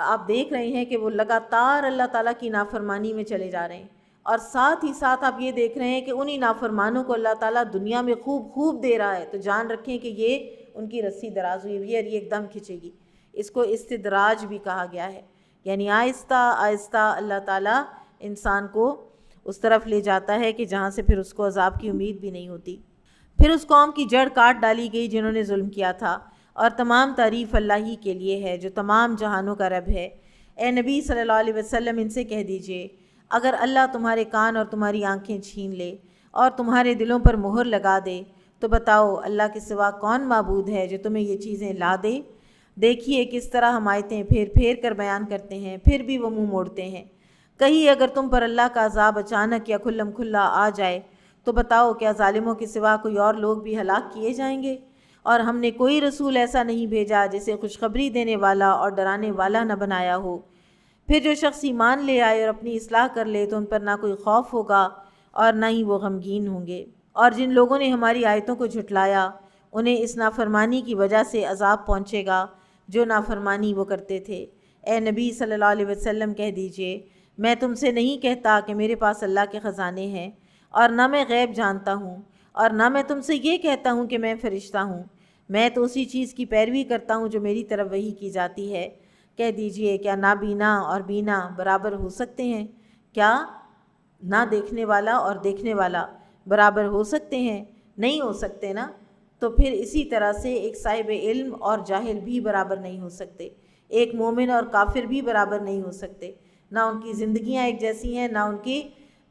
آپ دیکھ رہے ہیں کہ وہ لگاتار اللہ تعالیٰ کی نافرمانی میں چلے جا رہے ہیں، اور ساتھ ہی ساتھ آپ یہ دیکھ رہے ہیں کہ انہی نافرمانوں کو اللہ تعالیٰ دنیا میں خوب دے رہا ہے، تو جان رکھیں کہ یہ ان کی رسی دراز ہوئی ہوئی ہے اور یہ ایک دم کھنچے گی۔ اس کو استدراج بھی کہا گیا ہے، یعنی آہستہ آہستہ اللہ تعالیٰ انسان کو اس طرف لے جاتا ہے کہ جہاں سے پھر اس کو عذاب کی امید بھی نہیں ہوتی۔ پھر اس قوم کی جڑ کاٹ ڈالی گئی جنہوں نے ظلم کیا تھا، اور تمام تعریف اللہ ہی کے لیے ہے جو تمام جہانوں کا رب ہے۔ اے نبی صلی اللہ علیہ وسلم ان سے کہہ دیجئے، اگر اللہ تمہارے کان اور تمہاری آنکھیں چھین لے اور تمہارے دلوں پر مہر لگا دے تو بتاؤ اللہ کے سوا کون معبود ہے جو تمہیں یہ چیزیں لا دے؟ دیکھیے کس طرح ہم آیتیں پھیر پھیر کر بیان کرتے ہیں، پھر بھی وہ منہ موڑتے ہیں۔ کہیں اگر تم پر اللہ کا عذاب اچانک یا کھلم کھلا آ جائے تو بتاؤ کیا ظالموں کے سوا کوئی اور لوگ بھی ہلاک کیے جائیں گے؟ اور ہم نے کوئی رسول ایسا نہیں بھیجا جسے خوشخبری دینے والا اور ڈرانے والا نہ بنایا ہو۔ پھر جو شخص ایمان لے آئے اور اپنی اصلاح کر لے تو ان پر نہ کوئی خوف ہوگا اور نہ ہی وہ غمگین ہوں گے۔ اور جن لوگوں نے ہماری آیتوں کو جھٹلایا انہیں اس نافرمانی کی وجہ سے عذاب پہنچے گا جو نافرمانی وہ کرتے تھے۔ اے نبی صلی اللہ علیہ وسلم کہہ دیجئے، میں تم سے نہیں کہتا کہ میرے پاس اللہ کے خزانے ہیں، اور نہ میں غیب جانتا ہوں، اور نہ میں تم سے یہ کہتا ہوں کہ میں فرشتہ ہوں، میں تو اسی چیز کی پیروی کرتا ہوں جو میری طرف وحی کی جاتی ہے۔ کہہ دیجئے کیا نابینا اور بینا برابر ہو سکتے ہیں؟ کیا نہ دیکھنے والا اور دیکھنے والا برابر ہو سکتے ہیں؟ نہیں ہو سکتے نا۔ تو پھر اسی طرح سے ایک صاحب علم اور جاہل بھی برابر نہیں ہو سکتے، ایک مومن اور کافر بھی برابر نہیں ہو سکتے، نہ ان کی زندگیاں ایک جیسی ہیں، نہ ان کی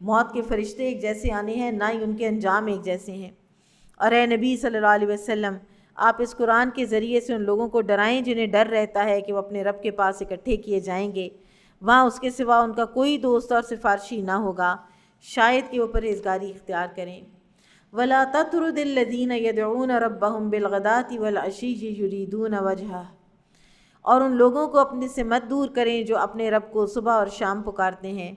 موت کے فرشتے ایک جیسے آنے ہیں، نہ ہی ان کے انجام ایک جیسے ہیں۔ اور اے نبی صلی اللہ علیہ وسلم آپ اس قرآن کے ذریعے سے ان لوگوں کو ڈرائیں جنہیں ڈر رہتا ہے کہ وہ اپنے رب کے پاس اکٹھے کیے جائیں گے، وہاں اس کے سوا ان کا کوئی دوست اور سفارشی نہ ہوگا، شاید کہ وہ پرہیزگاری اختیار کریں۔ وَلَا تَطْرُدِ الَّذِينَ يَدْعُونَ رَبَّهُمْ بِالْغَدَاةِ وَالْعَشِيِّ يُرِيدُونَ وَجْهَهُ، اور ان لوگوں کو اپنے سے مت دور کریں جو اپنے رب کو صبح اور شام پکارتے ہیں،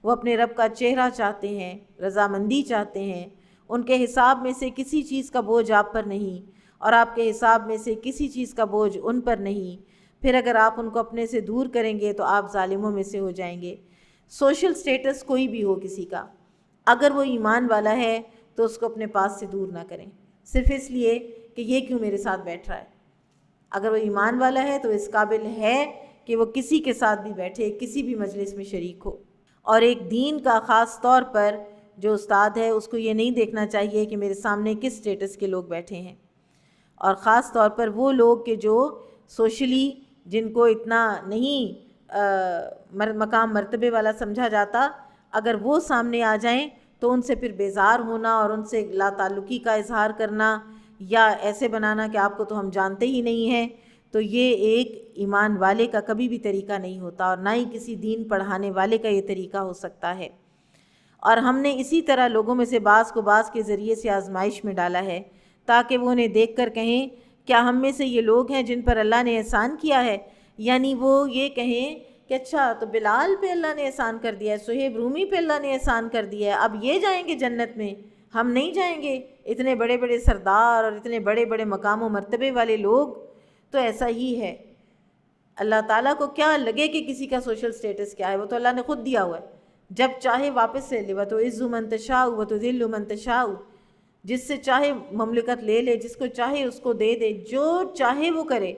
وہ اپنے رب کا چہرہ چاہتے ہیں، رضامندی چاہتے ہیں، ان کے حساب میں سے کسی چیز کا بوجھ آپ پر نہیں اور آپ کے حساب میں سے کسی چیز کا بوجھ ان پر نہیں۔ پھر اگر آپ ان کو اپنے سے دور کریں گے تو آپ ظالموں میں سے ہو جائیں گے۔ سوشل سٹیٹس کوئی بھی ہو کسی کا، اگر وہ ایمان والا ہے تو اس کو اپنے پاس سے دور نہ کریں، صرف اس لیے کہ یہ کیوں میرے ساتھ بیٹھ رہا ہے۔ اگر وہ ایمان والا ہے تو اس قابل ہے کہ وہ کسی کے ساتھ بھی بیٹھے، کسی بھی مجلس میں شریک ہو۔ اور ایک دین کا خاص طور پر جو استاد ہے اس کو یہ نہیں دیکھنا چاہیے کہ میرے سامنے کس سٹیٹس کے لوگ بیٹھے ہیں، اور خاص طور پر وہ لوگ کہ جو سوشلی جن کو اتنا نہیں مقام مرتبے والا سمجھا جاتا، اگر وہ سامنے آ جائیں تو ان سے پھر بیزار ہونا اور ان سے لا تعلقی کا اظہار کرنا یا ایسے بنانا کہ آپ کو تو ہم جانتے ہی نہیں ہیں، تو یہ ایک ایمان والے کا کبھی بھی طریقہ نہیں ہوتا، اور نہ ہی کسی دین پڑھانے والے کا یہ طریقہ ہو سکتا ہے۔ اور ہم نے اسی طرح لوگوں میں سے بعض کو بعض کے ذریعے سے آزمائش میں ڈالا ہے تاکہ وہ انہیں دیکھ کر کہیں کیا ہم میں سے یہ لوگ ہیں جن پر اللہ نے احسان کیا ہے، یعنی وہ یہ کہیں کہ اچھا تو بلال پہ اللہ نے احسان کر دیا ہے، صہیب رومی پہ اللہ نے احسان کر دیا ہے، اب یہ جائیں گے جنت میں، ہم نہیں جائیں گے؟ اتنے بڑے بڑے سردار اور اتنے بڑے بڑے مقام و مرتبے والے لوگ، تو ایسا ہی ہے۔ اللہ تعالیٰ کو کیا لگے کہ کسی کا سوشل سٹیٹس کیا ہے، وہ تو اللہ نے خود دیا ہوا ہے، جب چاہے واپس لے لے، وَتُعِزُّ مَن تَشَاءُ وَتُذِلُّ مَن تَشَاءُ، جس سے چاہے مملکت لے لے، جس کو چاہے اس کو دے دے، جو چاہے وہ کرے،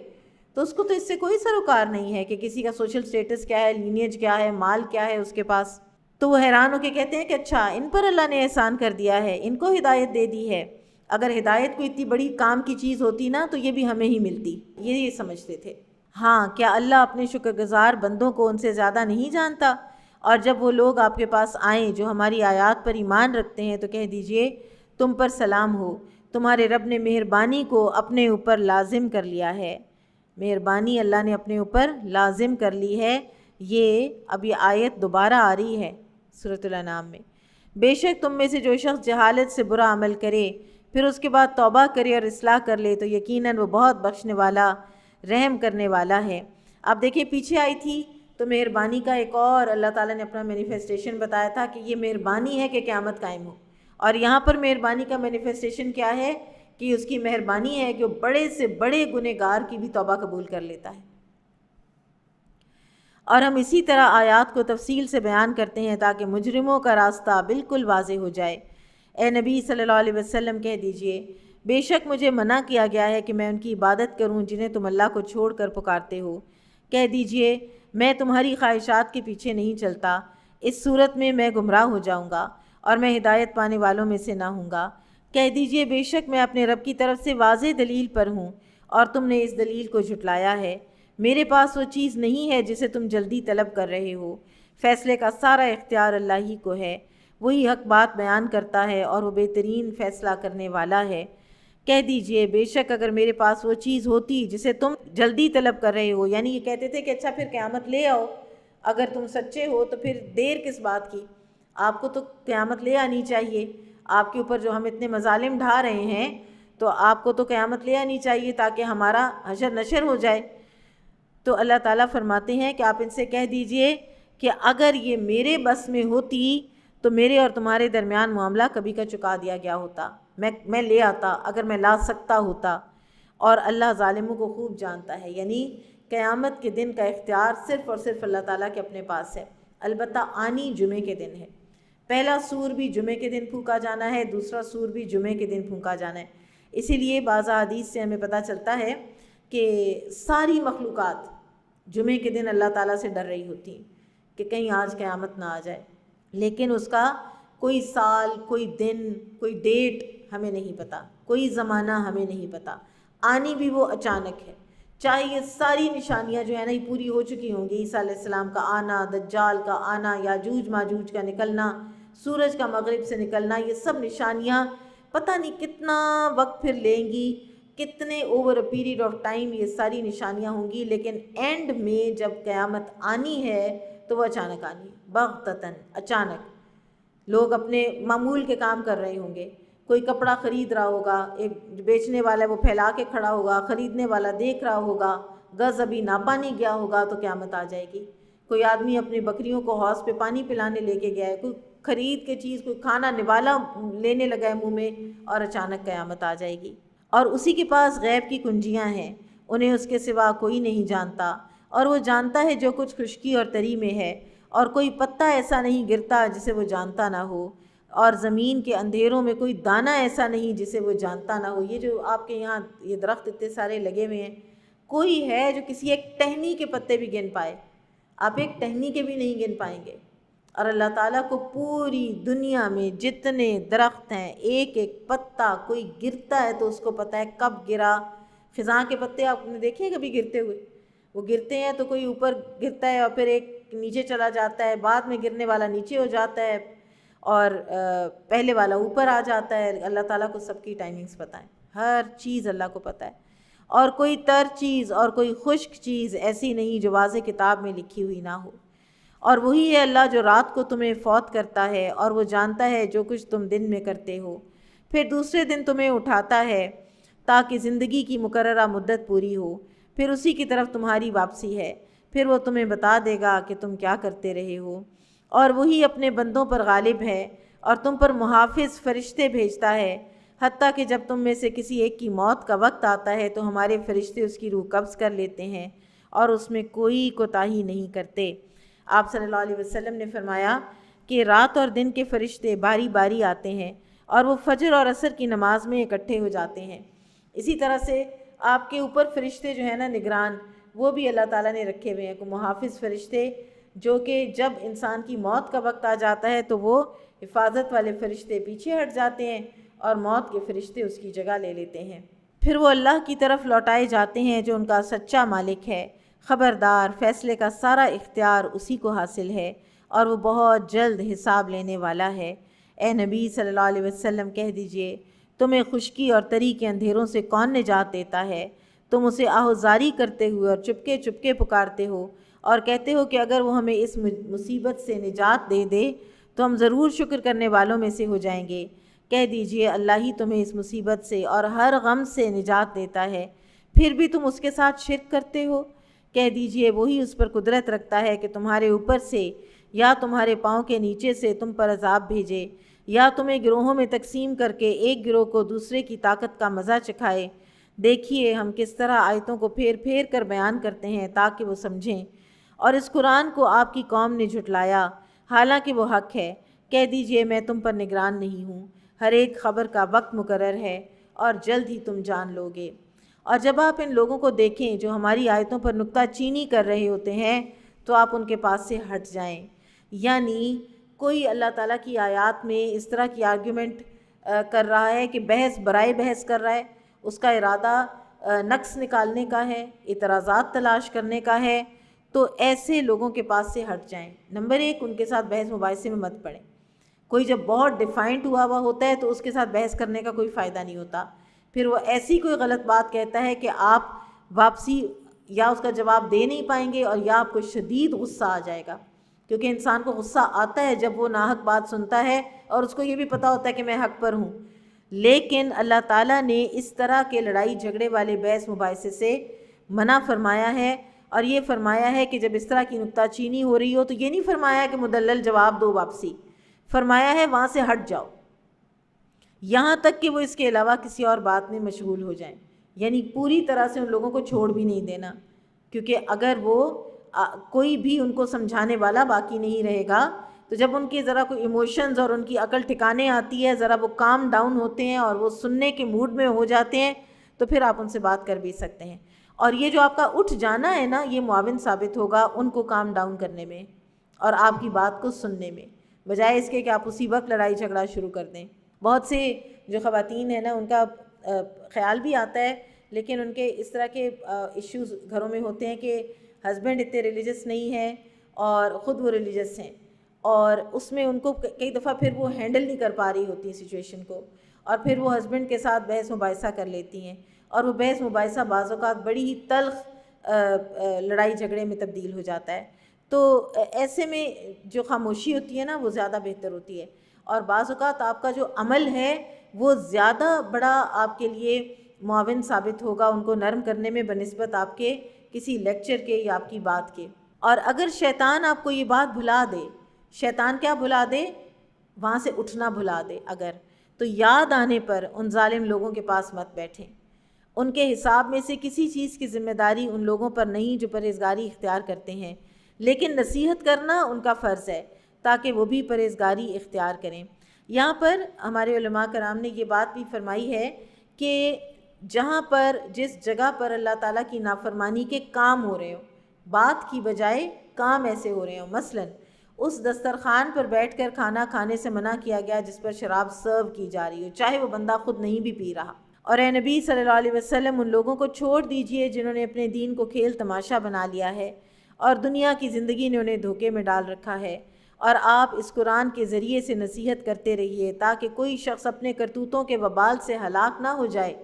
تو اس کو تو اس سے کوئی سروکار نہیں ہے کہ کسی کا سوشل سٹیٹس کیا ہے، لینیج کیا ہے، مال کیا ہے اس کے پاس۔ تو وہ حیران ہو کے کہتے ہیں کہ اچھا ان پر اللہ نے احسان کر دیا ہے، ان کو ہدایت دے دی ہے، اگر ہدایت کوئی اتنی بڑی کام کی چیز ہوتی نا تو یہ بھی ہمیں ہی ملتی، یہ سمجھتے تھے۔ ہاں، کیا اللہ اپنے شکر گزار بندوں کو ان سے زیادہ نہیں جانتا؟ اور جب وہ لوگ آپ کے پاس آئیں جو ہماری آیات پر ایمان رکھتے ہیں تو کہہ دیجئے تم پر سلام ہو، تمہارے رب نے مہربانی کو اپنے اوپر لازم کر لیا ہے۔ مہربانی اللہ نے اپنے اوپر لازم کر لی ہے۔ اب یہ آیت دوبارہ آ رہی ہے سورۃ الانعام میں۔ بے شک تم میں سے جو شخص جہالت سے برا عمل کرے پھر اس کے بعد توبہ کرے اور اصلاح کر لے تو یقیناً وہ بہت بخشنے والا رحم کرنے والا ہے۔ اب دیکھیں پیچھے آئی تھی تو مہربانی کا ایک اور اللہ تعالیٰ نے اپنا مینیفیسٹیشن بتایا تھا کہ یہ مہربانی ہے کہ قیامت قائم ہو، اور یہاں پر مہربانی کا مینیفیسٹیشن کیا ہے کہ اس کی مہربانی ہے کہ وہ بڑے سے بڑے گنہگار کی بھی توبہ قبول کر لیتا ہے۔ اور ہم اسی طرح آیات کو تفصیل سے بیان کرتے ہیں تاکہ مجرموں کا راستہ بالکل واضح ہو جائے۔ اے نبی صلی اللہ علیہ وسلم کہہ دیجئے بے شک مجھے منع کیا گیا ہے کہ میں ان کی عبادت کروں جنہیں تم اللہ کو چھوڑ کر پکارتے ہو۔ کہہ دیجئے میں تمہاری خواہشات کے پیچھے نہیں چلتا، اس صورت میں میں گمراہ ہو جاؤں گا اور میں ہدایت پانے والوں میں سے نہ ہوں گا۔ کہہ دیجئے بے شک میں اپنے رب کی طرف سے واضح دلیل پر ہوں اور تم نے اس دلیل کو جھٹلایا ہے۔ میرے پاس وہ چیز نہیں ہے جسے تم جلدی طلب کر رہے ہو، فیصلے کا سارا اختیار اللہ ہی کو ہے، وہی حق بات بیان کرتا ہے اور وہ بہترین فیصلہ کرنے والا ہے۔ کہہ دیجئے بے شک اگر میرے پاس وہ چیز ہوتی جسے تم جلدی طلب کر رہے ہو، یعنی یہ کہتے تھے کہ اچھا پھر قیامت لے آؤ، اگر تم سچے ہو تو پھر دیر کس بات کی، آپ کو تو قیامت لے آنی چاہیے، آپ کے اوپر جو ہم اتنے مظالم ڈھا رہے ہیں تو آپ کو تو قیامت لے آنی چاہیے تاکہ ہمارا حشر نشر ہو جائے۔ تو اللہ تعالیٰ فرماتے ہیں کہ آپ ان سے کہہ دیجئے کہ اگر یہ میرے بس میں ہوتی تو میرے اور تمہارے درمیان معاملہ کبھی کا چکا دیا گیا ہوتا، میں لے آتا اگر میں لا سکتا ہوتا، اور اللہ ظالموں کو خوب جانتا ہے، یعنی قیامت کے دن کا اختیار صرف اور صرف اللہ تعالیٰ کے اپنے پاس ہے۔ البتہ آنی جمعے کے دن ہے، پہلا سور بھی جمعے کے دن پھونکا جانا ہے، دوسرا سور بھی جمعے کے دن پھونکا جانا ہے۔ اسی لیے بعض حدیث سے ہمیں پتہ چلتا ہے کہ ساری مخلوقات جمعے کے دن اللہ تعالیٰ سے ڈر رہی ہوتی کہ کہیں آج قیامت نہ آ جائے، لیکن اس کا کوئی سال، کوئی دن، کوئی ڈیٹ ہمیں نہیں پتہ، کوئی زمانہ ہمیں نہیں پتہ، آنی بھی وہ اچانک ہے۔ چاہے یہ ساری نشانیاں جو ہیں نا یہ پوری ہو چکی ہوں گی، عیسیٰ علیہ السلام کا آنا، دجال کا آنا، یاجوج ماجوج کا نکلنا، سورج کا مغرب سے نکلنا، یہ سب نشانیاں پتہ نہیں کتنا وقت پھر لیں گی، کتنے over a period of time یہ ساری نشانیاں ہوں گی، لیکن اینڈ میں جب قیامت آنی ہے تو وہ اچانک آنی ہے، بغتتاً اچانک۔ لوگ اپنے معمول کے کام کر رہے ہوں گے، کوئی کپڑا خرید رہا ہوگا، ایک بیچنے والا ہے وہ پھیلا کے کھڑا ہوگا، خریدنے والا دیکھ رہا ہوگا، گز ابھی ناپا نہیں گیا ہوگا تو قیامت آ جائے گی۔ کوئی آدمی اپنی بکریوں کو حوض پہ پانی پلانے لے کے گیا ہے، کوئی خرید کے چیز، کوئی کھانا نوالا لینے لگا ہے منہ میں، اور اچانک قیامت آ جائے گی۔ اور اسی کے پاس غیب کی کنجیاں ہیں، انہیں اس کے سوا کوئی نہیں جانتا، اور وہ جانتا ہے جو کچھ خشکی اور تری میں ہے، اور کوئی پتا ایسا نہیں گرتا جسے وہ جانتا نہ ہو، اور زمین کے اندھیروں میں کوئی دانہ ایسا نہیں جسے وہ جانتا نہ ہو۔ یہ جو آپ کے یہاں یہ درخت اتنے سارے لگے ہوئے ہیں، کوئی ہے جو کسی ایک ٹہنی کے پتے بھی گن پائے؟ آپ ایک ٹہنی کے بھی نہیں گن پائیں گے۔ اور اللہ تعالیٰ کو پوری دنیا میں جتنے درخت ہیں ایک ایک پتا کوئی گرتا ہے تو اس کو پتہ ہے کب گرا۔ خزاں کے پتے آپ نے دیکھے کبھی گرتے ہوئے؟ وہ گرتے ہیں تو کوئی اوپر گرتا ہے اور پھر ایک نیچے چلا جاتا ہے، بعد میں گرنے والا نیچے ہو جاتا ہے اور پہلے والا اوپر آ جاتا ہے۔ اللہ تعالیٰ کو سب کی ٹائمنگز پتہ ہے، ہر چیز اللہ کو پتہ ہے، اور کوئی تر چیز اور کوئی خشک چیز ایسی نہیں جو واضح کتاب میں لکھی ہوئی نہ ہو۔ اور وہی ہے اللہ جو رات کو تمہیں فوت کرتا ہے اور وہ جانتا ہے جو کچھ تم دن میں کرتے ہو، پھر دوسرے دن تمہیں اٹھاتا ہے تاکہ زندگی کی مقررہ مدت پوری ہو، پھر اسی کی طرف تمہاری واپسی ہے، پھر وہ تمہیں بتا دے گا کہ تم کیا کرتے رہے ہو۔ اور وہی اپنے بندوں پر غالب ہے اور تم پر محافظ فرشتے بھیجتا ہے، حتیٰ کہ جب تم میں سے کسی ایک کی موت کا وقت آتا ہے تو ہمارے فرشتے اس کی روح قبض کر لیتے ہیں اور اس میں کوئی کوتاہی نہیں کرتے۔ آپ صلی اللہ علیہ وسلم نے فرمایا کہ رات اور دن کے فرشتے باری باری آتے ہیں اور وہ فجر اور عصر کی نماز میں اکٹھے ہو جاتے ہیں۔ اسی طرح سے آپ کے اوپر فرشتے جو ہیں نا نگران، وہ بھی اللہ تعالیٰ نے رکھے ہوئے ہیں، کو محافظ فرشتے، جو کہ جب انسان کی موت کا وقت آ جاتا ہے تو وہ حفاظت والے فرشتے پیچھے ہٹ جاتے ہیں اور موت کے فرشتے اس کی جگہ لے لیتے ہیں، پھر وہ اللہ کی طرف لوٹائے جاتے ہیں جو ان کا سچا مالک ہے۔ خبردار، فیصلے کا سارا اختیار اسی کو حاصل ہے اور وہ بہت جلد حساب لینے والا ہے۔ اے نبی صلی اللہ علیہ وسلم کہہ دیجئے، تمہیں خشکی اور تری کے اندھیروں سے کون نجات دیتا ہے؟ تم اسے آہوزاری کرتے ہوئے اور چپکے چپکے پکارتے ہو اور کہتے ہو کہ اگر وہ ہمیں اس مصیبت سے نجات دے دے تو ہم ضرور شکر کرنے والوں میں سے ہو جائیں گے۔ کہہ دیجئے اللہ ہی تمہیں اس مصیبت سے اور ہر غم سے نجات دیتا ہے، پھر بھی تم اس کے ساتھ شرک کرتے ہو۔ کہہ دیجئے وہی اس پر قدرت رکھتا ہے کہ تمہارے اوپر سے یا تمہارے پاؤں کے نیچے سے تم پر عذاب بھیجے، یا تمہیں گروہوں میں تقسیم کر کے ایک گروہ کو دوسرے کی طاقت کا مزہ چکھائے۔ دیکھیے ہم کس طرح آیتوں کو پھیر پھیر کر بیان کرتے ہیں تاکہ وہ سمجھیں۔ اور اس قرآن کو آپ کی قوم نے جھٹلایا حالانکہ وہ حق ہے۔ کہہ دیجئے میں تم پر نگران نہیں ہوں، ہر ایک خبر کا وقت مقرر ہے اور جلد ہی تم جان لوگے۔ اور جب آپ ان لوگوں کو دیکھیں جو ہماری آیتوں پر نکتہ چینی کر رہے ہوتے ہیں تو آپ ان کے پاس سے ہٹ جائیں۔ یعنی کوئی اللہ تعالیٰ کی آیات میں اس طرح کی آرگیومنٹ کر رہا ہے کہ بحث برائے بحث کر رہا ہے، اس کا ارادہ نقص نکالنے کا ہے، اعتراضات تلاش کرنے کا ہے، تو ایسے لوگوں کے پاس سے ہٹ جائیں۔ نمبر ایک، ان کے ساتھ بحث مباحثے میں مت پڑیں۔ کوئی جب بہت ڈیفائنڈ ہوا ہوتا ہے تو اس کے ساتھ بحث کرنے کا کوئی فائدہ نہیں ہوتا۔ پھر وہ ایسی کوئی غلط بات کہتا ہے کہ آپ واپسی یا اس کا جواب دے نہیں پائیں گے اور یا آپ کو شدید غصہ آ جائے گا، کیونکہ انسان کو غصہ آتا ہے جب وہ ناحق بات سنتا ہے اور اس کو یہ بھی پتہ ہوتا ہے کہ میں حق پر ہوں۔ لیکن اللہ تعالیٰ نے اس طرح کے لڑائی جھگڑے والے بحث مباحثے سے منع فرمایا ہے، اور یہ فرمایا ہے کہ جب اس طرح کی نکتہ چینی ہو رہی ہو تو یہ نہیں فرمایا کہ مدلل جواب دو واپسی، فرمایا ہے وہاں سے ہٹ جاؤ یہاں تک کہ وہ اس کے علاوہ کسی اور بات میں مشغول ہو جائیں۔ یعنی پوری طرح سے ان لوگوں کو چھوڑ بھی نہیں دینا، کیونکہ اگر وہ کوئی بھی ان کو سمجھانے والا باقی نہیں رہے گا تو جب ان کے ذرا کوئی ایموشنز اور ان کی عقل ٹھکانے آتی ہے، ذرا وہ کام ڈاؤن ہوتے ہیں اور وہ سننے کے موڈ میں ہو جاتے ہیں تو پھر آپ ان سے بات کر بھی سکتے ہیں۔ اور یہ جو آپ کا اٹھ جانا ہے نا، یہ معاون ثابت ہوگا ان کو کام ڈاؤن کرنے میں اور آپ کی بات کو سننے میں، بجائے اس کے کہ آپ اسی وقت لڑائی جھگڑا شروع کر دیں۔ بہت سے جو خواتین ہیں نا، ان کا خیال بھی آتا ہے، لیکن ان کے اس طرح کے ایشوز گھروں میں ہوتے ہیں کہ ہسبینڈ اتنے ریلیجس نہیں ہیں اور خود وہ ریلیجس ہیں، اور اس میں ان کو کئی دفعہ پھر وہ ہینڈل نہیں کر پا رہی ہوتی ہیں سچویشن کو، اور پھر وہ ہسبینڈ کے ساتھ بحث مباحثہ کر لیتی ہیں، اور وہ بحث مباحثہ بعض اوقات بڑی ہی تلخ لڑائی جھگڑے میں تبدیل ہو جاتا ہے۔ تو ایسے میں جو خاموشی ہوتی ہے نا وہ زیادہ بہتر ہوتی ہے، اور بعض اوقات آپ کا جو عمل ہے وہ زیادہ بڑا آپ کے لیے معاون ثابت ہوگا ان کو نرم کرنے میں بنسبت آپ کے کسی لیکچر کے یا آپ کی بات کے۔ اور اگر شیطان آپ کو یہ بات بھلا دے، شیطان کیا بھلا دے؟ وہاں سے اٹھنا بھلا دے اگر، تو یاد آنے پر ان ظالم لوگوں کے پاس مت بیٹھیں۔ ان کے حساب میں سے کسی چیز کی ذمہ داری ان لوگوں پر نہیں جو پرہیزگاری اختیار کرتے ہیں، لیکن نصیحت کرنا ان کا فرض ہے تاکہ وہ بھی پرہیزگاری اختیار کریں۔ یہاں پر ہمارے علماء کرام نے یہ بات بھی فرمائی ہے کہ جہاں پر جس جگہ پر اللہ تعالیٰ کی نافرمانی کے کام ہو رہے ہوں، بات کی بجائے کام ایسے ہو رہے ہوں، مثلاً اس دسترخوان پر بیٹھ کر کھانا کھانے سے منع کیا گیا جس پر شراب سرو کی جا رہی ہو، چاہے وہ بندہ خود نہیں بھی پی رہا۔ اور اے نبی صلی اللہ علیہ وسلم ان لوگوں کو چھوڑ دیجئے جنہوں نے اپنے دین کو کھیل تماشا بنا لیا ہے اور دنیا کی زندگی نے انہیں دھوکے میں ڈال رکھا ہے، اور آپ اس قرآن کے ذریعے سے نصیحت کرتے رہیے تاکہ کوئی شخص اپنے کرتوتوں کے وبال سے ہلاک نہ ہو جائے۔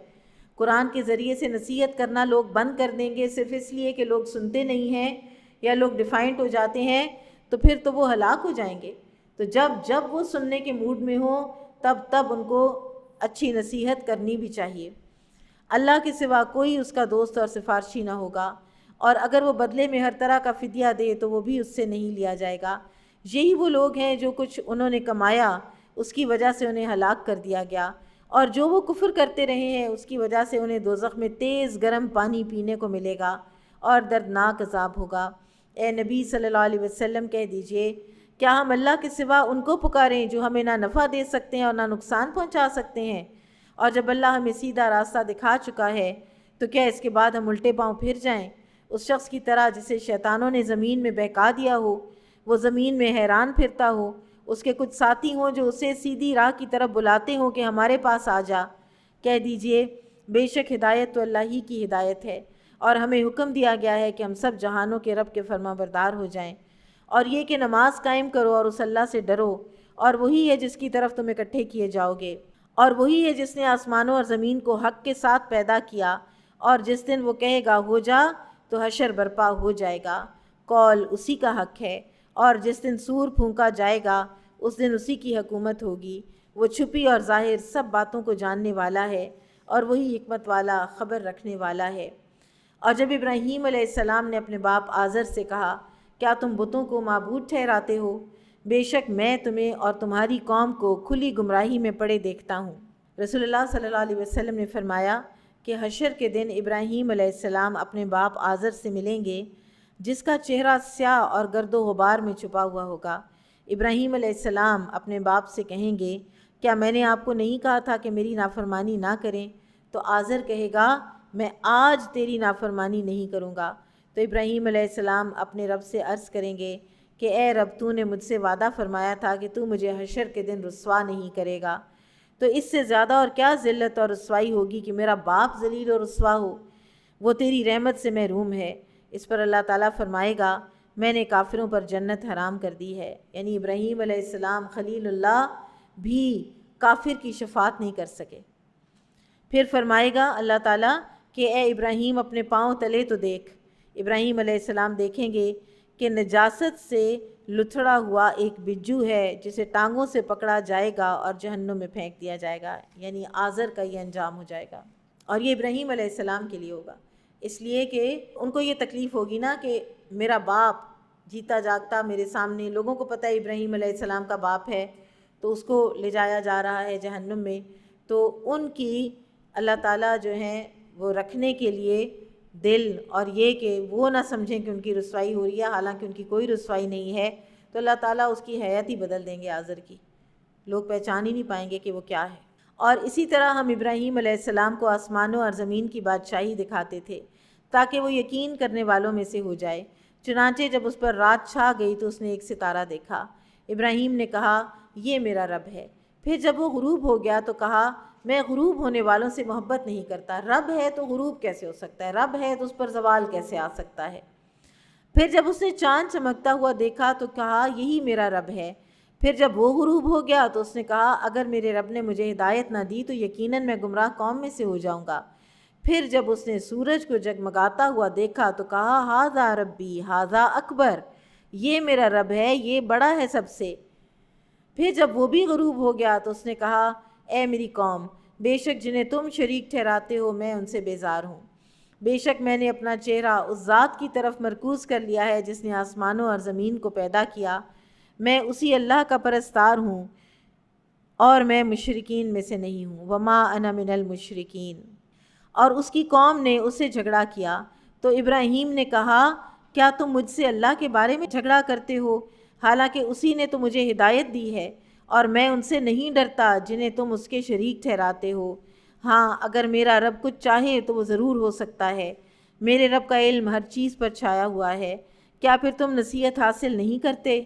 قرآن کے ذریعے سے نصیحت کرنا لوگ بند کر دیں گے صرف اس لیے کہ لوگ سنتے نہیں ہیں یا لوگ ڈیفائنٹ ہو جاتے ہیں، تو پھر تو وہ ہلاک ہو جائیں گے۔ تو جب وہ سننے کے موڈ میں ہوں تب ان کو اچھی نصیحت کرنی بھی چاہیے۔ اللہ کے سوا کوئی اس کا دوست اور سفارشی نہ ہوگا، اور اگر وہ بدلے میں ہر طرح کا فدیہ دے تو وہ بھی اس سے نہیں لیا جائے گا۔ یہی وہ لوگ ہیں جو کچھ انہوں نے کمایا اس کی وجہ سے انہیں ہلاک کر دیا گیا، اور جو وہ کفر کرتے رہے ہیں اس کی وجہ سے انہیں دوزخ میں تیز گرم پانی پینے کو ملے گا اور دردناک عذاب ہوگا۔ اے نبی صلی اللہ علیہ وسلم کہہ دیجئے، کیا ہم اللہ کے سوا ان کو پکاریں جو ہمیں نہ نفع دے سکتے ہیں اور نہ نقصان پہنچا سکتے ہیں؟ اور جب اللہ ہمیں سیدھا راستہ دکھا چکا ہے تو کیا اس کے بعد ہم الٹے پاؤں پھر جائیں؟ اس شخص کی طرح جسے شیطانوں نے زمین میں بہکا دیا ہو، وہ زمین میں حیران پھرتا ہو، اس کے کچھ ساتھی ہوں جو اسے سیدھی راہ کی طرف بلاتے ہوں کہ ہمارے پاس آ جا۔ کہہ دیجئے بے شک ہدایت تو اللہ ہی کی ہدایت ہے، اور ہمیں حکم دیا گیا ہے کہ ہم سب جہانوں کے رب کے فرما بردار ہو جائیں۔ اور یہ کہ نماز قائم کرو اور اس اللہ سے ڈرو، اور وہی ہے جس کی طرف تم اکٹھے کیے جاؤ گے، اور وہی ہے جس نے آسمانوں اور زمین کو حق کے ساتھ پیدا کیا، اور جس دن وہ کہے گا ہو جا تو حشر برپا ہو جائے گا، قول اسی کا حق ہے، اور جس دن سور پھونکا جائے گا اس دن اسی کی حکومت ہوگی، وہ چھپی اور ظاہر سب باتوں کو جاننے والا ہے، اور وہی حکمت والا خبر رکھنے والا ہے۔ اور جب ابراہیم علیہ السلام نے اپنے باپ آزر سے کہا کیا تم بتوں کو معبود ٹھہراتے ہو؟ بے شک میں تمہیں اور تمہاری قوم کو کھلی گمراہی میں پڑے دیکھتا ہوں۔ رسول اللہ صلی اللہ علیہ وسلم نے فرمایا کہ حشر کے دن ابراہیم علیہ السلام اپنے باپ آزر سے ملیں گے جس کا چہرہ سیاہ اور گرد و غبار میں چھپا ہوا ہوگا۔ ابراہیم علیہ السلام اپنے باپ سے کہیں گے کیا میں نے آپ کو نہیں کہا تھا کہ میری نافرمانی نہ کریں؟ تو آزر کہے گا میں آج تیری نافرمانی نہیں کروں گا۔ تو ابراہیم علیہ السلام اپنے رب سے عرض کریں گے کہ اے رب تو نے مجھ سے وعدہ فرمایا تھا کہ تو مجھے حشر کے دن رسوا نہیں کرے گا، تو اس سے زیادہ اور کیا ذلت اور رسوائی ہوگی کہ میرا باپ ذلیل اور رسوا ہو؟ وہ تیری رحمت سے محروم ہے۔ اس پر اللہ تعالیٰ فرمائے گا میں نے کافروں پر جنت حرام کر دی ہے، یعنی ابراہیم علیہ السلام خلیل اللہ بھی کافر کی شفاعت نہیں کر سکے۔ پھر فرمائے گا اللہ تعالیٰ کہ اے ابراہیم اپنے پاؤں تلے تو دیکھ۔ ابراہیم علیہ السلام دیکھیں گے کہ نجاست سے لتھڑا ہوا ایک بجو ہے جسے ٹانگوں سے پکڑا جائے گا اور جہنم میں پھینک دیا جائے گا، یعنی آزر کا یہ انجام ہو جائے گا، اور یہ ابراہیم علیہ السلام کے لیے ہوگا، اس لیے کہ ان کو یہ تکلیف ہوگی نا کہ میرا باپ جیتا جاگتا میرے سامنے، لوگوں کو پتہ ہے ابراہیم علیہ السلام کا باپ ہے تو اس کو لے جایا جا رہا ہے جہنم میں، تو ان کی اللہ تعالیٰ جو ہیں وہ رکھنے کے لیے دل، اور یہ کہ وہ نہ سمجھیں کہ ان کی رسوائی ہو رہی ہے حالانکہ ان کی کوئی رسوائی نہیں ہے، تو اللہ تعالیٰ اس کی حیت ہی بدل دیں گے آزر کی، لوگ پہچان ہی نہیں پائیں گے کہ وہ کیا ہے۔ اور اسی طرح ہم ابراہیم علیہ السلام کو آسمانوں اور زمین کی بادشاہی دکھاتے تھے تاکہ وہ یقین کرنے والوں میں سے ہو جائے۔ چنانچہ جب اس پر رات چھا گئی تو اس نے ایک ستارہ دیکھا، ابراہیم نے کہا یہ میرا رب ہے۔ پھر جب وہ غروب ہو گیا تو کہا میں غروب ہونے والوں سے محبت نہیں کرتا، رب ہے تو غروب کیسے ہو سکتا ہے، رب ہے تو اس پر زوال کیسے آ سکتا ہے۔ پھر جب اس نے چاند چمکتا ہوا دیکھا تو کہا یہی میرا رب ہے۔ پھر جب وہ غروب ہو گیا تو اس نے کہا اگر میرے رب نے مجھے ہدایت نہ دی تو یقیناً میں گمراہ قوم میں سے ہو جاؤں گا۔ پھر جب اس نے سورج کو جگمگاتا ہوا دیکھا تو کہا ھذا ربی ھذا اکبر، یہ میرا رب ہے، یہ بڑا ہے سب سے۔ پھر جب وہ بھی غروب ہو گیا تو اس نے کہا اے میری قوم، بے شک جنہیں تم شریک ٹھہراتے ہو میں ان سے بیزار ہوں، بے شک میں نے اپنا چہرہ اس ذات کی طرف مرکوز کر لیا ہے جس نے آسمانوں اور زمین کو پیدا کیا، میں اسی اللہ کا پرستار ہوں اور میں مشرکین میں سے نہیں ہوں، وما انا من المشرکین۔ اور اس کی قوم نے اس سے جھگڑا کیا تو ابراہیم نے کہا کیا تم مجھ سے اللہ کے بارے میں جھگڑا کرتے ہو حالانکہ اسی نے تو مجھے ہدایت دی ہے، اور میں ان سے نہیں ڈرتا جنہیں تم اس کے شریک ٹھہراتے ہو۔ ہاں اگر میرا رب کچھ چاہے تو وہ ضرور ہو سکتا ہے، میرے رب کا علم ہر چیز پر چھایا ہوا ہے، کیا پھر تم نصیحت حاصل نہیں کرتے؟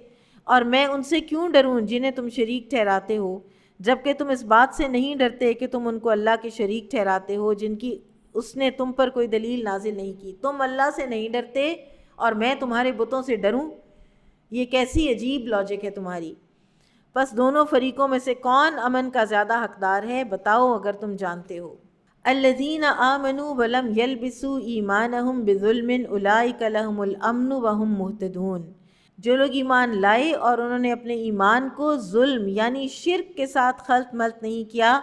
اور میں ان سے کیوں ڈروں جنہیں تم شریک ٹھہراتے ہو، جبکہ تم اس بات سے نہیں ڈرتے کہ تم ان کو اللہ کے شریک ٹھہراتے ہو جن کی اس نے تم پر کوئی دلیل نازل نہیں کی۔ تم اللہ سے نہیں ڈرتے اور میں تمہارے بتوں سے ڈروں؟ یہ کیسی عجیب لاجک ہے تمہاری۔ بس دونوں فریقوں میں سے کون امن کا زیادہ حقدار ہے بتاؤ اگر تم جانتے ہو۔ الذین آمنوا ولم یلبسوا ایمانہم بظلم اولئک لہم الامن وہم مہتدون، جو لوگ ایمان لائے اور انہوں نے اپنے ایمان کو ظلم یعنی شرک کے ساتھ خلط ملط نہیں کیا،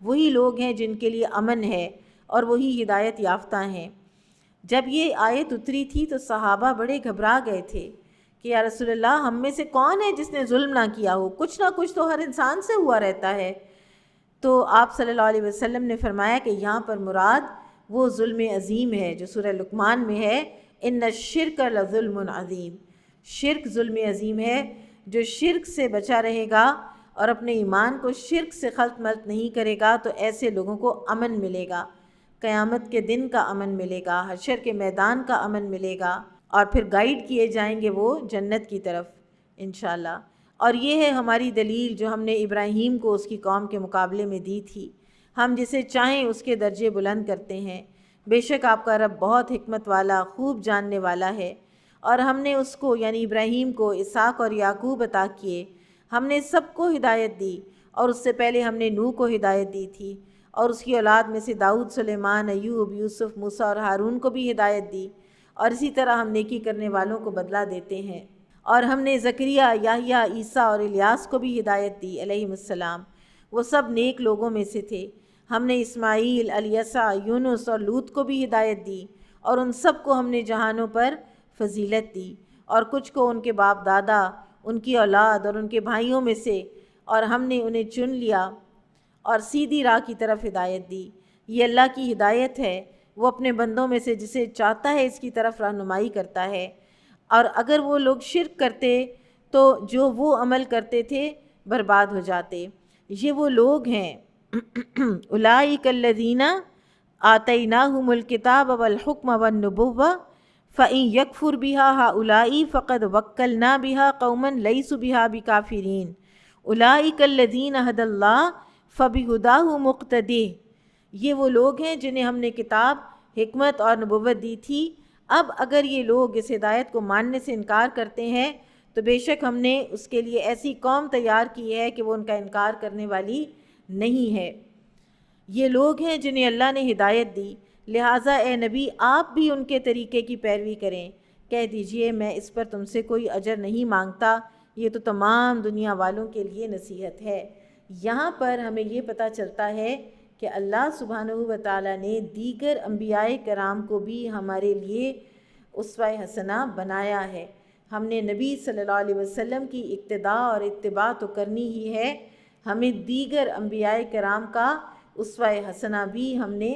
وہی لوگ ہیں جن کے لیے امن ہے اور وہی ہدایت یافتہ ہیں۔ جب یہ آیت اتری تھی تو صحابہ بڑے گھبرا گئے تھے کہ یا رسول اللہ ہم میں سے کون ہے جس نے ظلم نہ کیا ہو، کچھ نہ کچھ تو ہر انسان سے ہوا رہتا ہے۔ تو آپ صلی اللہ علیہ وسلم نے فرمایا کہ یہاں پر مراد وہ ظلم عظیم ہے جو سورہ لقمان میں ہے، ان الشرک لظلم عظیم، شرک ظلم عظیم ہے۔ جو شرک سے بچا رہے گا اور اپنے ایمان کو شرک سے خلط ملط نہیں کرے گا تو ایسے لوگوں کو امن ملے گا، قیامت کے دن کا امن ملے گا، حشر کے میدان کا امن ملے گا، اور پھر گائیڈ کیے جائیں گے وہ جنت کی طرف انشاءاللہ۔ اور یہ ہے ہماری دلیل جو ہم نے ابراہیم کو اس کی قوم کے مقابلے میں دی تھی، ہم جسے چاہیں اس کے درجے بلند کرتے ہیں، بے شک آپ کا رب بہت حکمت والا خوب جاننے والا ہے۔ اور ہم نے اس کو یعنی ابراہیم کو اسحاق اور یعقوب عطا کیے، ہم نے سب کو ہدایت دی، اور اس سے پہلے ہم نے نوح کو ہدایت دی تھی، اور اس کی اولاد میں سے داؤد، سلیمان، ایوب، یوسف، موسیٰ اور ہارون کو بھی ہدایت دی، اور اسی طرح ہم نیکی کرنے والوں کو بدلہ دیتے ہیں۔ اور ہم نے زکریہ، یحییٰ، عیسیٰ اور الیاس کو بھی ہدایت دی علیہم السلام، وہ سب نیک لوگوں میں سے تھے۔ ہم نے اسماعیل، الیسع، یونس اور لوط کو بھی ہدایت دی، اور ان سب کو ہم نے جہانوں پر فضیلت دی، اور کچھ کو ان کے باپ دادا، ان کی اولاد اور ان کے بھائیوں میں سے، اور ہم نے انہیں چن لیا اور سیدھی راہ کی طرف ہدایت دی۔ یہ اللہ کی ہدایت ہے، وہ اپنے بندوں میں سے جسے چاہتا ہے اس کی طرف رہنمائی کرتا ہے۔ اور اگر وہ لوگ شرک کرتے تو جو وہ عمل کرتے تھے برباد ہو جاتے۔ یہ وہ لوگ ہیں اولئک الذین آتیناہم الکتاب والحکم والنبوۃ فإن یکفر بها ہؤلاء فقد وکلنا بها قوما لیسوا بها بکافرین اولئک الذین ھدی اللہ فبہداہ مقتدی۔ یہ وہ لوگ ہیں جنہیں ہم نے کتاب، حکمت اور نبوت دی تھی۔ اب اگر یہ لوگ اس ہدایت کو ماننے سے انکار کرتے ہیں تو بے شک ہم نے اس کے لیے ایسی قوم تیار کی ہے کہ وہ ان کا انکار کرنے والی نہیں ہے۔ یہ لوگ ہیں جنہیں اللہ نے ہدایت دی، لہٰذا اے نبی آپ بھی ان کے طریقے کی پیروی کریں۔ کہہ دیجئے میں اس پر تم سے کوئی اجر نہیں مانگتا، یہ تو تمام دنیا والوں کے لیے نصیحت ہے۔ یہاں پر ہمیں یہ پتہ چلتا ہے کہ اللہ سبحانہ و تعالیٰ نے دیگر انبیاء کرام کو بھی ہمارے لیے اسوہ حسنہ بنایا ہے۔ ہم نے نبی صلی اللہ علیہ وسلم کی اقتداء اور اتباع تو کرنی ہی ہے، ہمیں دیگر انبیاء کرام کا اسوہ حسنہ بھی ہم نے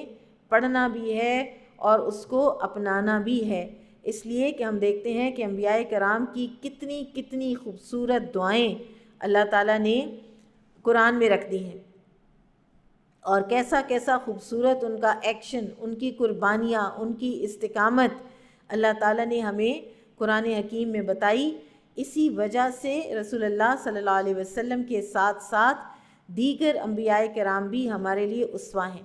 پڑھنا بھی ہے اور اس کو اپنانا بھی ہے۔ اس لیے کہ ہم دیکھتے ہیں کہ انبیاء کرام کی کتنی کتنی خوبصورت دعائیں اللہ تعالیٰ نے قرآن میں رکھ دی ہیں، اور کیسا کیسا خوبصورت ان کا ایکشن، ان کی قربانیاں، ان کی استقامت اللہ تعالیٰ نے ہمیں قرآن حکیم میں بتائی۔ اسی وجہ سے رسول اللہ صلی اللہ علیہ وسلم کے ساتھ ساتھ دیگر انبیاء کرام بھی ہمارے لیے اسوہ ہیں۔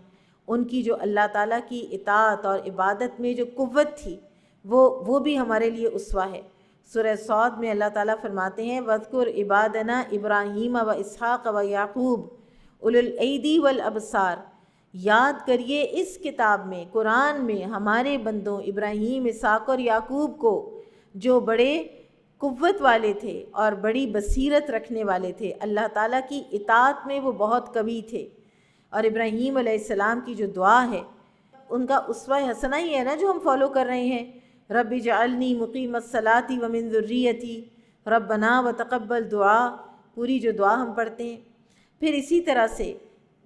ان کی جو اللہ تعالیٰ کی اطاعت اور عبادت میں جو قوت تھی وہ بھی ہمارے لیے اسوہ ہے۔ سورہ صاد میں اللہ تعالیٰ فرماتے ہیں وَاذْكُرْ عِبَادَنَا إِبْرَاهِيمَ وَإِسْحَاقَ وَيَعْقُوبَ اُولِي الْأَيْدِي وَالْأَبْصَارِ۔ یاد کریے اس کتاب میں، قرآن میں، ہمارے بندوں ابراہیم، اسحاق اور یعقوب کو، جو بڑے قوت والے تھے اور بڑی بصیرت رکھنے والے تھے، اللہ تعالیٰ کی اطاعت میں وہ بہت قوی تھے۔ اور ابراہیم علیہ السلام کی جو دعا ہے، ان کا اسوہ حسنہ ہی ہے نا جو ہم فالو کر رہے ہیں، رب اجعلنی مقیم الصلاۃ ومن ذریتی ربنا وتقبل دعا، پوری جو دعا ہم پڑھتے ہیں۔ پھر اسی طرح سے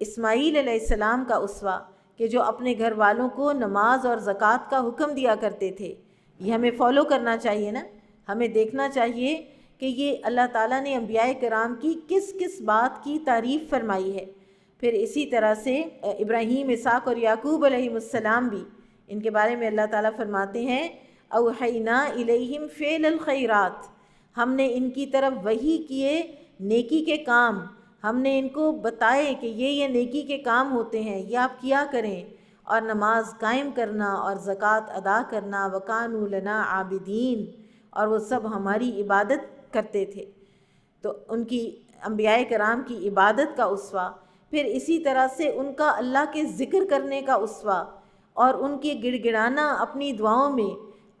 اسماعیل علیہ السلام کا اسوہ کہ جو اپنے گھر والوں کو نماز اور زکوٰۃ کا حکم دیا کرتے تھے، یہ ہمیں فالو کرنا چاہیے نا۔ ہمیں دیکھنا چاہیے کہ یہ اللہ تعالیٰ نے انبیاء کرام کی کس کس بات کی تعریف فرمائی ہے۔ پھر اسی طرح سے ابراہیم، اسحاق اور یعقوب علیہ السلام بھی، ان کے بارے میں اللہ تعالیٰ فرماتے ہیں اوحینا الیہم فعل الخیرات، ہم نے ان کی طرف وحی کیے نیکی کے کام، ہم نے ان کو بتائے کہ یہ نیکی کے کام ہوتے ہیں، یہ آپ کیا کریں، اور نماز قائم کرنا اور زکوٰۃ ادا کرنا، وَكَانُوا لَنَا عَابِدِينَ، اور وہ سب ہماری عبادت کرتے تھے۔ تو ان کی انبیاء کرام کی عبادت کا اسوہ، پھر اسی طرح سے ان کا اللہ کے ذکر کرنے کا اسوہ، اور ان کے گڑ گڑانا اپنی دعاؤں میں،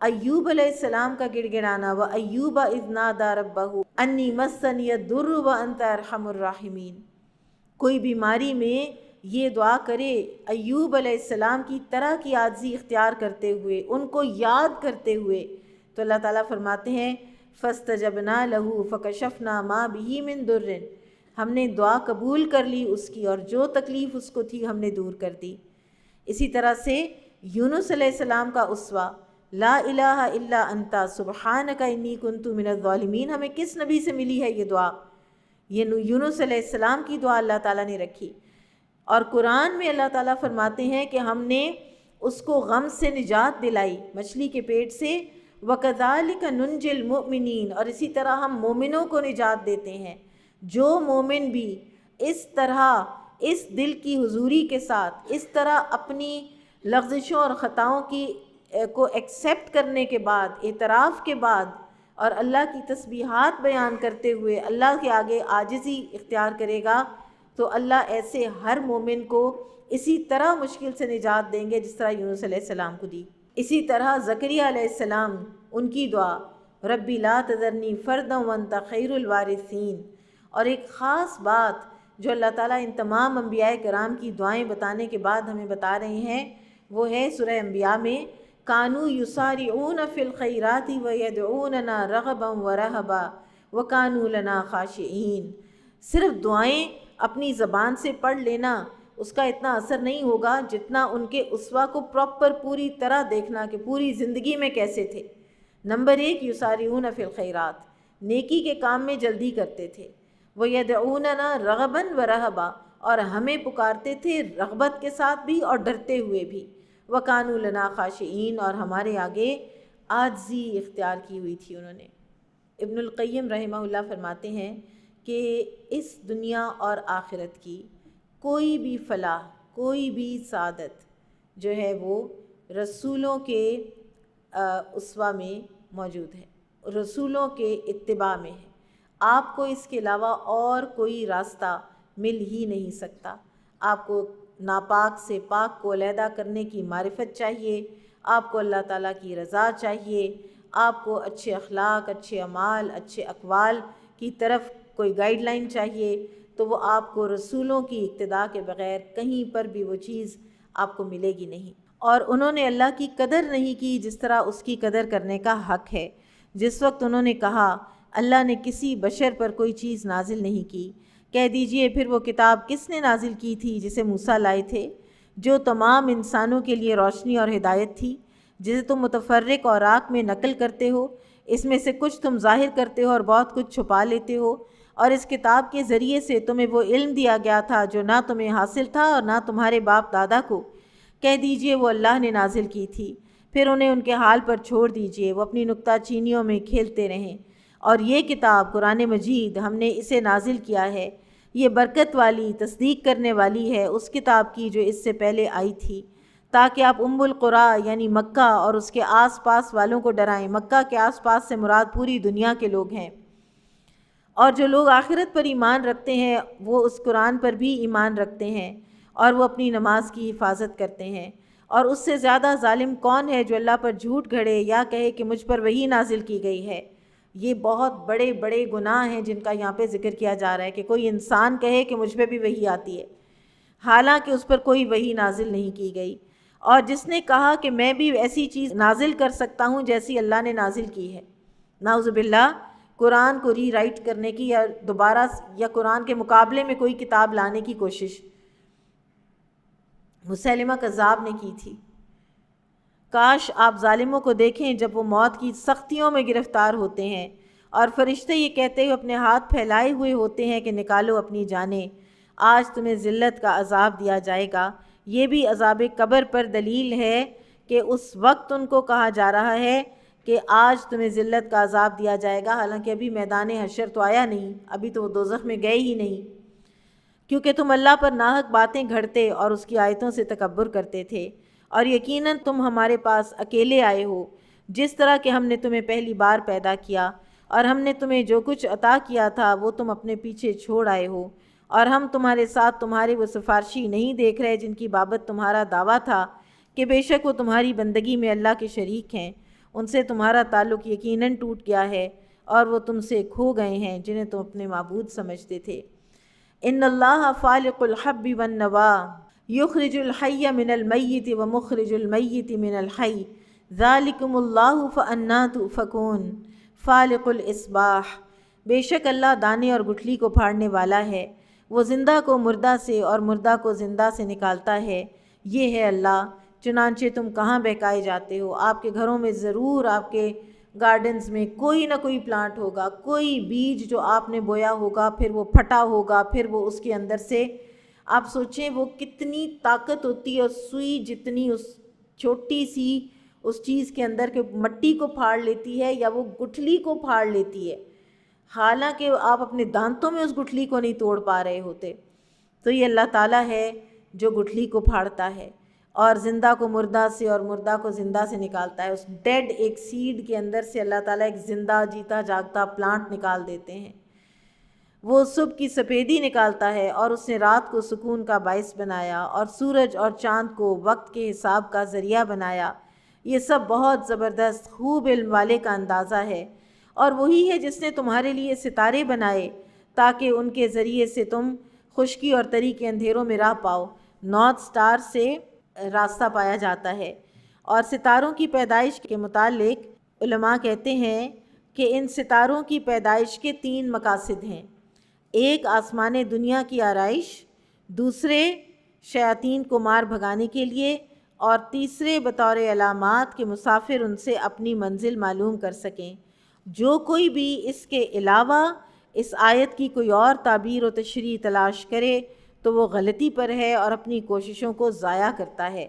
ایوب علیہ السلام کا گڑ گڑانا وَأَيُّوبَ إِذْ نَادَىٰ رَبَّهُ أَنِّي مَسَّنِيَ الضُّرُّ وَأَنْتَ أَرْحَمُ الرَّاحِمِينَ۔ کوئی بیماری میں یہ دعا کرے ایوب علیہ السلام کی طرح کی عاجزی اختیار کرتے ہوئے، ان کو یاد کرتے ہوئے، تو اللہ تعالیٰ فرماتے ہیں فَاسْتَجَبْنَا لَهُ فَكَشَفْنَا مَا بِهِ مِن ضُرٍّ، ہم نے دعا قبول کر لی اس کی، اور جو تکلیف اس کو تھی ہم نے دور کر دی۔ اسی طرح سے یونس علیہ السلام کا اسوہ لا الہ الا انت سبحانک انی کنت من الظالمین، ہمیں کس نبی سے ملی ہے یہ دعا؟ یہ یونس علیہ السلام کی دعا اللہ تعالیٰ نے رکھی۔ اور قرآن میں اللہ تعالیٰ فرماتے ہیں کہ ہم نے اس کو غم سے نجات دلائی، مچھلی کے پیٹ سے، وَكَذَلِكَ نُنْجِي الْمُؤْمِنِينَ، اور اسی طرح ہم مومنوں کو نجات دیتے ہیں۔ جو مومن بھی اس طرح اس دل کی حضوری کے ساتھ، اس طرح اپنی لغزشوں اور خطاؤں کی کو ایکسیپٹ کرنے کے بعد، اعتراف کے بعد، اور اللہ کی تسبیحات بیان کرتے ہوئے اللہ کے آگے عاجزی اختیار کرے گا، تو اللہ ایسے ہر مومن کو اسی طرح مشکل سے نجات دیں گے جس طرح یونس علیہ السلام کو دی۔ اسی طرح زکریا علیہ السلام، ان کی دعا ربی لا تذرنی فردا وانت خیر الوارثین، اور ایک خاص بات جو اللہ تعالیٰ ان تمام انبیاء کرام کی دعائیں بتانے کے بعد ہمیں بتا رہے ہیں، وہ ہے سورہ انبیاء میں کانوا یسارعون فی الخیرات ویدعوننا رغبا ورہبا وکانوا لنا خاشعین۔ صرف دعائیں اپنی زبان سے پڑھ لینا اس کا اتنا اثر نہیں ہوگا جتنا ان کے اسوہ کو پراپر پوری طرح دیکھنا کہ پوری زندگی میں کیسے تھے۔ نمبر 1، یسارعون فی الخیرات، نیکی کے کام میں جلدی کرتے تھے، وَيَدْعُونَنَا رَغَبًا وَرَهَبًا، اور ہمیں پکارتے تھے رغبت کے ساتھ بھی اور ڈرتے ہوئے بھی، وَكَانُوا لَنَا خَاشِعِينَ، اور ہمارے آگے عاجزی اختیار کی ہوئی تھی انہوں نے۔ ابن القیم رحمہ اللہ فرماتے ہیں کہ اس دنیا اور آخرت کی کوئی بھی فلاح، کوئی بھی سعادت جو ہے وہ رسولوں کے اسوہ میں موجود ہے، رسولوں کے اتباع میں ہے۔ آپ کو اس کے علاوہ اور کوئی راستہ مل ہی نہیں سکتا۔ آپ کو ناپاک سے پاک کو علیحدہ کرنے کی معرفت چاہیے، آپ کو اللہ تعالیٰ کی رضا چاہیے، آپ کو اچھے اخلاق، اچھے اعمال، اچھے اقوال کی طرف کوئی گائیڈ لائن چاہیے، تو وہ آپ کو رسولوں کی اقتداء کے بغیر کہیں پر بھی وہ چیز آپ کو ملے گی نہیں۔ اور انہوں نے اللہ کی قدر نہیں کی جس طرح اس کی قدر کرنے کا حق ہے۔ جس وقت انہوں نے کہا اللہ نے کسی بشر پر کوئی چیز نازل نہیں کی، کہہ دیجئے پھر وہ کتاب کس نے نازل کی تھی جسے موسیٰ لائے تھے، جو تمام انسانوں کے لیے روشنی اور ہدایت تھی، جسے تم متفرق اوراق میں نقل کرتے ہو، اس میں سے کچھ تم ظاہر کرتے ہو اور بہت کچھ چھپا لیتے ہو، اور اس کتاب کے ذریعے سے تمہیں وہ علم دیا گیا تھا جو نہ تمہیں حاصل تھا اور نہ تمہارے باپ دادا کو، کہہ دیجئے وہ اللہ نے نازل کی تھی، پھر انہیں ان کے حال پر چھوڑ دیجئے، وہ اپنی نکتہ چینیوں میں کھیلتے رہیں۔ اور یہ کتاب قرآن مجید ہم نے اسے نازل کیا ہے، یہ برکت والی، تصدیق کرنے والی ہے اس کتاب کی جو اس سے پہلے آئی تھی، تاکہ آپ ام القریٰ یعنی مکہ اور اس کے آس پاس والوں کو ڈرائیں۔ مکہ کے آس پاس سے مراد پوری دنیا کے لوگ ہیں، اور جو لوگ آخرت پر ایمان رکھتے ہیں وہ اس قرآن پر بھی ایمان رکھتے ہیں، اور وہ اپنی نماز کی حفاظت کرتے ہیں۔ اور اس سے زیادہ ظالم کون ہے جو اللہ پر جھوٹ گھڑے یا کہے کہ مجھ پر وحی نازل کی گئی ہے۔ یہ بہت بڑے بڑے گناہ ہیں جن کا یہاں پہ ذکر کیا جا رہا ہے کہ کوئی انسان کہے کہ مجھ پہ بھی وحی آتی ہے، حالانکہ اس پر کوئی وحی نازل نہیں کی گئی۔ اور جس نے کہا کہ میں بھی ایسی چیز نازل کر سکتا ہوں جیسی اللہ نے نازل کی ہے، نعوذ باللہ، قرآن کو ری رائٹ کرنے کی یا دوبارہ یا قرآن کے مقابلے میں کوئی کتاب لانے کی کوشش مسیلمہ کذاب نے کی تھی۔ کاش آپ ظالموں کو دیکھیں جب وہ موت کی سختیوں میں گرفتار ہوتے ہیں اور فرشتے یہ کہتے ہوئے اپنے ہاتھ پھیلائے ہوئے ہوتے ہیں کہ نکالو اپنی جانیں، آج تمہیں ذلت کا عذاب دیا جائے گا۔ یہ بھی عذاب قبر پر دلیل ہے کہ اس وقت ان کو کہا جا رہا ہے کہ آج تمہیں ذلت کا عذاب دیا جائے گا، حالانکہ ابھی میدان حشر تو آیا نہیں، ابھی تو وہ دوزخ میں گئے ہی نہیں، کیونکہ تم اللہ پر ناحق باتیں گھڑتے اور اس کی آیتوں سے تکبر کرتے تھے، اور یقیناً تم ہمارے پاس اکیلے آئے ہو، جس طرح کہ ہم نے تمہیں پہلی بار پیدا کیا، اور ہم نے تمہیں جو کچھ عطا کیا تھا وہ تم اپنے پیچھے چھوڑ آئے ہو، اور ہم تمہارے ساتھ تمہارے وہ سفارشی نہیں دیکھ رہے جن کی بابت تمہارا دعویٰ تھا کہ بے شک وہ تمہاری بندگی میں اللہ کے شریک ہیں، ان سے تمہارا تعلق یقیناً ٹوٹ گیا ہے اور وہ تم سے کھو گئے ہیں جنہیں تم اپنے معبود سمجھتے تھے۔ ان اللہ فالق الحب والنوا یخرج الحی من المیت ومخرج المیت من الحی ذالکم اللہ فانا تؤفکون۔ فالق الاصباح، بے شک اللہ دانے اور گٹھلی کو پھاڑنے والا ہے، وہ زندہ کو مردہ سے اور مردہ کو زندہ سے نکالتا ہے، یہ ہے اللہ۔ چنانچہ تم کہاں بہکائے جاتے ہو؟ آپ کے گھروں میں ضرور، آپ کے گارڈنز میں کوئی نہ کوئی پلانٹ ہوگا، کوئی بیج جو آپ نے بویا ہوگا، پھر وہ پھٹا ہوگا، پھر وہ اس کے اندر سے، آپ سوچیں وہ کتنی طاقت ہوتی ہے، سوئی جتنی اس چھوٹی سی اس چیز کے اندر کہ مٹی کو پھاڑ لیتی ہے یا وہ گٹھلی کو پھاڑ لیتی ہے، حالانکہ آپ اپنے دانتوں میں اس گٹھلی کو نہیں توڑ پا رہے ہوتے۔ تو یہ اللہ تعالیٰ ہے جو گٹھلی کو پھاڑتا ہے، اور زندہ کو مردہ سے اور مردہ کو زندہ سے نکالتا ہے۔ اس ڈیڈ ایک سیڈ کے اندر سے اللہ تعالیٰ ایک زندہ جیتا جاگتا پلانٹ نکال دیتے ہیں۔ وہ صبح کی سفیدی نکالتا ہے، اور اس نے رات کو سکون کا باعث بنایا، اور سورج اور چاند کو وقت کے حساب کا ذریعہ بنایا۔ یہ سب بہت زبردست خوب علم والے کا اندازہ ہے۔ اور وہی ہے جس نے تمہارے لیے ستارے بنائے تاکہ ان کے ذریعے سے تم خشکی اور تری کے اندھیروں میں راہ پاؤ۔ نارتھ سٹار سے راستہ پایا جاتا ہے۔ اور ستاروں کی پیدائش کے متعلق علماء کہتے ہیں کہ ان ستاروں کی پیدائش کے 3 مقاصد ہیں۔ ایک آسمان دنیا کی آرائش، دوسرے شیاطین کو مار بھگانے کے لیے، اور تیسرے بطور علامات کہ مسافر ان سے اپنی منزل معلوم کر سکیں۔ جو کوئی بھی اس کے علاوہ اس آیت کی کوئی اور تعبیر و تشریح تلاش کرے تو وہ غلطی پر ہے اور اپنی کوششوں کو ضائع کرتا ہے۔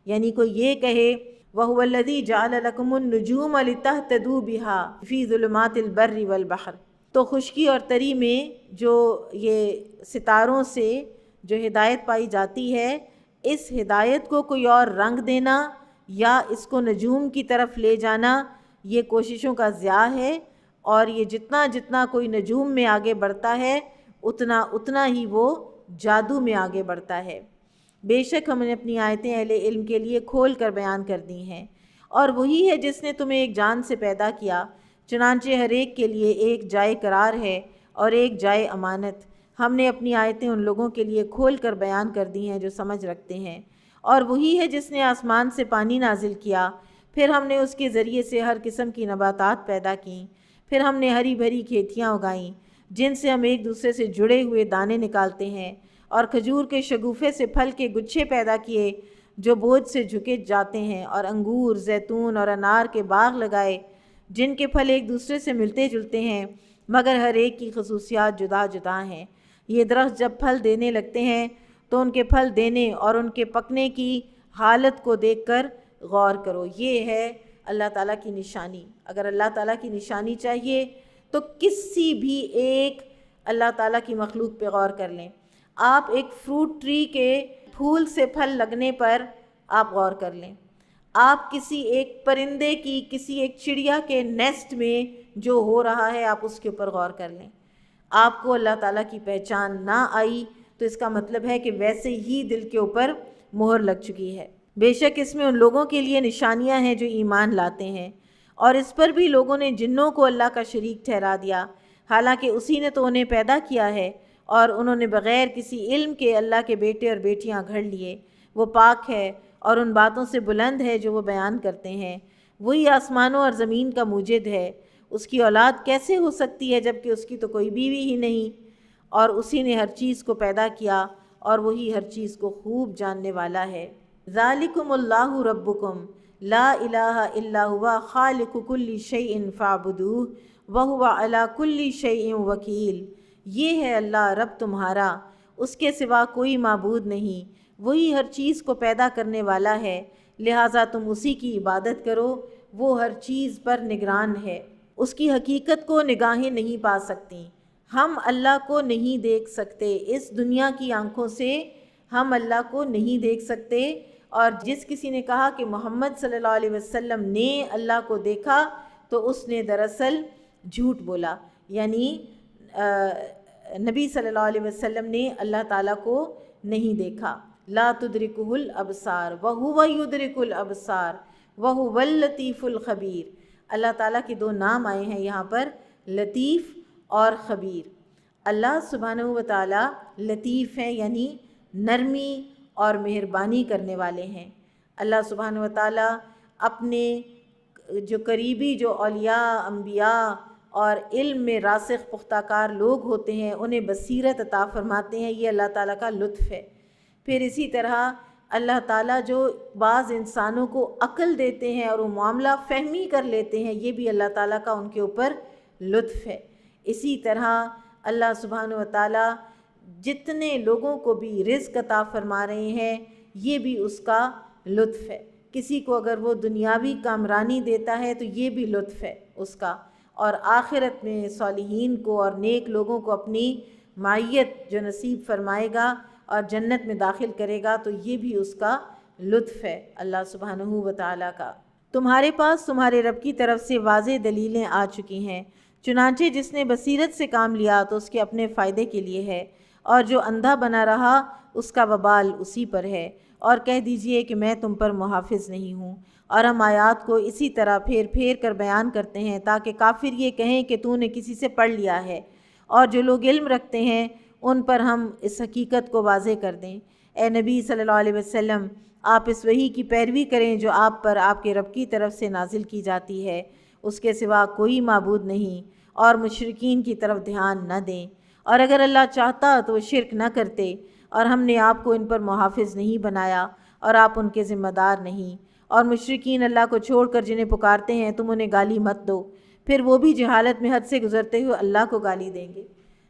یعنی کوئی یہ کہے وَهُوَ الَّذِي جَعَلَ لَكُمُ النُّجُومَ لِتَهْتَدُوا بِهَا فِي ظُلُمَاتِ الْبَرِّ وَالْبَحْرِ، تو خشکی اور تری میں جو یہ ستاروں سے جو ہدایت پائی جاتی ہے، اس ہدایت کو کوئی اور رنگ دینا یا اس کو نجوم کی طرف لے جانا یہ کوششوں کا ضیاع ہے۔ اور یہ جتنا جتنا کوئی نجوم میں آگے بڑھتا ہے اتنا اتنا ہی وہ جادو میں آگے بڑھتا ہے۔ بے شک ہم نے اپنی آیتیں اہل علم کے لیے کھول کر بیان کر دی ہیں۔ اور وہی ہے جس نے تمہیں ایک جان سے پیدا کیا، چنانچہ ہر ایک کے لیے ایک جائے قرار ہے اور ایک جائے امانت۔ ہم نے اپنی آیتیں ان لوگوں کے لیے کھول کر بیان کر دی ہیں جو سمجھ رکھتے ہیں۔ اور وہی ہے جس نے آسمان سے پانی نازل کیا، پھر ہم نے اس کے ذریعے سے ہر قسم کی نباتات پیدا کیں، پھر ہم نے ہری بھری کھیتیاں اگائیں جن سے ہم ایک دوسرے سے جڑے ہوئے دانے نکالتے ہیں، اور کھجور کے شگوفے سے پھل کے گچھے پیدا کیے جو بوجھ سے جھکے جاتے ہیں، اور انگور، زیتون اور انار کے باغ لگائے جن کے پھل ایک دوسرے سے ملتے جلتے ہیں مگر ہر ایک کی خصوصیات جدا جدا ہیں۔ یہ درخت جب پھل دینے لگتے ہیں تو ان کے پھل دینے اور ان کے پکنے کی حالت کو دیکھ کر غور کرو۔ یہ ہے اللہ تعالیٰ کی نشانی۔ اگر اللہ تعالیٰ کی نشانی چاہیے تو کسی بھی ایک اللہ تعالیٰ کی مخلوق پہ غور کر لیں۔ آپ ایک فروٹ ٹری کے پھول سے پھل لگنے پر آپ غور کر لیں۔ آپ کسی ایک پرندے کی، کسی ایک چڑیا کے نیسٹ میں جو ہو رہا ہے آپ اس کے اوپر غور کر لیں۔ آپ کو اللہ تعالیٰ کی پہچان نہ آئی تو اس کا مطلب ہے کہ ویسے ہی دل کے اوپر مہر لگ چکی ہے۔ بے شک اس میں ان لوگوں کے لیے نشانیاں ہیں جو ایمان لاتے ہیں، اور اس پر بھی لوگوں نے جنوں کو اللہ کا شریک ٹھہرا دیا، حالانکہ اسی نے تو انہیں پیدا کیا ہے، اور انہوں نے بغیر کسی علم کے اللہ کے بیٹے اور بیٹیاں گھڑ لیے۔ وہ پاک ہے اور ان باتوں سے بلند ہے جو وہ بیان کرتے ہیں۔ وہی آسمانوں اور زمین کا موجد ہے، اس کی اولاد کیسے ہو سکتی ہے جبکہ اس کی تو کوئی بیوی ہی نہیں، اور اسی نے ہر چیز کو پیدا کیا اور وہی ہر چیز کو خوب جاننے والا ہے۔ ذالکم اللہ ربکم لا الہ الا ہوا خالق کل شیء فاعبدوہ وہو علی کل شیء وکیل۔ یہ ہے اللہ رب تمہارا، اس کے سوا کوئی معبود نہیں، وہی ہر چیز کو پیدا کرنے والا ہے، لہٰذا تم اسی کی عبادت کرو، وہ ہر چیز پر نگران ہے۔ اس کی حقیقت کو نگاہیں نہیں پا سکتی، ہم اللہ کو نہیں دیکھ سکتے، اس دنیا کی آنکھوں سے ہم اللہ کو نہیں دیکھ سکتے۔ اور جس کسی نے کہا کہ محمد صلی اللہ علیہ وسلم نے اللہ کو دیکھا تو اس نے دراصل جھوٹ بولا، یعنی نبی صلی اللہ علیہ وسلم نے اللہ تعالیٰ کو نہیں دیکھا۔ لا تدرکہ الابصار وہو یدرک الابصار وہو اللطیف الخبیر۔ اللہ تعالیٰ کے 2 نام آئے ہیں یہاں پر، لطیف اور خبیر۔ اللہ سبحانہ و تعالیٰ لطیف ہیں، یعنی نرمی اور مہربانی کرنے والے ہیں۔ اللہ سبحانہ و تعالیٰ اپنے جو قریبی جو اولیاء، انبیاء اور علم میں راسخ پختہ کار لوگ ہوتے ہیں انہیں بصیرت عطا فرماتے ہیں، یہ اللہ تعالیٰ کا لطف ہے۔ پھر اسی طرح اللہ تعالیٰ جو بعض انسانوں کو عقل دیتے ہیں اور وہ معاملہ فہمی کر لیتے ہیں، یہ بھی اللہ تعالیٰ کا ان کے اوپر لطف ہے۔ اسی طرح اللہ سبحانہ و تعالیٰ جتنے لوگوں کو بھی رزق عطا فرما رہے ہیں یہ بھی اس کا لطف ہے۔ کسی کو اگر وہ دنیاوی کامرانی دیتا ہے تو یہ بھی لطف ہے اس کا، اور آخرت میں صالحین کو اور نیک لوگوں کو اپنی معیت جو نصیب فرمائے گا اور جنت میں داخل کرے گا تو یہ بھی اس کا لطف ہے اللہ سبحانہ و تعالیٰ کا۔ تمہارے پاس تمہارے رب کی طرف سے واضح دلیلیں آ چکی ہیں، چنانچہ جس نے بصیرت سے کام لیا تو اس کے اپنے فائدے کے لیے ہے، اور جو اندھا بنا رہا اس کا وبال اسی پر ہے۔ اور کہہ دیجئے کہ میں تم پر محافظ نہیں ہوں۔ اور ہم آیات کو اسی طرح پھیر پھیر کر بیان کرتے ہیں تاکہ کافر یہ کہیں کہ تو نے کسی سے پڑھ لیا ہے، اور جو لوگ علم رکھتے ہیں ان پر ہم اس حقیقت کو واضح کر دیں۔ اے نبی صلی اللہ علیہ وسلم، آپ اس وحی کی پیروی کریں جو آپ پر آپ کے رب کی طرف سے نازل کی جاتی ہے، اس کے سوا کوئی معبود نہیں، اور مشرکین کی طرف دھیان نہ دیں۔ اور اگر اللہ چاہتا تو وہ شرک نہ کرتے، اور ہم نے آپ کو ان پر محافظ نہیں بنایا اور آپ ان کے ذمہ دار نہیں۔ اور مشرکین اللہ کو چھوڑ کر جنہیں پکارتے ہیں تم انہیں گالی مت دو، پھر وہ بھی جہالت میں حد سے گزرتے ہوئے اللہ کو گالی دیں گے۔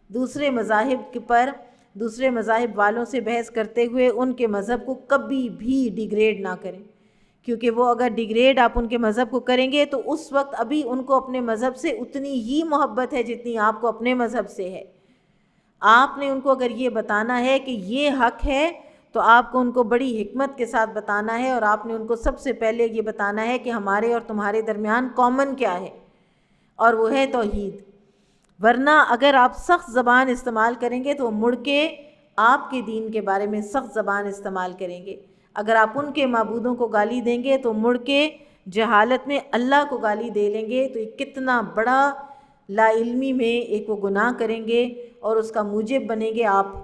دوسرے مذاہب والوں سے بحث کرتے ہوئے ان کے مذہب کو کبھی بھی ڈیگریڈ نہ کریں، کیونکہ وہ اگر ڈیگریڈ آپ ان کے مذہب کو کریں گے تو اس وقت ابھی ان کو اپنے مذہب سے اتنی ہی محبت ہے جتنی آپ کو اپنے مذہب سے ہے۔ آپ نے ان کو اگر یہ بتانا ہے کہ یہ حق ہے تو آپ کو ان کو بڑی حکمت کے ساتھ بتانا ہے، اور آپ نے ان کو سب سے پہلے یہ بتانا ہے کہ ہمارے اور تمہارے درمیان کامن کیا ہے، اور وہ ہے توحید۔ ورنہ اگر آپ سخت زبان استعمال کریں گے تو وہ مڑ کے آپ کے دین کے بارے میں سخت زبان استعمال کریں گے۔ اگر آپ ان کے معبودوں کو گالی دیں گے تو مڑ کے جہالت میں اللہ کو گالی دے لیں گے، تو یہ کتنا بڑا لا علمی میں ایک وہ گناہ کریں گے اور اس کا موجب بنیں گے آپ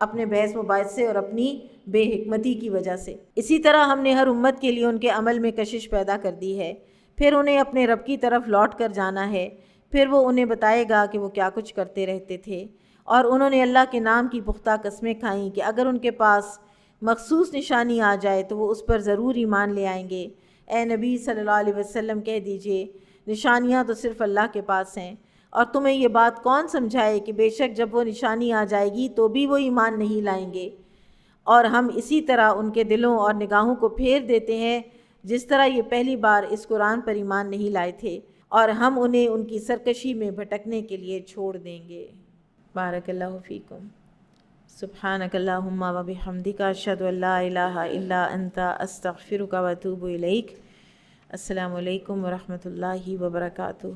اپنے بحث مباحث سے اور اپنی بے حکمتی کی وجہ سے۔ اسی طرح ہم نے ہر امت کے لیے ان کے عمل میں کشش پیدا کر دی ہے، پھر انہیں اپنے رب کی طرف لوٹ کر جانا ہے، پھر وہ انہیں بتائے گا کہ وہ کیا کچھ کرتے رہتے تھے۔ اور انہوں نے اللہ کے نام کی پختہ قسمیں کھائیں کہ اگر ان کے پاس مخصوص نشانی آ جائے تو وہ اس پر ضرور ایمان لے آئیں گے۔ اے نبی صلی اللہ علیہ وسلم کہہ دیجئے نشانیاں تو صرف اللہ کے پاس ہیں، اور تمہیں یہ بات کون سمجھائے کہ بے شک جب وہ نشانی آ جائے گی تو بھی وہ ایمان نہیں لائیں گے۔ اور ہم اسی طرح ان کے دلوں اور نگاہوں کو پھیر دیتے ہیں جس طرح یہ پہلی بار اس قرآن پر ایمان نہیں لائے تھے، اور ہم انہیں ان کی سرکشی میں بھٹکنے کے لیے چھوڑ دیں گے۔ بارک اللہ فیکم۔ سبحانک اللہم و بحمدک، اشہد ان لا الہ الا انت، استغفرک و اتوب الیک۔ السلام علیکم ورحمۃ اللہ وبرکاتہ۔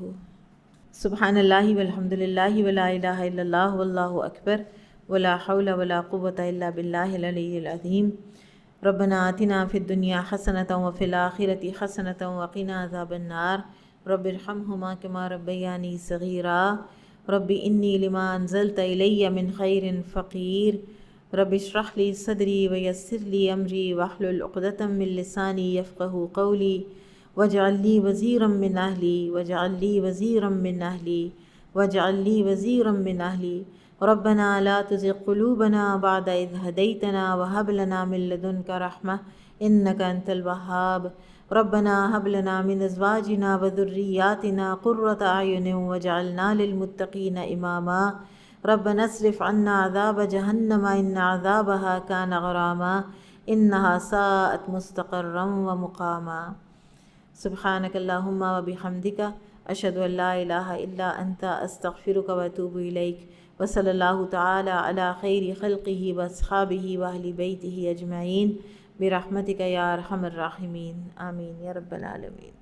سبحان اللہ والحمد للہ ولا الہ الا اللہ واللہ اکبر ولا حول ولا قوة الا باللہ العلی العظیم۔ ربنا آتنا فی الدنیا حسنۃ وفی الآخرۃ حسنۃ وقنا عذاب النار۔ رب ارحمہما کما ربیانی صغیرا۔ رب انی لما انزلت الی من خیر فقیر۔ رب اشرح لی صدری ویسر لی امری واحلل عقدۃ من لسانی یفقہوا قولی۔ واجعل لی وزیرا من اہلی واجعل لی وزیرا من اہلی واجعل لی وزیرا من اہلی۔ ربنا لا تزغ قلوبنا بعد اذ ہدیتنا وہب لنا من لدنک رحمہ انک انت الوہاب۔ ربنا هب لنا من ازواجنا وذریاتنا قرۃ اعین واجعلنا للمتقین اماما۔ ربنا اصرف عنا عذاب جہنم ان عذابها کان غراما انها ساءت مستقرا ومقاما۔ سبحانک اللہم و بحمدک، اشہد ان لا الہ الا انت، استغفرک و اتوب الیک۔ وصلی اللہ تعالی علی خیر خلقہ واصحابہ واہل بیتہ اجمعین برحمتک یا ارحم الراحمین، آمین یا رب العالمین۔